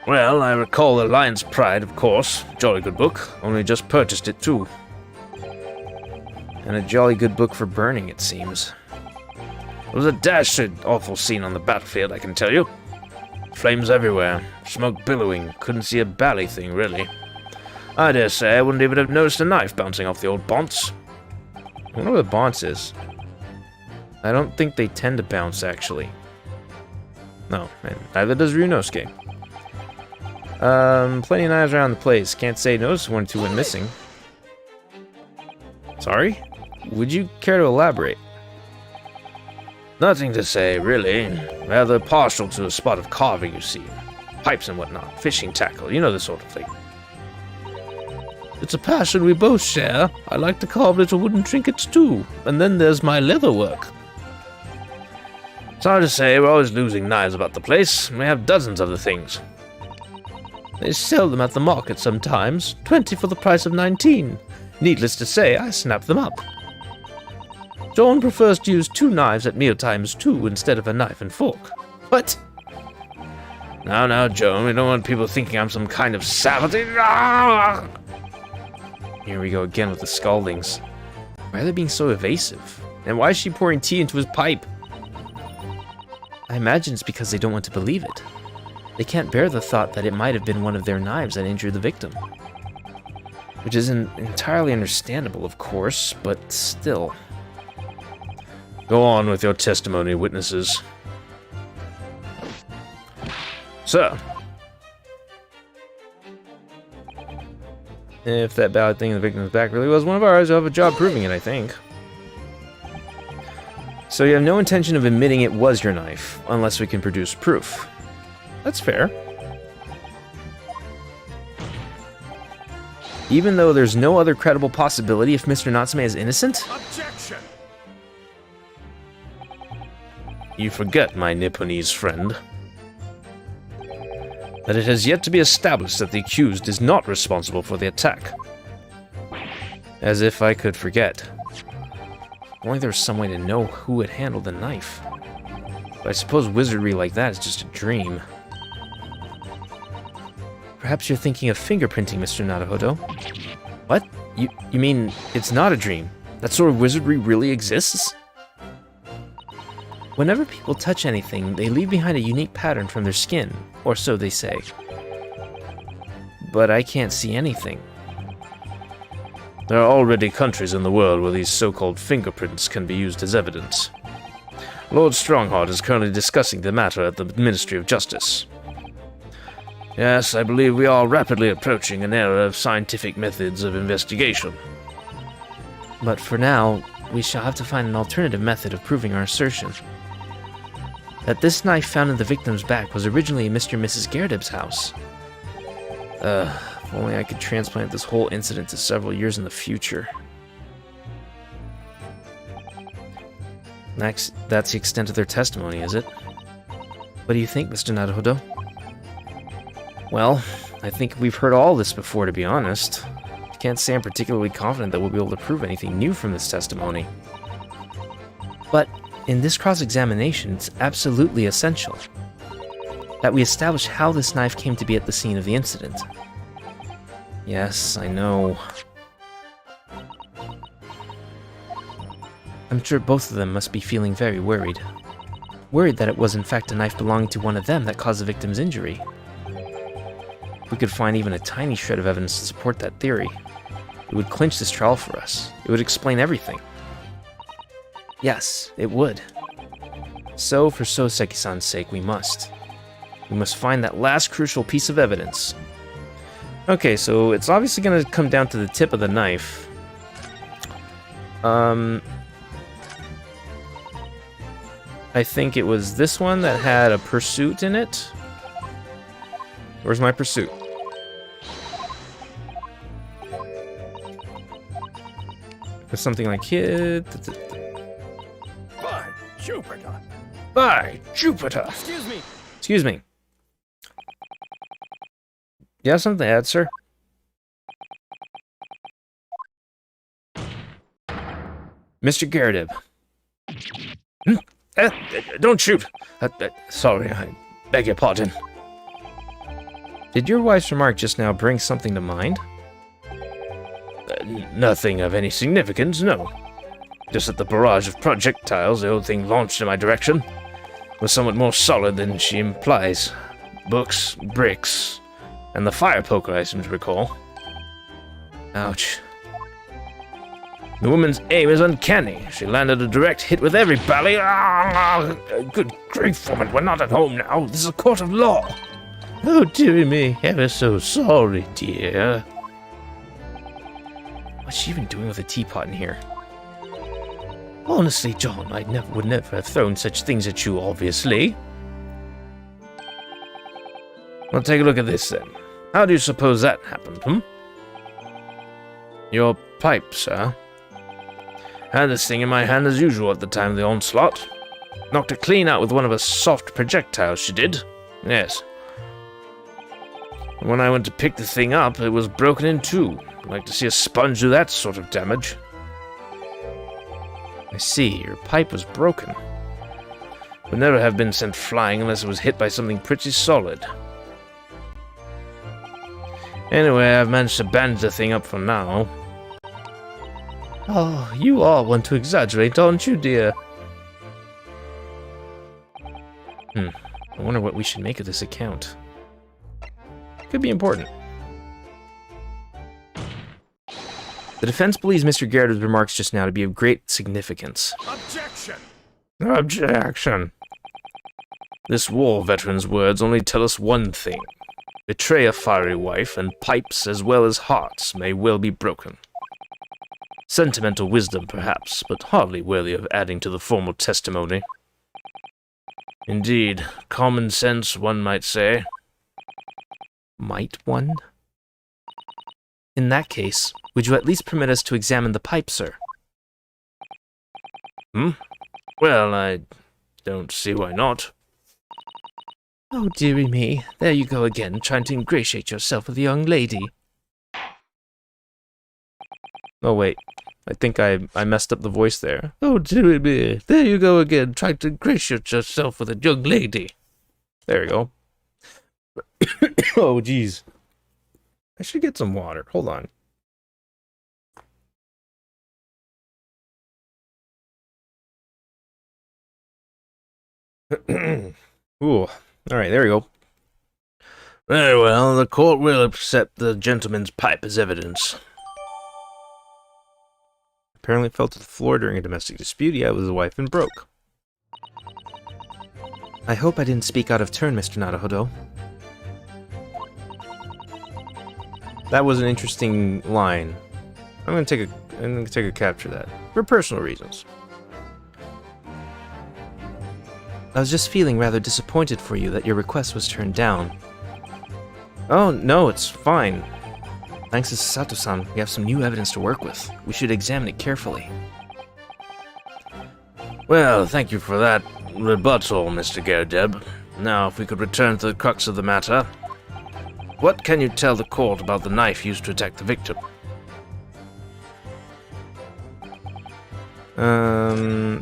S2: Well, I recall The Lion's Pride, of course. Jolly good book. Only just purchased it, too.
S1: And a jolly good book for burning, it seems.
S2: It was a dashed awful scene on the battlefield, I can tell you. Flames everywhere, smoke billowing, couldn't see a bally thing, really. I dare say I wouldn't even have noticed a knife bouncing off the old bonce.
S1: I wonder what the bonce is. I don't think they tend to bounce, actually. No, and neither does Ryunosuke. Plenty of knives around the place. Can't say notice one or two went missing. Sorry? Would you care to elaborate?
S2: Nothing to say, really. Rather partial to a spot of carving, you see. Pipes and whatnot, fishing tackle, you know the sort of thing.
S5: It's a passion we both share. I like to carve little wooden trinkets too. And then there's my leather work.
S2: It's hard to say, we're always losing knives about the place, and we have dozens of the things.
S5: They sell them at the market sometimes, 20 for the price of 19. Needless to say, I snap them up. John prefers to use 2 knives at mealtimes too, instead of a knife and fork.
S1: What?
S2: Now, Joan, we don't want people thinking I'm some kind of savage. Ah!
S1: Here we go again with the scaldings. Why are they being so evasive? And why is she pouring tea into his pipe? I imagine it's because they don't want to believe it. They can't bear the thought that it might have been one of their knives that injured the victim. Which isn't entirely understandable, of course, but still.
S2: Go on with your testimony, witnesses. Sir.
S1: If that ballot thing in the victim's back really was one of ours, you'll have a job proving it, I think. So you have no intention of admitting it was your knife, unless we can produce proof. That's fair. Even though there's no other credible possibility if Mr. Natsume is innocent?
S3: Objection!
S2: You forget, my Nipponese friend, that it has yet to be established that the accused is not responsible for the attack.
S1: As if I could forget. Only there was some way to know who had handled the knife. But I suppose wizardry like that is just a dream. Perhaps you're thinking of fingerprinting, Mr. Naruhodo. What? You mean it's not a dream? That sort of wizardry really exists? Whenever people touch anything, they leave behind a unique pattern from their skin, or so they say. But I can't see anything.
S2: There are already countries in the world where these so-called fingerprints can be used as evidence. Lord Strongheart is currently discussing the matter at the Ministry of Justice. Yes, I believe we are rapidly approaching an era of scientific methods of investigation.
S1: But for now, we shall have to find an alternative method of proving our assertion. That this knife found in the victim's back was originally in Mr. and Mrs. Gyakuten house. If only I could transplant this whole incident to several years in the future. Next, that's the extent of their testimony, is it? What do you think, Mr. Naruhodo? Well, I think we've heard all this before, to be honest. I can't say I'm particularly confident that we'll be able to prove anything new from this testimony. But in this cross-examination, it's absolutely essential that we establish how this knife came to be at the scene of the incident. Yes, I know. I'm sure both of them must be feeling very worried. Worried that it was in fact a knife belonging to one of them that caused the victim's injury. If we could find even a tiny shred of evidence to support that theory, it would clinch this trial for us. It would explain everything. Yes, it would. So, for Soseki-san's sake, we must. We must find that last crucial piece of evidence. Okay, so it's obviously going to come down to the tip of the knife. I think it was this one that had a pursuit in it. Where's my pursuit? something like here.
S3: By Jupiter.
S1: By Jupiter.
S3: Excuse me.
S1: Excuse me. You have something to add, sir? Mr. Gyakuten.
S2: Don't shoot! Sorry, I beg your pardon.
S1: Did your wife's remark just now bring something to mind?
S2: Nothing of any significance, no. Just that the barrage of projectiles the old thing launched in my direction was somewhat more solid than she implies. Books, bricks, and the fire poker, I seem to recall.
S1: Ouch.
S2: The woman's aim is uncanny. She landed a direct hit with every volley. Good grief, woman, we're not at home now. This is a court of law.
S5: Oh, dearie me, ever so sorry, dear.
S1: What's she even doing with a teapot in here?
S5: Honestly, John, I would never have thrown such things at you, obviously.
S2: Well, take a look at this, then. How do you suppose that happened, Your pipe, sir. Had this thing in my hand as usual at the time of the onslaught. Knocked it clean out with one of her soft projectiles, she did. Yes. And when I went to pick the thing up, it was broken in two. I'd like to see a sponge do that sort of damage.
S1: I see, your pipe was broken.
S2: Would never have been sent flying unless it was hit by something pretty solid. Anyway, I've managed to bandage the thing up for now.
S5: Oh, you are one to exaggerate, aren't you, dear?
S1: I wonder what we should make of this account. Could be important. The defense believes Mr. Gyakut's remarks just now to be of great significance.
S3: Objection.
S2: Objection. This war veteran's words only tell us one thing. Betray a fiery wife, and pipes as well as hearts may well be broken. Sentimental wisdom, perhaps, but hardly worthy of adding to the formal testimony. Indeed, common sense, one might say.
S1: Might one? In that case, would you at least permit us to examine the pipe, sir?
S2: Well, I don't see why not.
S5: Oh, dearie me, there you go again, trying to ingratiate yourself with a young lady.
S1: Oh, wait. I think I messed up the voice there.
S5: Oh, dearie me, there you go again, trying to ingratiate yourself with a young lady.
S1: There we go. Oh, jeez. I should get some water. Hold on. Ooh. Alright, there we go.
S2: Very well, the court will accept the gentleman's pipe as evidence.
S1: Apparently fell to the floor during a domestic dispute he had with his wife and broke. I hope I didn't speak out of turn, Mr. Naruhodo. That was an interesting line. I'm gonna take a capture of that for personal reasons. I was just feeling rather disappointed for you that your request was turned down. Oh, no, it's fine. Thanks to Sato-san, we have some new evidence to work with. We should examine it carefully.
S2: Well, thank you for that rebuttal, Mr. Gyakuten. Now, if we could return to the crux of the matter. What can you tell the court about the knife used to attack the victim?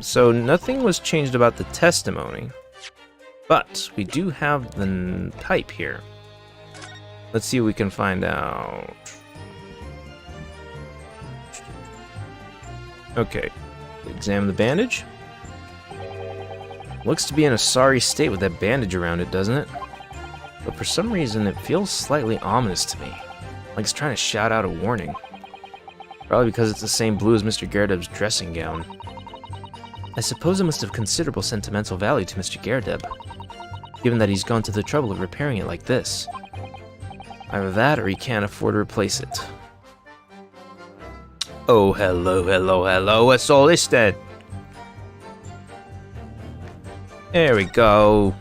S1: So nothing was changed about the testimony, but we do have the pipe here. Let's see what we can find out. Okay, examine the bandage. Looks to be in a sorry state with that bandage around it, doesn't it? But for some reason, it feels slightly ominous to me, like it's trying to shout out a warning. Probably because it's the same blue as Mr. Gyakut's dressing gown. I suppose it must have considerable sentimental value to Mr. Gyakuten, given that he's gone to the trouble of repairing it like this. Either that, or he can't afford to replace it. Oh, hello, hello, hello, what's all this then? There we go.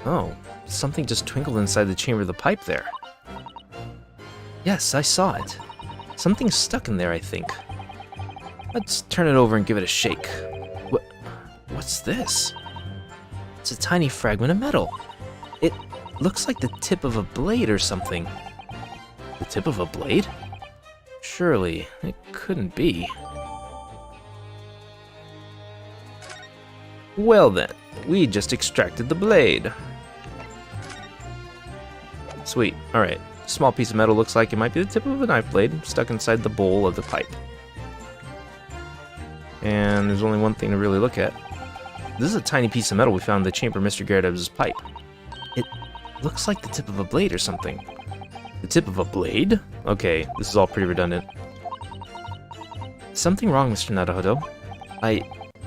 S1: Oh, something just twinkled inside the chamber of the pipe there. Yes, I saw it. Something's stuck in there, I think. Let's turn it over and give it a shake. What's this? It's a tiny fragment of metal. It looks like the tip of a blade or something. The tip of a blade? Surely, it couldn't be. Well then, we just extracted the blade. Sweet, alright. Small piece of metal looks like it might be the tip of a knife blade stuck inside the bowl of the pipe. And there's only one thing to really look at. This is a tiny piece of metal we found in the chamber of Mr. Gyakuten pipe. It looks like the tip of a blade or something. The tip of a blade? Okay, this is all pretty redundant. Something wrong, Mr. Naruhodo? I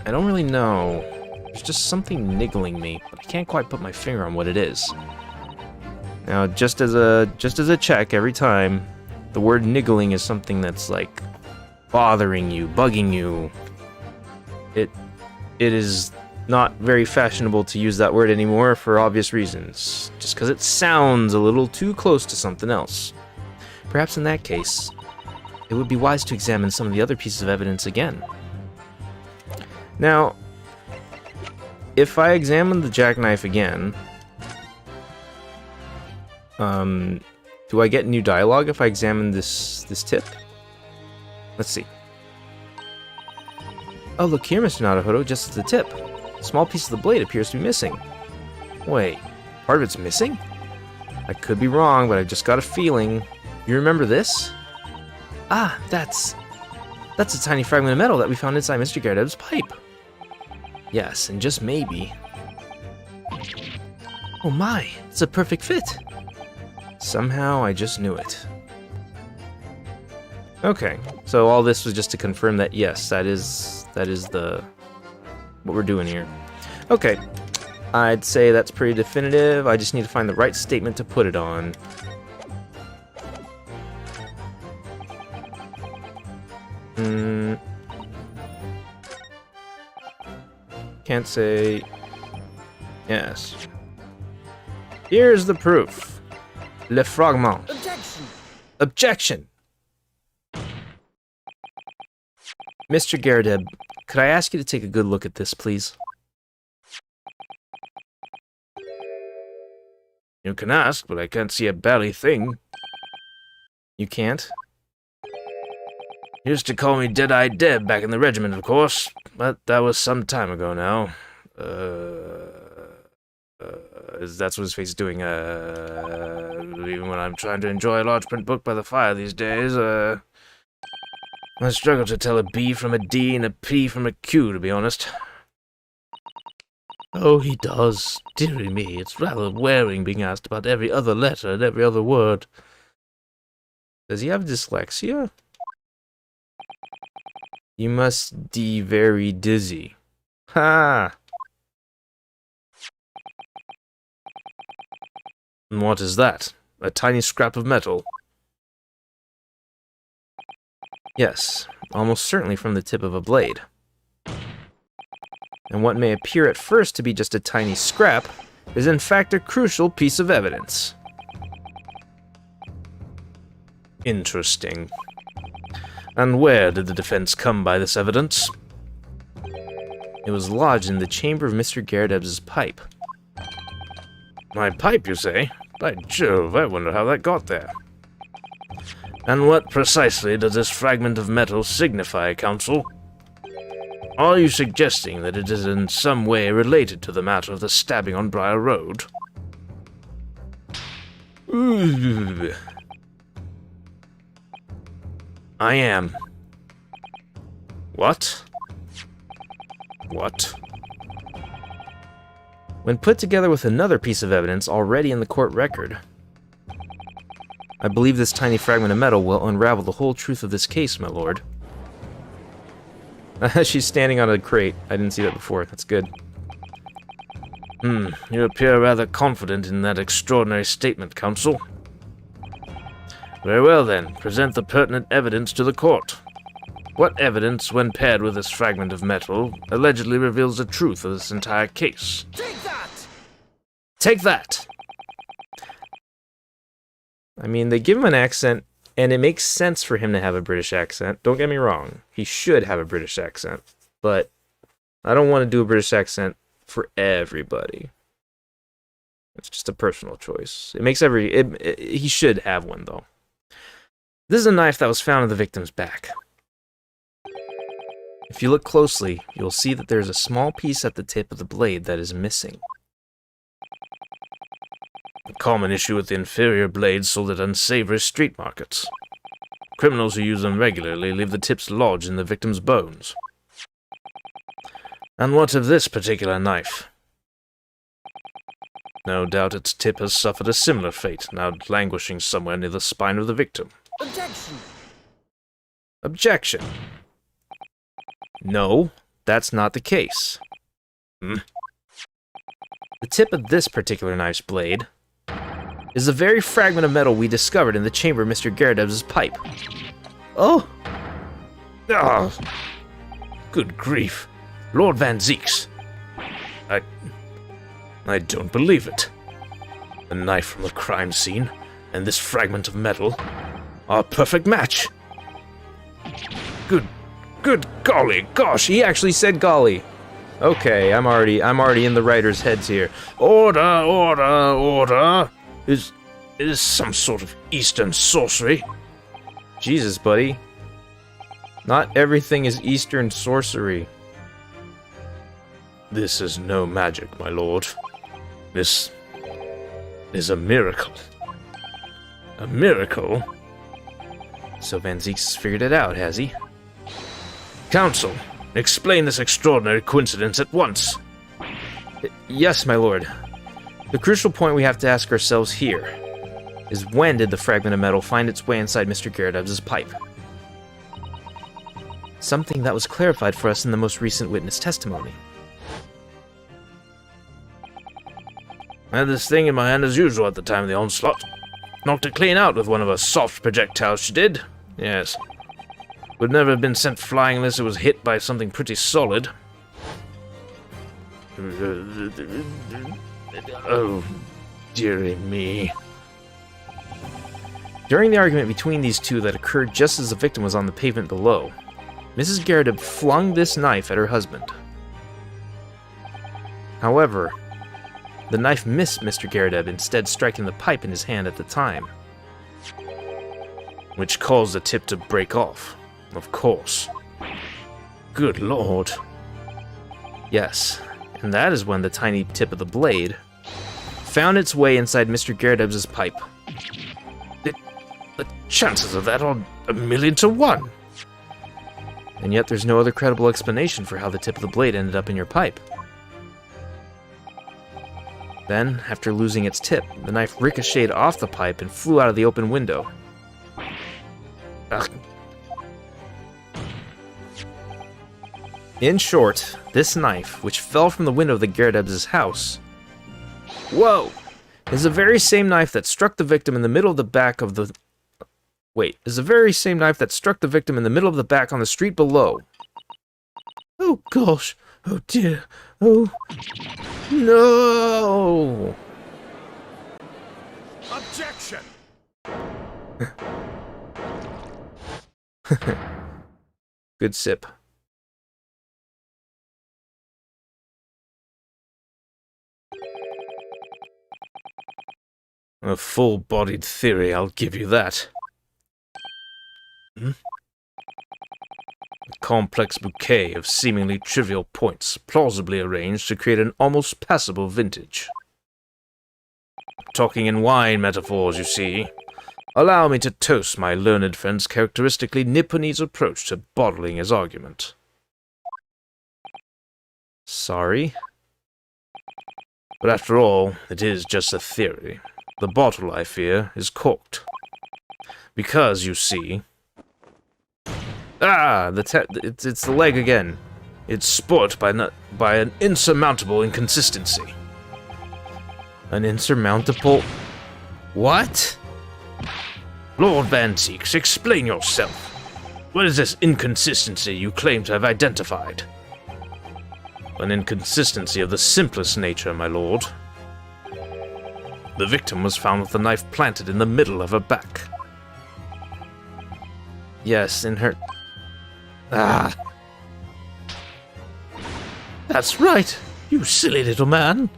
S1: don't really know. There's just something niggling me, but I can't quite put my finger on what it is. Now, just as a check every time, the word niggling is something that's like bothering you, bugging you. It is not very fashionable to use that word anymore for obvious reasons, just because it sounds a little too close to something else. Perhaps in that case, it would be wise to examine some of the other pieces of evidence again. Now, if I examine the jackknife again, do I get new dialogue if I examine this tip? Let's see. Oh, look here, Mr. Naruhodo, just at the tip. A small piece of the blade appears to be missing. Wait, part of it's missing? I could be wrong, but I've just got a feeling. You remember this? Ah, that's a tiny fragment of metal that we found inside Mr. Gyakuten pipe. Yes, and just maybe. Oh my, it's a perfect fit. Somehow I just knew it. Okay, so all this was just to confirm that yes, that is what we're doing here. Okay, I'd say that's pretty definitive. I just need to find the right statement to put it on. Can't say yes. Here's the proof. Le fragment.
S3: Objection!
S1: Objection! Mr. Gyakuten, could I ask you to take a good look at this, please?
S2: You can ask, but I can't see a bally thing.
S1: You can't?
S2: Used to call me Dead-Eyed Deb back in the regiment, of course, but that was some time ago now.
S1: That's what his face is doing.
S2: Even when I'm trying to enjoy a large print book by the fire these days, I struggle to tell a B from a D and a P from a Q, to be honest.
S5: Oh, he does. Dearie me, it's rather wearing being asked about every other letter and every other word.
S1: Does he have dyslexia? You must be very dizzy. Ha!
S2: And what is that? A tiny scrap of metal?
S1: Yes, almost certainly from the tip of a blade. And what may appear at first to be just a tiny scrap is in fact a crucial piece of evidence.
S2: Interesting. And where did the defense come by this evidence?
S1: It was lodged in the chamber of Mr. Gyakuten pipe.
S2: My pipe, you say? By Jove, I wonder how that got there. And what precisely does this fragment of metal signify, Counsel? Are you suggesting that it is in some way related to the matter of the stabbing on Briar Road?
S1: I am.
S2: What? What?
S1: When put together with another piece of evidence already in the court record, I believe this tiny fragment of metal will unravel the whole truth of this case, my lord. She's standing on a crate. I didn't see that before. That's good.
S2: You appear rather confident in that extraordinary statement, Counsel. Very well, then. Present the pertinent evidence to the court. What evidence, when paired with this fragment of metal, allegedly reveals the truth of this entire case?
S3: Take that!
S1: Take that! I mean, they give him an accent And it makes sense for him to have a British accent. Don't get me wrong. He should have a British accent. But I don't want to do a British accent for everybody. It's just a personal choice. It makes he should have one, though. This is a knife that was found in the victim's back. If you look closely, you'll see that there's a small piece at the tip of the blade that is missing.
S5: A common issue with the inferior blades sold at unsavory street markets. Criminals who use them regularly leave the tips lodged in the victim's bones. And what of this particular knife? No doubt its tip has suffered a similar fate, now languishing somewhere near the spine of the victim.
S3: Objection!
S1: Objection. No, that's not the case. The tip of this particular knife's blade is the very fragment of metal we discovered in the chamber of Mr. Gyakuten pipe.
S5: Oh! Ah! Good grief. Lord Van Zeeks. I don't believe it. A knife from the crime scene and this fragment of metal are a perfect match.
S1: Good golly, gosh, he actually said golly. Okay, I'm already in the writer's heads here.
S5: Order! Is some sort of Eastern sorcery?
S1: Jesus, buddy. Not everything is Eastern sorcery.
S5: This is no magic, my lord. This is a miracle. A miracle?
S1: So Van Zeeks figured it out, has he?
S5: Counsel, explain this extraordinary coincidence at once.
S1: Yes, my lord. The crucial point we have to ask ourselves here is when did the fragment of metal find its way inside Mr. Gyakuten pipe? Something that was clarified for us in the most recent witness testimony.
S5: I had this thing in my hand as usual at the time of the onslaught. Knocked it clean out with one of her soft projectiles, she did. Yes. Would never have been sent flying unless it was hit by something pretty solid. Oh, dearie me.
S1: During the argument between these two that occurred just as the victim was on the pavement below, Mrs. Gyakuten flung this knife at her husband. However, the knife missed Mr. Gyakuten, instead striking the pipe in his hand at the time,
S5: which caused the tip to break off, of course. Good lord.
S1: Yes, and that is when the tiny tip of the blade found its way inside Mr. Gyakaten's pipe.
S5: The chances of that are 1,000,000 to 1.
S1: And yet there's no other credible explanation for how the tip of the blade ended up in your pipe. Then, after losing its tip, the knife ricocheted off the pipe and flew out of the open window.
S5: Ugh.
S1: In short, this knife, which fell from the window of the Gyakuten house, is the very same knife that struck the victim in the middle of the back of the... is the very same knife that struck the victim in the middle of the back on the street below.
S5: Oh gosh, oh dear, oh no!
S3: Objection!
S1: Good sip.
S5: A full-bodied theory, I'll give you that. A complex bouquet of seemingly trivial points, plausibly arranged to create an almost passable vintage. Talking in wine metaphors, you see. Allow me to toast my learned friend's characteristically Nipponese approach to bottling his argument.
S1: Sorry?
S5: But after all, it is just a theory. The bottle, I fear, is corked. Because, you see...
S1: it's the leg again.
S5: It's sport by an insurmountable inconsistency.
S1: An insurmountable... What?
S5: Lord Van Zeeks, explain yourself. What is this inconsistency you claim to have identified? An inconsistency of the simplest nature, my lord. The victim was found with the knife planted in the middle of her back. Yes, in her... Ah. That's right, you silly little man.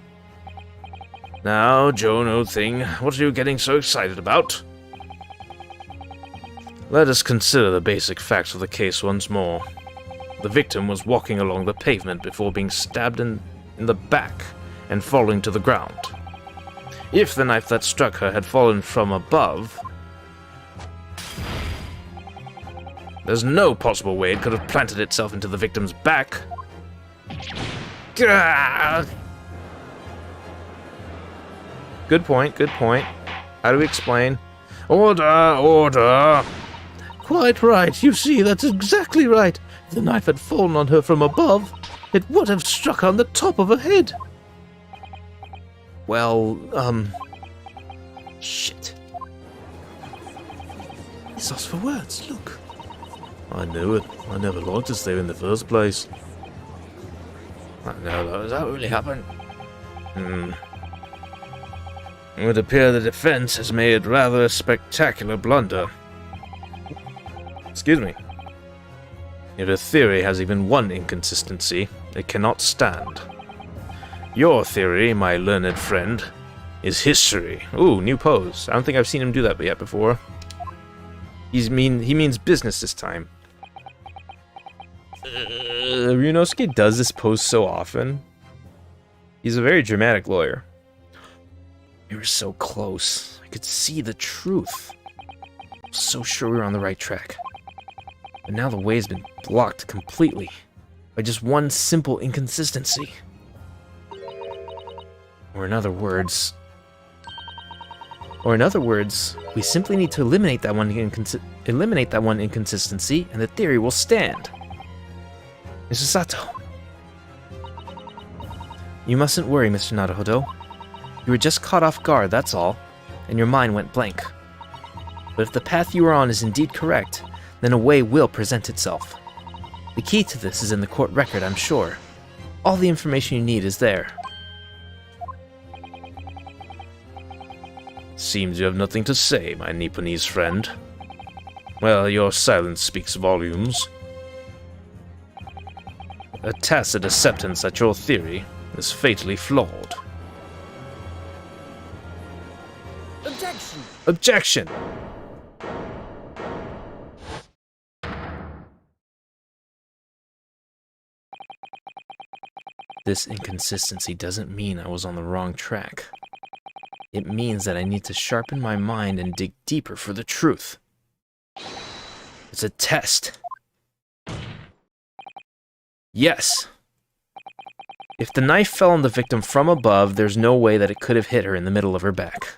S5: Now, Joan, old thing, what are you getting so excited about? Let us consider the basic facts of the case once more. The victim was walking along the pavement before being stabbed in the back and falling to the ground. If the knife that struck her had fallen from above, there's no possible way it could have planted itself into the victim's back. Gah!
S1: Good point, good point. How do we explain?
S5: Order, order! Quite right, you see, that's exactly right. If the knife had fallen on her from above, it would have struck her on the top of her head.
S1: Well, shit.
S5: He's lost for words, look. I knew it. I never liked to stay in the first place.
S2: No, does that really happen?
S5: It would appear the defense has made rather a spectacular blunder.
S1: Excuse me.
S5: If a theory has even one inconsistency, it cannot stand. Your theory, my learned friend, is history.
S1: Ooh, new pose. I don't think I've seen him do that yet before. He means business this time. Ryunosuke does this pose so often. He's a very dramatic lawyer. We were so close. I could see the truth. I was so sure we were on the right track. But now the way's been blocked completely by just one simple inconsistency. Or in other words, we simply need to eliminate that one inconsistency, and the theory will stand. Mr. Sato. You mustn't worry, Mr. Naruhodo. You were just caught off guard, that's all, and your mind went blank. But if the path you are on is indeed correct, then a way will present itself. The key to this is in the court record, I'm sure. All the information you need is there.
S5: Seems you have nothing to say, my Nipponese friend. Well, your silence speaks volumes. A tacit acceptance that your theory is fatally flawed.
S3: Objection!
S1: Objection! This inconsistency doesn't mean I was on the wrong track. It means that I need to sharpen my mind and dig deeper for the truth. It's a test. Yes. If the knife fell on the victim from above, there's no way that it could have hit her in the middle of her back.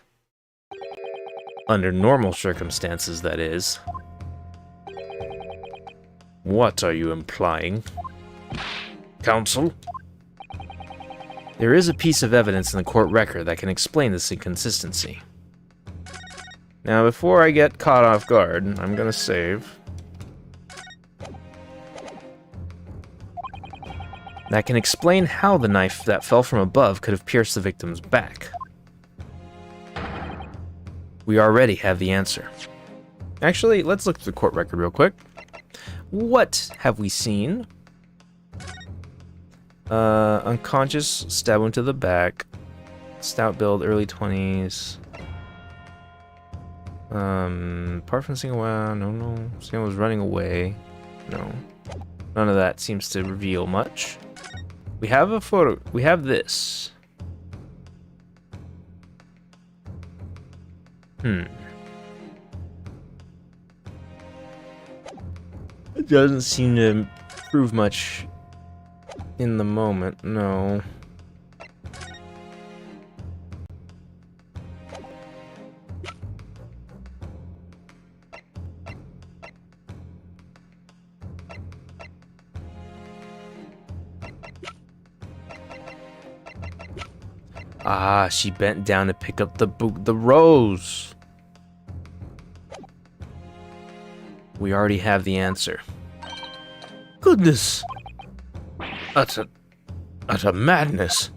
S1: Under normal circumstances, that is.
S5: What are you implying? Counsel?
S1: There is a piece of evidence in the court record that can explain this inconsistency. Now, before I get caught off guard, I'm gonna save. That can explain how the knife that fell from above could have pierced the victim's back. We already have the answer. Actually, let's look at the court record real quick. What have we seen? Unconscious, stab wound to the back. Stout build, early 20s. Apart from single wow, no. Someone was running away. No. None of that seems to reveal much. We have a photo. We have this. It doesn't seem to prove much in the moment, no. Ah, she bent down to pick up the rose. We already have the answer.
S5: Goodness! Utter madness.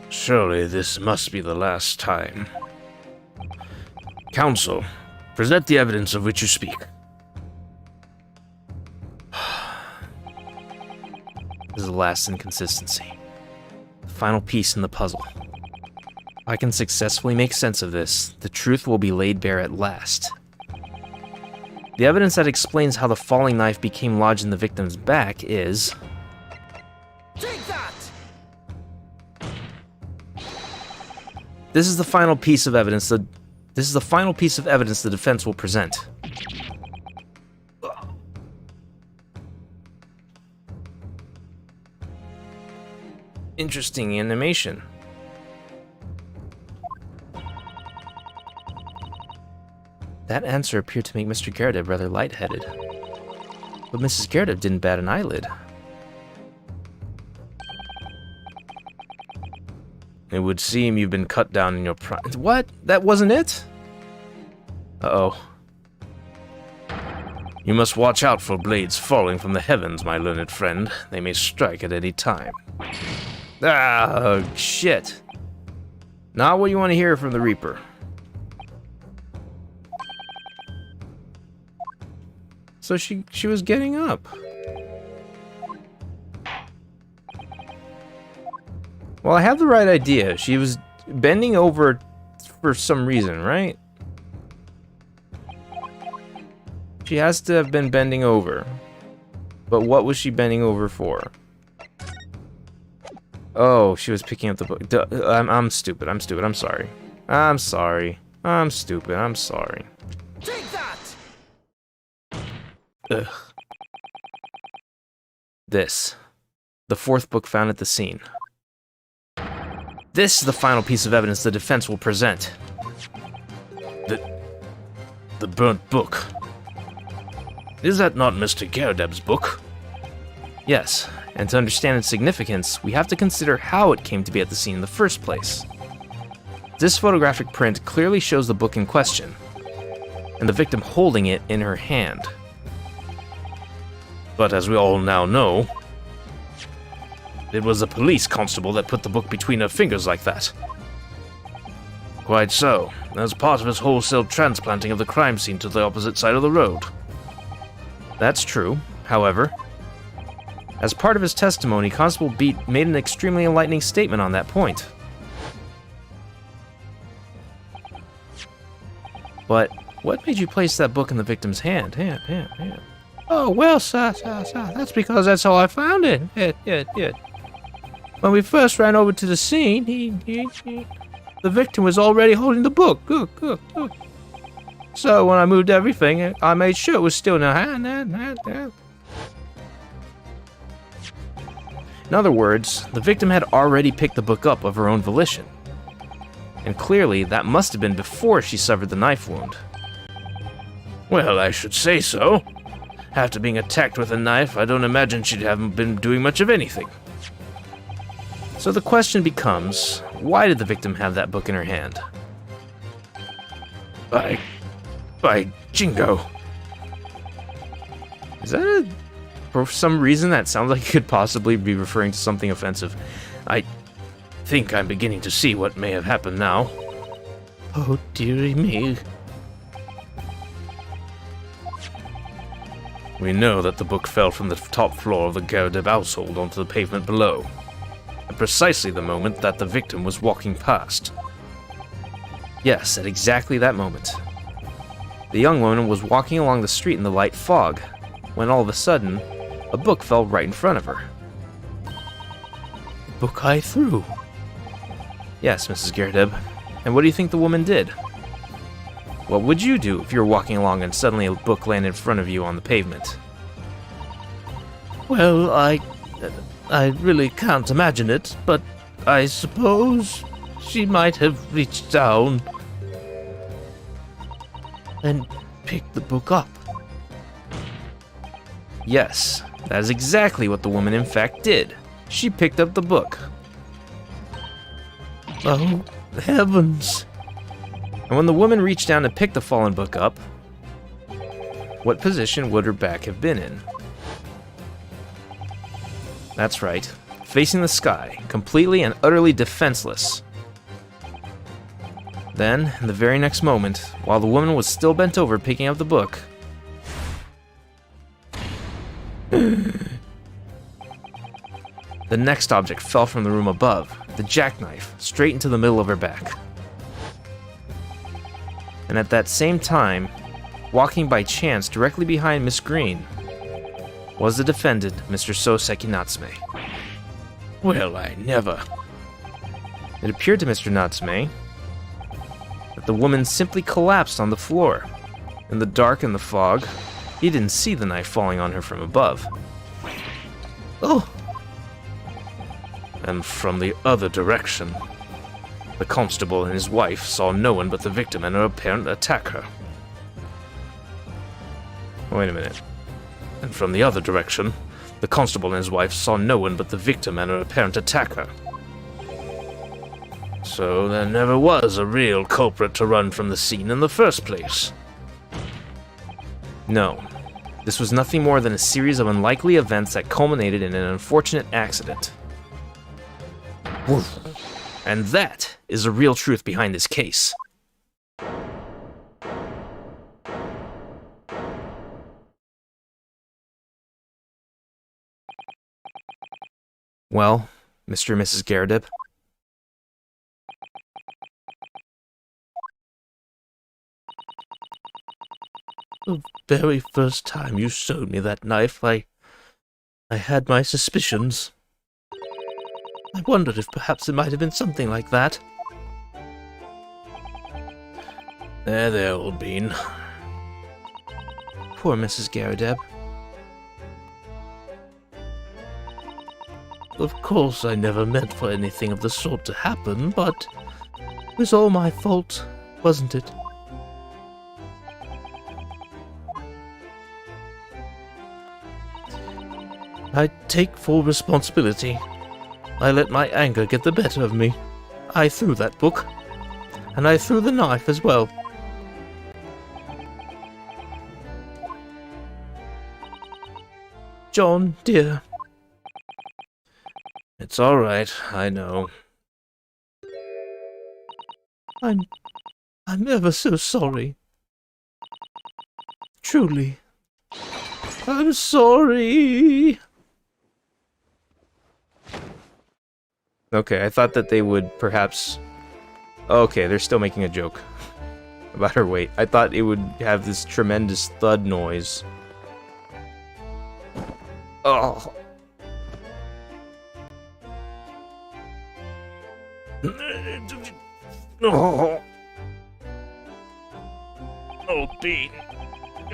S5: Surely this must be the last time. Counsel,
S2: Present the evidence of which you speak.
S1: This is the last inconsistency. The final piece in the puzzle. If I can successfully make sense of this, the truth will be laid bare at last. The evidence that explains how the falling knife became lodged in the victim's back is...
S3: Take that!
S1: This is the final piece of evidence the defense will present. Interesting animation. That answer appeared to make Mr. Gyakuten rather lightheaded. But Mrs. Gyakuten didn't bat an eyelid. It would seem you've been cut down in your prime. What? That wasn't it? Uh-oh.
S2: You must watch out for blades falling from the heavens, my learned friend. They may strike at any time.
S1: Ah, shit. Not what you want to hear from the Reaper. So she was getting up. Well, I have the right idea. She was bending over for some reason, right? She has to have been bending over. But what was she bending over for? Oh, she was picking up the book. Duh, I'm stupid. I'm stupid. I'm sorry. I'm sorry. I'm stupid. I'm sorry.
S3: Take that!
S1: Ugh. This. The fourth book found at the scene. This is the final piece of evidence the defense will present.
S2: The burnt book. Is that not Mr. Gyakut's book?
S1: Yes, and to understand its significance, we have to consider how it came to be at the scene in the first place. This photographic print clearly shows the book in question, and the victim holding it in her hand.
S2: But as we all now know, it was a police constable that put the book between her fingers like that. Quite so, as part of his wholesale transplanting of the crime scene to the opposite side of the road.
S1: That's true, however. As part of his testimony, Constable Beat made an extremely enlightening statement on that point. But what made you place that book in the victim's hand?
S4: Oh, well, sir, that's because that's how I found it. When we first ran over to the scene, the victim was already holding the book. So when I moved everything, I made sure it was still in her hand.
S1: In other words, the victim had already picked the book up of her own volition. And clearly, that must have been before she suffered the knife wound.
S2: Well, I should say so. After being attacked with a knife, I don't imagine she'd have been doing much of anything.
S1: So the question becomes, why did the victim have that book in her hand?
S2: By jingo.
S1: Is that for some reason that sounds like it could possibly be referring to something offensive?
S2: I think I'm beginning to see what may have happened now.
S4: Oh, dearie me.
S2: We know that the book fell from the top floor of the Gyakuten household onto the pavement below, at precisely the moment that the victim was walking past.
S1: Yes, at exactly that moment. The young woman was walking along the street in the light fog, when all of a sudden, a book fell right in front of her.
S4: The book I threw.
S1: Yes, Mrs. Gyakuten. And what do you think the woman did? What would you do if you were walking along and suddenly a book landed in front of you on the pavement?
S4: Well, I really can't imagine it, but I suppose she might have reached down and picked the book up.
S1: Yes, that is exactly what the woman in fact did. She picked up the book.
S4: Oh, heavens.
S1: And when the woman reached down to pick the fallen book up, what position would her back have been in? That's right, facing the sky, completely and utterly defenseless. Then, in the very next moment, while the woman was still bent over picking up the book, the next object fell from the room above, the jackknife, straight into the middle of her back. And at that same time, walking by chance directly behind Miss Green, was the defendant, Mr. Soseki Natsume.
S2: Well, I never.
S1: It appeared to Mr. Natsume that the woman simply collapsed on the floor. In the dark and the fog, he didn't see the knife falling on her from above.
S5: Oh,
S2: And from the other direction, the constable and his wife saw no one but the victim and her apparent attacker.
S1: Wait a minute.
S2: And from the other direction, the constable and his wife saw no one but the victim and her apparent attacker. So there never was a real culprit to run from the scene in the first place.
S1: No. This was nothing more than a series of unlikely events that culminated in an unfortunate accident. And that is the real truth behind this case. Well, Mr. and Mrs. Garadeb?
S5: the very first time you showed me that knife, I had my suspicions. I wondered if perhaps it might have been something like that.
S2: There, old bean.
S1: Poor Mrs. Garadeb.
S5: Of course, I never meant for anything of the sort to happen, but it was all my fault, wasn't it? I take full responsibility. I let my anger get the better of me. I threw that book, and I threw the knife as well. John, dear.
S2: It's all right, I know.
S5: I'm ever so sorry. Truly. I'm sorry.
S1: Okay, I thought that they would perhaps... Okay, they're still making a joke about her weight. I thought it would have this tremendous thud noise. Oh.
S2: Oh, old bean.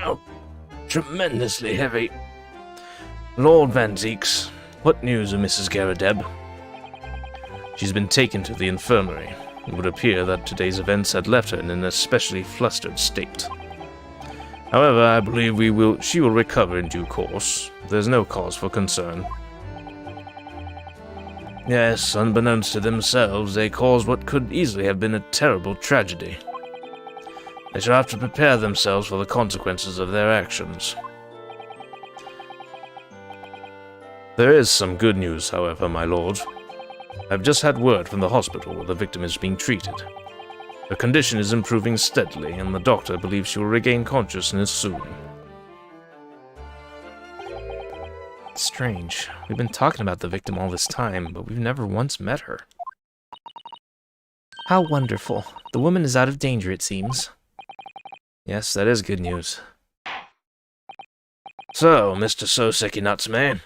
S2: Oh, tremendously heavy. Lord Van Zeeks, what news of Mrs. Garadeb? She's been taken to the infirmary. It would appear that today's events had left her in an especially flustered state. However, I believe she will recover in due course. There's no cause for concern. Yes, unbeknownst to themselves, they caused what could easily have been a terrible tragedy. They shall have to prepare themselves for the consequences of their actions. There is some good news, however, my lord. I've just had word from the hospital where the victim is being treated. Her condition is improving steadily, and the doctor believes she will regain consciousness soon.
S1: Strange. We've been talking about the victim all this time, but we've never once met her. How wonderful. The woman is out of danger, it seems. Yes, that is good news.
S2: So, Mr. Soseki Natsume.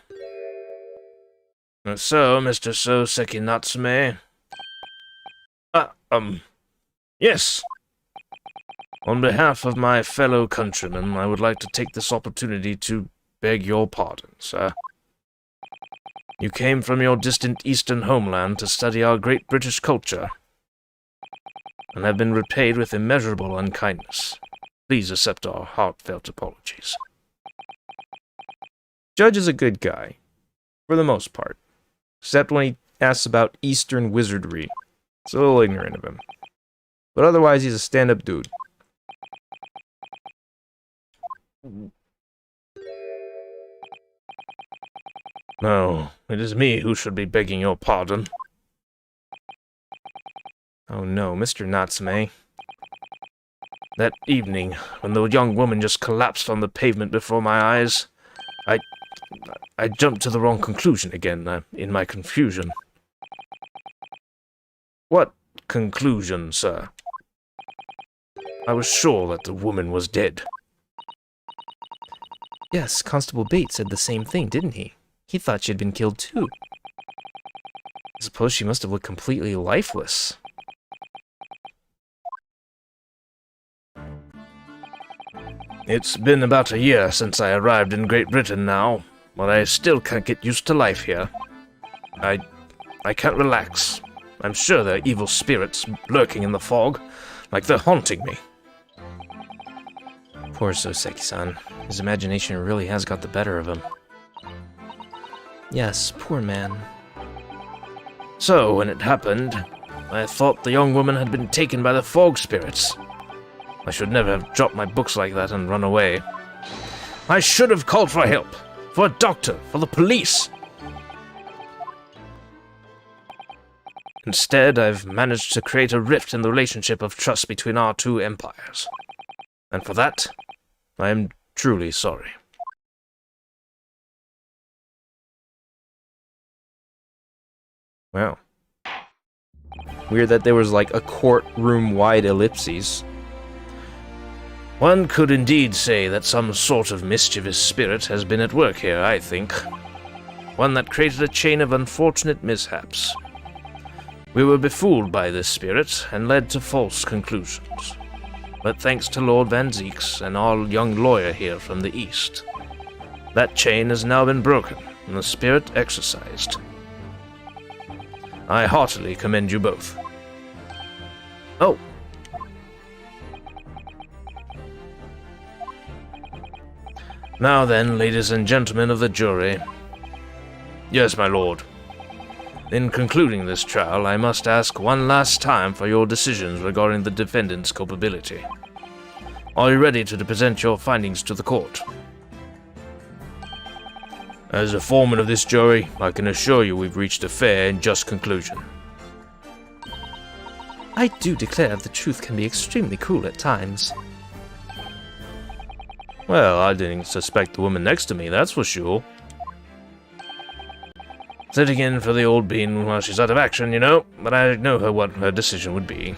S2: Yes. On behalf of my fellow countrymen, I would like to take this opportunity to beg your pardon, sir. You came from your distant eastern homeland to study our great British culture, and have been repaid with immeasurable unkindness. Please accept our heartfelt apologies.
S1: Judge is a good guy, for the most part, except when he asks about Eastern wizardry. It's a little ignorant of him. But otherwise, he's a stand-up dude.
S2: No, it is me who should be begging your pardon.
S1: Oh no, Mr. Natsume.
S2: That evening, when the young woman just collapsed on the pavement before my eyes, I jumped to the wrong conclusion again, in my confusion. What conclusion, sir? I was sure that the woman was dead.
S4: Yes, Constable Bates said the same thing, didn't he? He thought she had been killed too. I suppose she must have looked completely lifeless.
S2: It's been about a year since I arrived in Great Britain now, but I still can't get used to life here. I can't relax. I'm sure there are evil spirits lurking in the fog, like they're haunting me.
S4: Poor Soseki-san. His imagination really has got the better of him. Yes, poor man.
S2: So, when it happened, I thought the young woman had been taken by the fog spirits. I should never have dropped my books like that and run away. I should have called for help, for a doctor, for the police. Instead, I've managed to create a rift in the relationship of trust between our two empires. And for that, I am truly sorry.
S1: Wow. Weird that there was like a courtroom-wide ellipses.
S2: One could indeed say that some sort of mischievous spirit has been at work here, I think. One that created a chain of unfortunate mishaps. We were befooled by this spirit and led to false conclusions. But thanks to Lord Van Zeeks and our young lawyer here from the east, that chain has now been broken and the spirit exorcised. I heartily commend you both. Oh. Now then, ladies and gentlemen of the jury. Yes, my lord. In concluding this trial, I must ask one last time for your decisions regarding the defendant's culpability. Are you ready to present your findings to the court? As a foreman of this jury, I can assure you we've reached a fair and just conclusion.
S4: I do declare the truth can be extremely cruel at times.
S2: Well, I didn't suspect the woman next to me, that's for sure. Sitting in for the old bean while she's out of action, you know, but I know what her decision would be.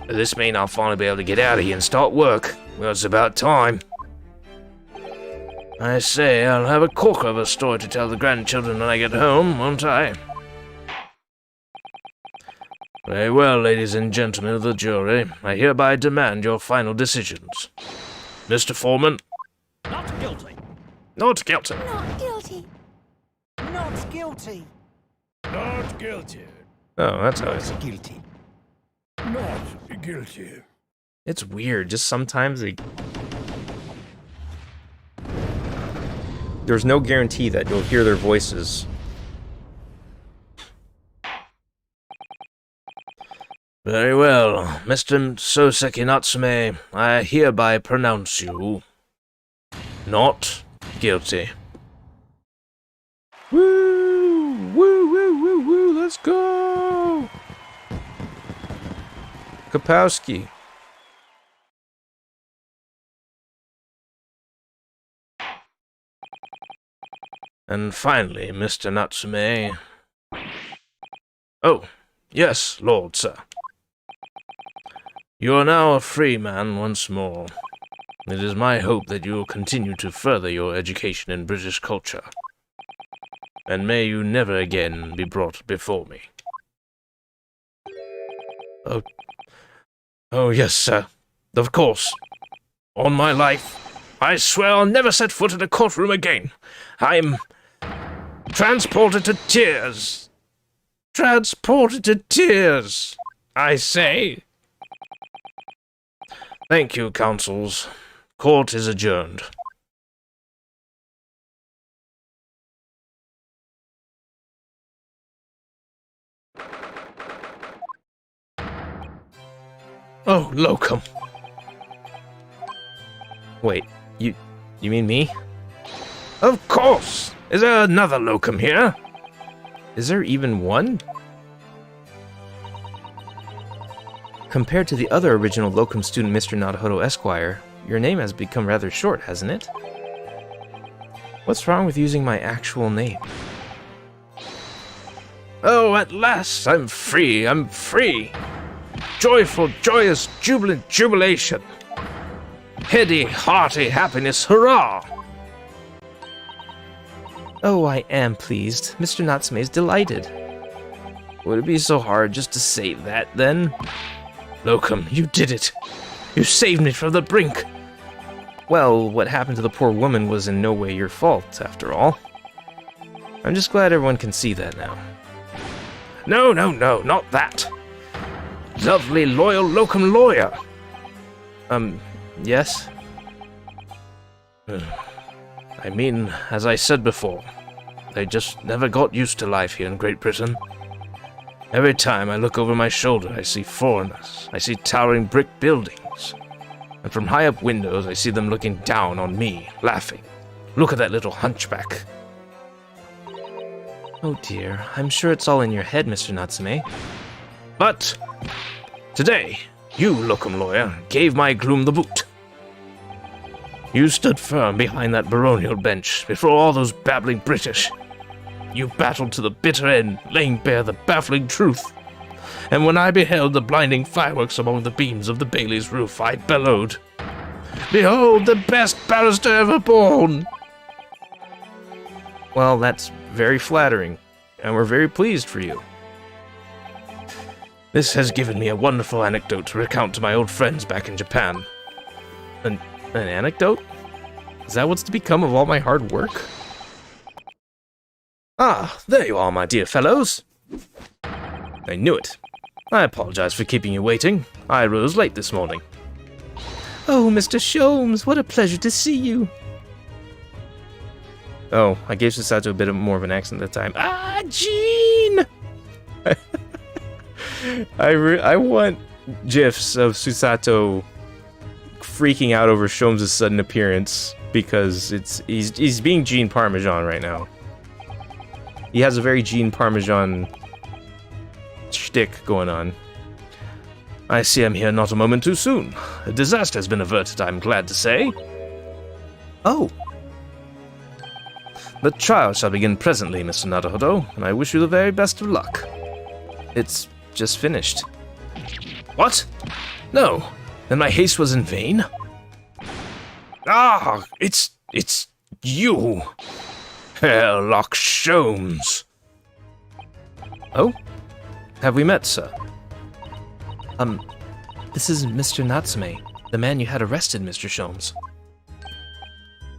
S2: This means I'll finally be able to get out of here and start work. Well, it's about time. I say, I'll have a corker of a story to tell the grandchildren when I get home, won't I? Very well, ladies and gentlemen of the jury, I hereby demand your final decisions. Mr. Foreman?
S3: Not guilty.
S2: Not guilty.
S6: Not guilty.
S3: Not guilty.
S7: Not guilty.
S1: Oh, that's how it's.
S3: Guilty.
S7: Not guilty.
S1: It's weird. Just sometimes there's no guarantee that you'll hear their voices.
S2: Very well, Mr. Soseki Natsume, I hereby pronounce you not guilty.
S1: Woo! Woo, woo, woo, woo! Let's go! Kapowski.
S2: And finally, Mr. Natsume... Oh, yes, Lord, sir. You are now a free man once more. It is my hope that you will continue to further your education in British culture. And may you never again be brought before me. Oh yes, sir. Of course. On my life, I swear I'll never set foot in a courtroom again. I'm transported to tears. Transported to tears, I say. Thank you, counsels. Court is adjourned. Oh, locum.
S1: Wait, you mean me?
S2: Of course! Is there another locum here?
S1: Is there even one? Compared to the other original locum student, Mr. Naruhodo Esquire, your name has become rather short, hasn't it? What's wrong with using my actual name?
S5: Oh, at last I'm free, I'm free! Joyful, joyous, jubilant jubilation! Heady, hearty happiness, hurrah!
S1: Oh, I am pleased. Mr. Natsume is delighted. Would it be so hard just to say that, then?
S5: Locum, you did it! You saved me from the brink!
S1: Well, what happened to the poor woman was in no way your fault, after all. I'm just glad everyone can see that now.
S5: No, no, no, not that! Lovely, loyal locum lawyer!
S1: Yes?
S5: I mean, as I said before, they just never got used to life here in Great Britain. Every time I look over my shoulder, I see foreigners. I see towering brick buildings. And from high up windows, I see them looking down on me, laughing. Look at that little hunchback.
S1: Oh dear, I'm sure it's all in your head, Mr. Natsume.
S5: But today, you, locum lawyer, gave my gloom the boot. You stood firm behind that baronial bench before all those babbling British. You battled to the bitter end, laying bare the baffling truth. And when I beheld the blinding fireworks among the beams of the Bailey's roof, I bellowed, "Behold the best barrister ever born!"
S1: Well, that's very flattering, and we're very pleased for you.
S5: This has given me a wonderful anecdote to recount to my old friends back in Japan.
S1: An anecdote? Is that what's to become of all my hard work?
S5: Ah, there you are, my dear fellows.
S1: I knew it.
S5: I apologize for keeping you waiting. I rose late this morning.
S4: Oh, Mr. Sholmes, what a pleasure to see you.
S1: Oh, I gave Susato a bit more of an accent at the time.
S4: Ah, Jean!
S1: I want gifs of Susato freaking out over Sholmes' sudden appearance because he's being Jean Parmesan right now. He has a very Jean Parmesan shtick going on.
S5: I see I'm here not a moment too soon. A disaster has been averted, I'm glad to say.
S1: Oh,
S5: The trial shall begin presently, Mr. Naruhodo, and I wish you the very best of luck.
S1: it's just finished.
S5: What? No. Then my haste was in vain? Ah, it's you. Herlock Sholmes.
S1: Oh? Have we met, sir?
S4: This is Mr. Natsume, the man you had arrested, Mr. Sholmes.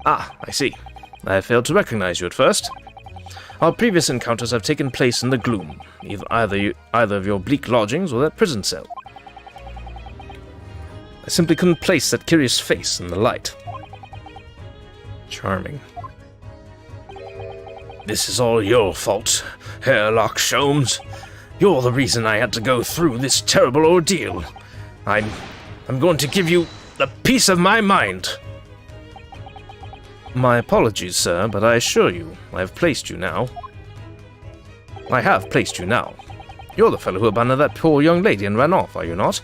S5: Ah, I see. I failed to recognize you at first. Our previous encounters have taken place in the gloom, either of your bleak lodgings or that prison cell. I simply couldn't place that curious face in the light.
S1: Charming.
S5: This is all your fault, Herlock Sholmes. You're the reason I had to go through this terrible ordeal. I'm going to give you the peace of my mind.
S1: My apologies, sir, but I assure you, I have placed you now.
S5: I have placed you now. You're the fellow who abandoned that poor young lady and ran off, are you not?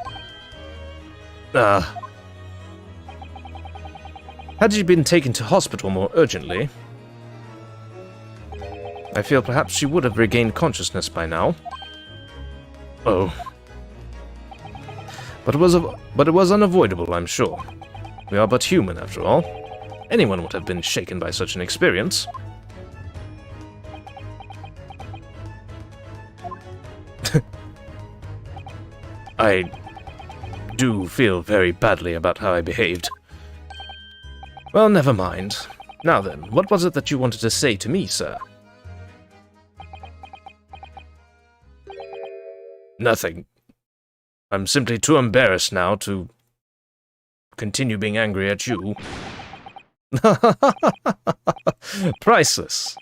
S5: Had you been taken to hospital more urgently, I feel perhaps she would have regained consciousness by now.
S1: Oh.
S5: But it was unavoidable, I'm sure. We are but human, after all. Anyone would have been shaken by such an experience. I do feel very badly about how I behaved. Well, never mind. Now then, what was it that you wanted to say to me, sir? Nothing. I'm simply too embarrassed now to continue being angry at you. Priceless.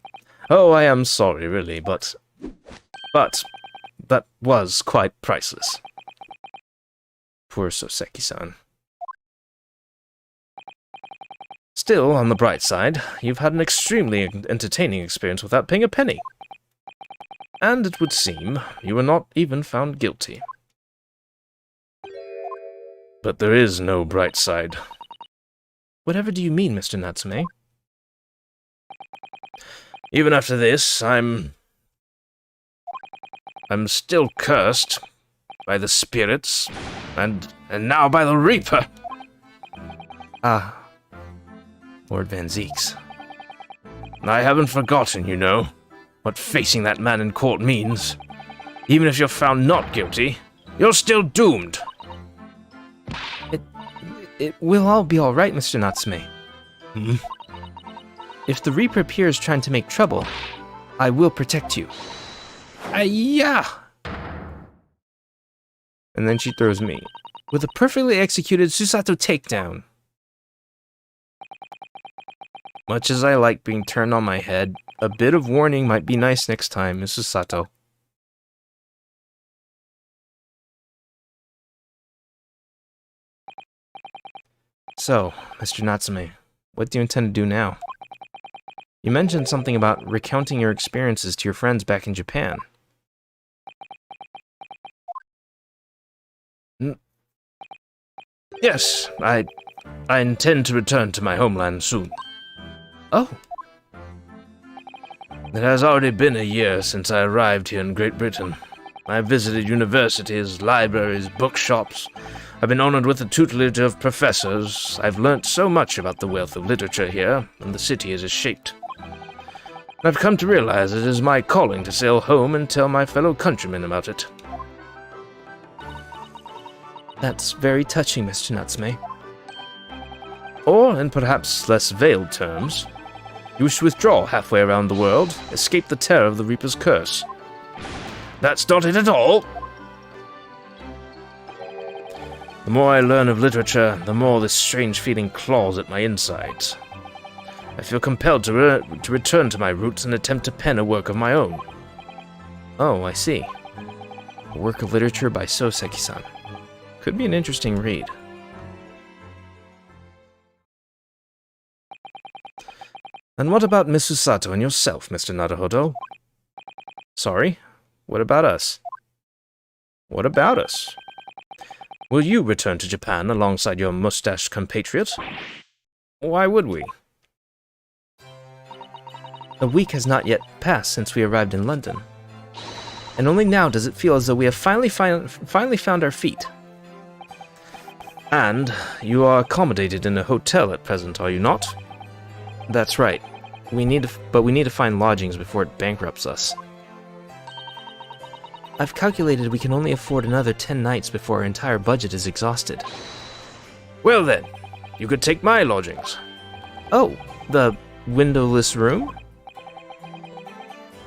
S5: Oh, I am sorry, really, but that was quite priceless.
S1: Poor Soseki-san.
S5: Still, on the bright side, you've had an extremely entertaining experience without paying a penny. And it would seem you were not even found guilty.
S2: But there is no bright side.
S1: Whatever do you mean, Mr. Natsume?
S2: Even after this, I'm still cursed by the spirits, and now by the Reaper.
S1: Ah, Lord Van Zeeks.
S2: I haven't forgotten, you know, what facing that man in court means. Even if you're found not guilty, you're still doomed.
S1: It will all be alright, Mr. Natsume.
S2: Hmm?
S1: If the Reaper appears trying to make trouble, I will protect you. Yeah! And then she throws me with a perfectly executed Susato takedown. Much as I like being turned on my head, a bit of warning might be nice next time, Miss Susato. So, Mr. Natsume, what do you intend to do now? You mentioned something about recounting your experiences to your friends back in Japan.
S2: Yes, I intend to return to my homeland soon.
S1: Oh,
S2: It has already been a year since I arrived here in Great Britain. I've visited universities, libraries, bookshops. I've been honored with the tutelage of professors. I've learnt so much about the wealth of literature here, and the city it has shaped. I've come to realize it is my calling to sail home and tell my fellow countrymen about it.
S1: that's very touching, Mr. Natsume.
S2: Or, in perhaps less veiled terms, you wish to withdraw halfway around the world, escape the terror of the Reaper's curse. That's not it at all! The more I learn of literature, the more this strange feeling claws at my insides. I feel compelled to return to my roots and attempt to pen a work of my own.
S1: Oh, I see. A work of literature by Soseki-san. Could be an interesting read.
S2: And what about Miss Susato and yourself, Mr. Naruhodo?
S1: Sorry? What about us?
S2: What about us? Will you return to Japan alongside your mustached compatriot?
S1: Why would we? A week has not yet passed since we arrived in London. And only now does it feel as though we have finally found our feet.
S2: And you are accommodated in a hotel at present, are you not?
S1: That's right. We need to find lodgings before it bankrupts us. I've calculated we can only afford another 10 nights before our entire budget is exhausted.
S2: Well then, you could take my lodgings.
S1: Oh, the windowless room?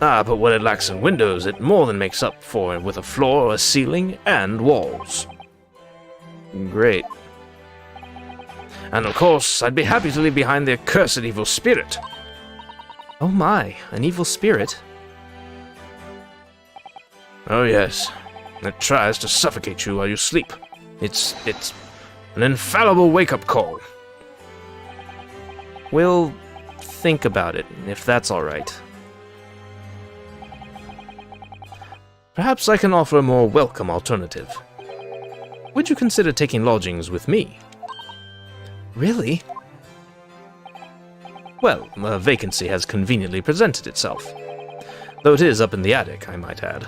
S2: Ah, but what it lacks in windows, it more than makes up for with a floor, a ceiling, and walls.
S1: Great.
S2: And of course, I'd be happy to leave behind the accursed evil spirit.
S1: Oh my, an evil spirit?
S2: Oh yes, it tries to suffocate you while you sleep. It's an infallible wake-up call.
S1: We'll think about it, if that's alright.
S2: Perhaps I can offer a more welcome alternative. Would you consider taking lodgings with me?
S1: Really?
S2: Well, a vacancy has conveniently presented itself. Though it is up in the attic, I might add.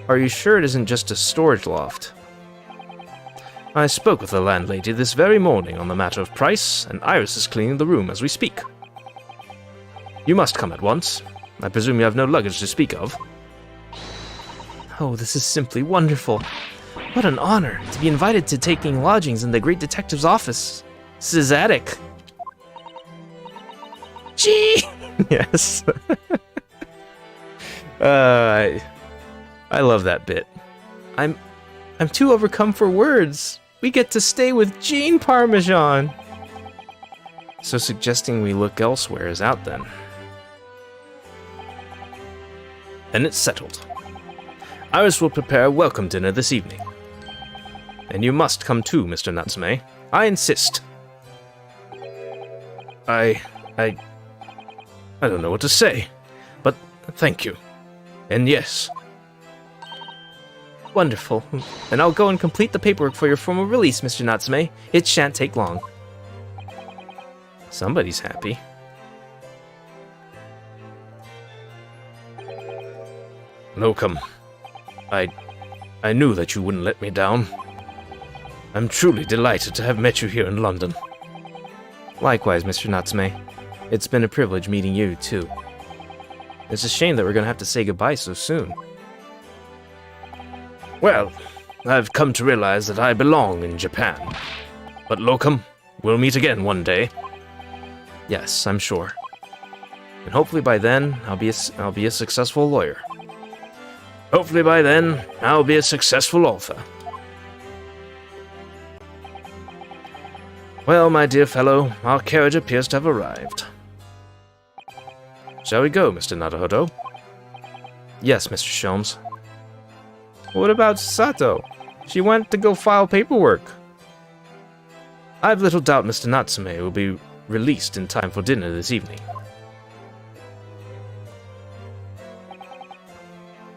S1: Are you sure it isn't just a storage loft?
S2: I spoke with the landlady this very morning on the matter of price, and Iris is cleaning the room as we speak. You must come at once. I presume you have no luggage to speak of.
S1: Oh, this is simply wonderful. What an honor to be invited to taking lodgings in the great detective's office. His attic. Gee!
S2: Yes. I love that bit.
S1: I'm too overcome for words. We get to stay with Jean Parmesan.
S2: So suggesting we look elsewhere is out then. Then it's settled. Iris will prepare a welcome dinner this evening. And you must come too, Mr. Natsume. I insist. I don't know what to say, but thank you. And yes.
S4: Wonderful. Then I'll go and complete the paperwork for your formal release, Mr. Natsume. It shan't take long. Somebody's happy.
S5: Locum, I knew that you wouldn't let me down. I'm truly delighted to have met you here in London.
S4: Likewise, Mr. Natsume. It's been a privilege meeting you, too. It's a shame that we're gonna have to say goodbye so soon.
S5: Well, I've come to realize that I belong in Japan. But Locum, we'll meet again one day.
S4: Yes, I'm sure. And hopefully by then, I'll be a successful lawyer.
S5: Hopefully by then, I'll be a successful author. Well, my dear fellow, our carriage appears to have arrived. Shall we go, Mr. Naruhodo?
S4: Yes, Mr. Sholmes. What about Sato? She went to go file paperwork.
S5: I've little doubt Mr. Natsume will be released in time for dinner this evening.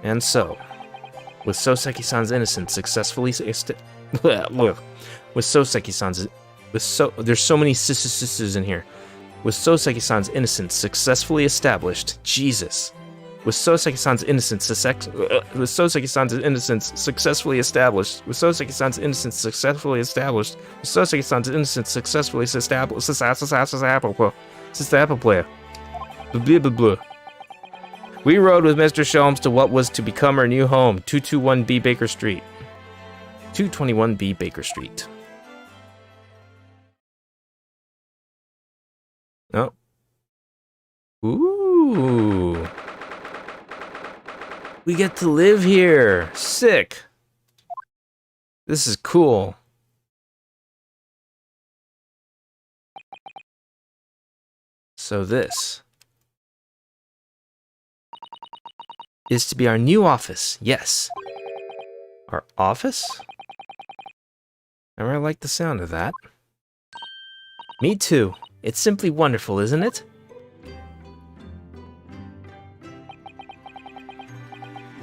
S4: And so, with Soseki-san's innocence successfully there's so many sisters in here. With Soseki-san's innocence successfully established, Jesus. With Soseki-san's innocence successfully established. With Soseki-san's innocence successfully established. With Soseki-san's innocence successfully established. Apple player. Blah blah blah. We rode with Mr. Sholmes to what was to become our new home, 221B Baker Street. 221B Baker Street. Oh. Ooh. We get to live here. Sick. This is cool. So this is to be our new office. Yes. Our office? I really like the sound of that. Me too. It's simply wonderful, isn't it?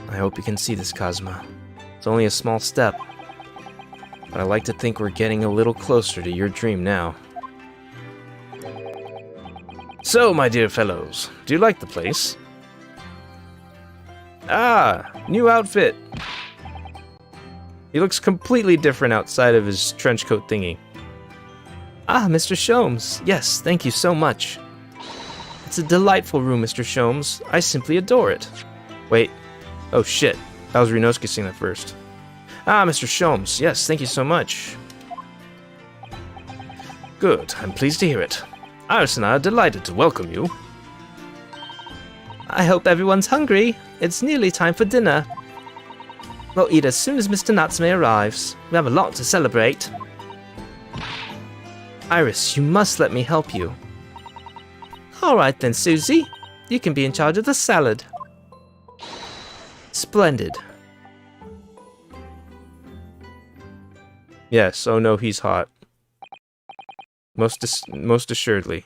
S4: I hope you can see this, Cosma. It's only a small step. But I like to think we're getting a little closer to your dream now.
S5: So, my dear fellows, do you like the place?
S4: Ah, new outfit. He looks completely different outside of his trench coat thingy. Ah, Mr. Sholmes. Yes, thank you so much. It's a delightful room, Mr. Sholmes. I simply adore it. Wait. Oh shit. That was Rinosuke saying that first. Ah, Mr. Sholmes. Yes, thank you so much.
S5: Good. I'm pleased to hear it. Iris and I are delighted to welcome you.
S4: I hope everyone's hungry. It's nearly time for dinner. We'll eat as soon as Mr. Natsume arrives. We have a lot to celebrate. Iris, you must let me help you. Alright then, Susie. You can be in charge of the salad. Splendid. Yes, oh no, he's hot. Most assuredly.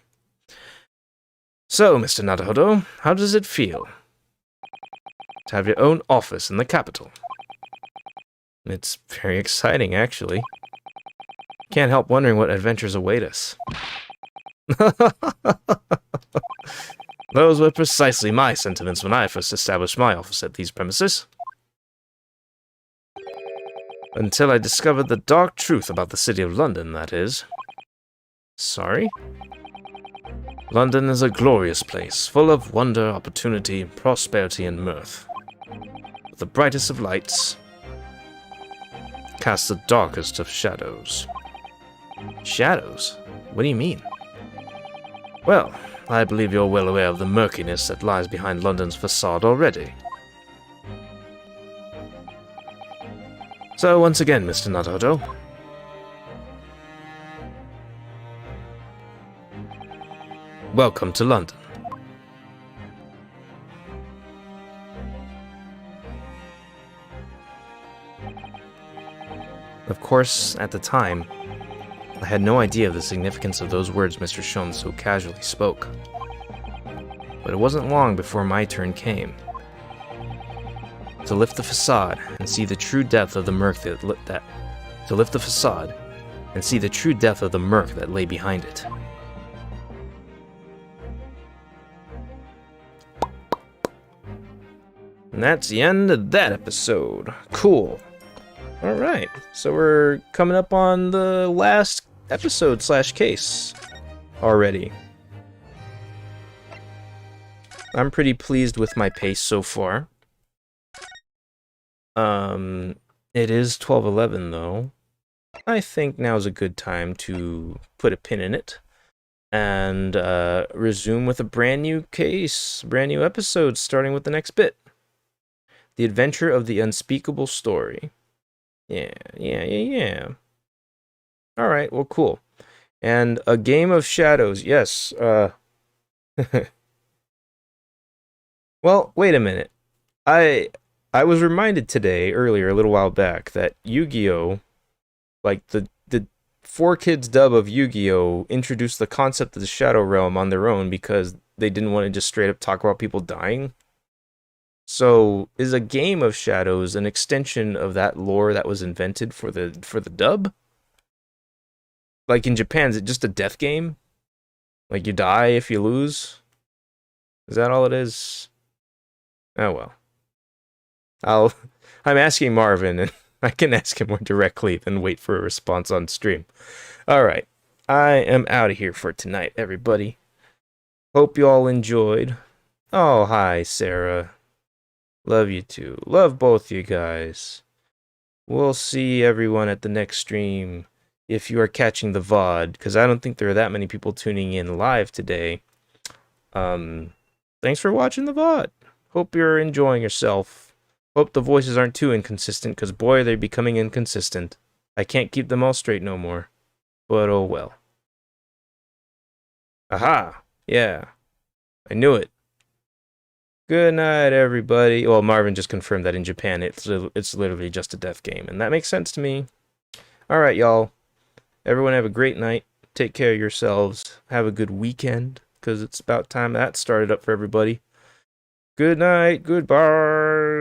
S5: So, Mr. Naruhodo, how does it feel to have your own office in the capital?
S4: It's very exciting, actually. Can't help wondering what adventures await us.
S5: Those were precisely my sentiments when I first established my office at these premises. Until I discovered the dark truth about the city of London, that is.
S4: Sorry?
S5: London is a glorious place, full of wonder, opportunity, prosperity, and mirth. But the brightest of lights casts the darkest of shadows.
S4: Shadows? What do you mean?
S5: Well, I believe you're well aware of the murkiness that lies behind London's facade already. So once again, Mr. Naruhodo, welcome to London.
S4: Of course, at the time, I had no idea of the significance of those words Mr. Sholmes so casually spoke. But it wasn't long before my turn came.
S1: To lift the facade and see the true depth of the murk that to lift the facade and see the true depth of the murk that lay behind it. And that's the end of that episode. Cool. Alright, so we're coming up on the last episode / case already. I'm pretty pleased with my pace so far. It is 12:11 though. I think now's a good time to put a pin in it and resume with a brand new case, brand new episode, starting with the next bit. The Adventure of the Unspeakable Story. Yeah. Alright, well, cool. And a Game of Shadows, yes. Well, wait a minute. I was reminded today, earlier, a little while back, that Yu-Gi-Oh! Like, the 4Kids dub of Yu-Gi-Oh! Introduced the concept of the Shadow Realm on their own because they didn't want to just straight up talk about people dying. So, is a Game of Shadows an extension of that lore that was invented for the dub? Like, in Japan, is it just a death game? Like, you die if you lose? Is that all it is? Oh, well. I'm asking Marvin, and I can ask him more directly than wait for a response on stream. Alright, I am out of here for tonight, everybody. Hope you all enjoyed. Oh, hi, Sarah. Love you too. Love both you guys. We'll see everyone at the next stream, if you are catching the VOD, because I don't think there are that many people tuning in live today. Thanks for watching the VOD. Hope you're enjoying yourself. Hope the voices aren't too inconsistent, because boy, they're becoming inconsistent. I can't keep them all straight no more. But oh well. Aha! Yeah. I knew it. Good night, everybody. Well, Marvin just confirmed that in Japan, it's literally just a death game, and that makes sense to me. Alright, y'all. Everyone have a great night. Take care of yourselves. Have a good weekend, because it's about time that started up for everybody. Good night. Goodbye.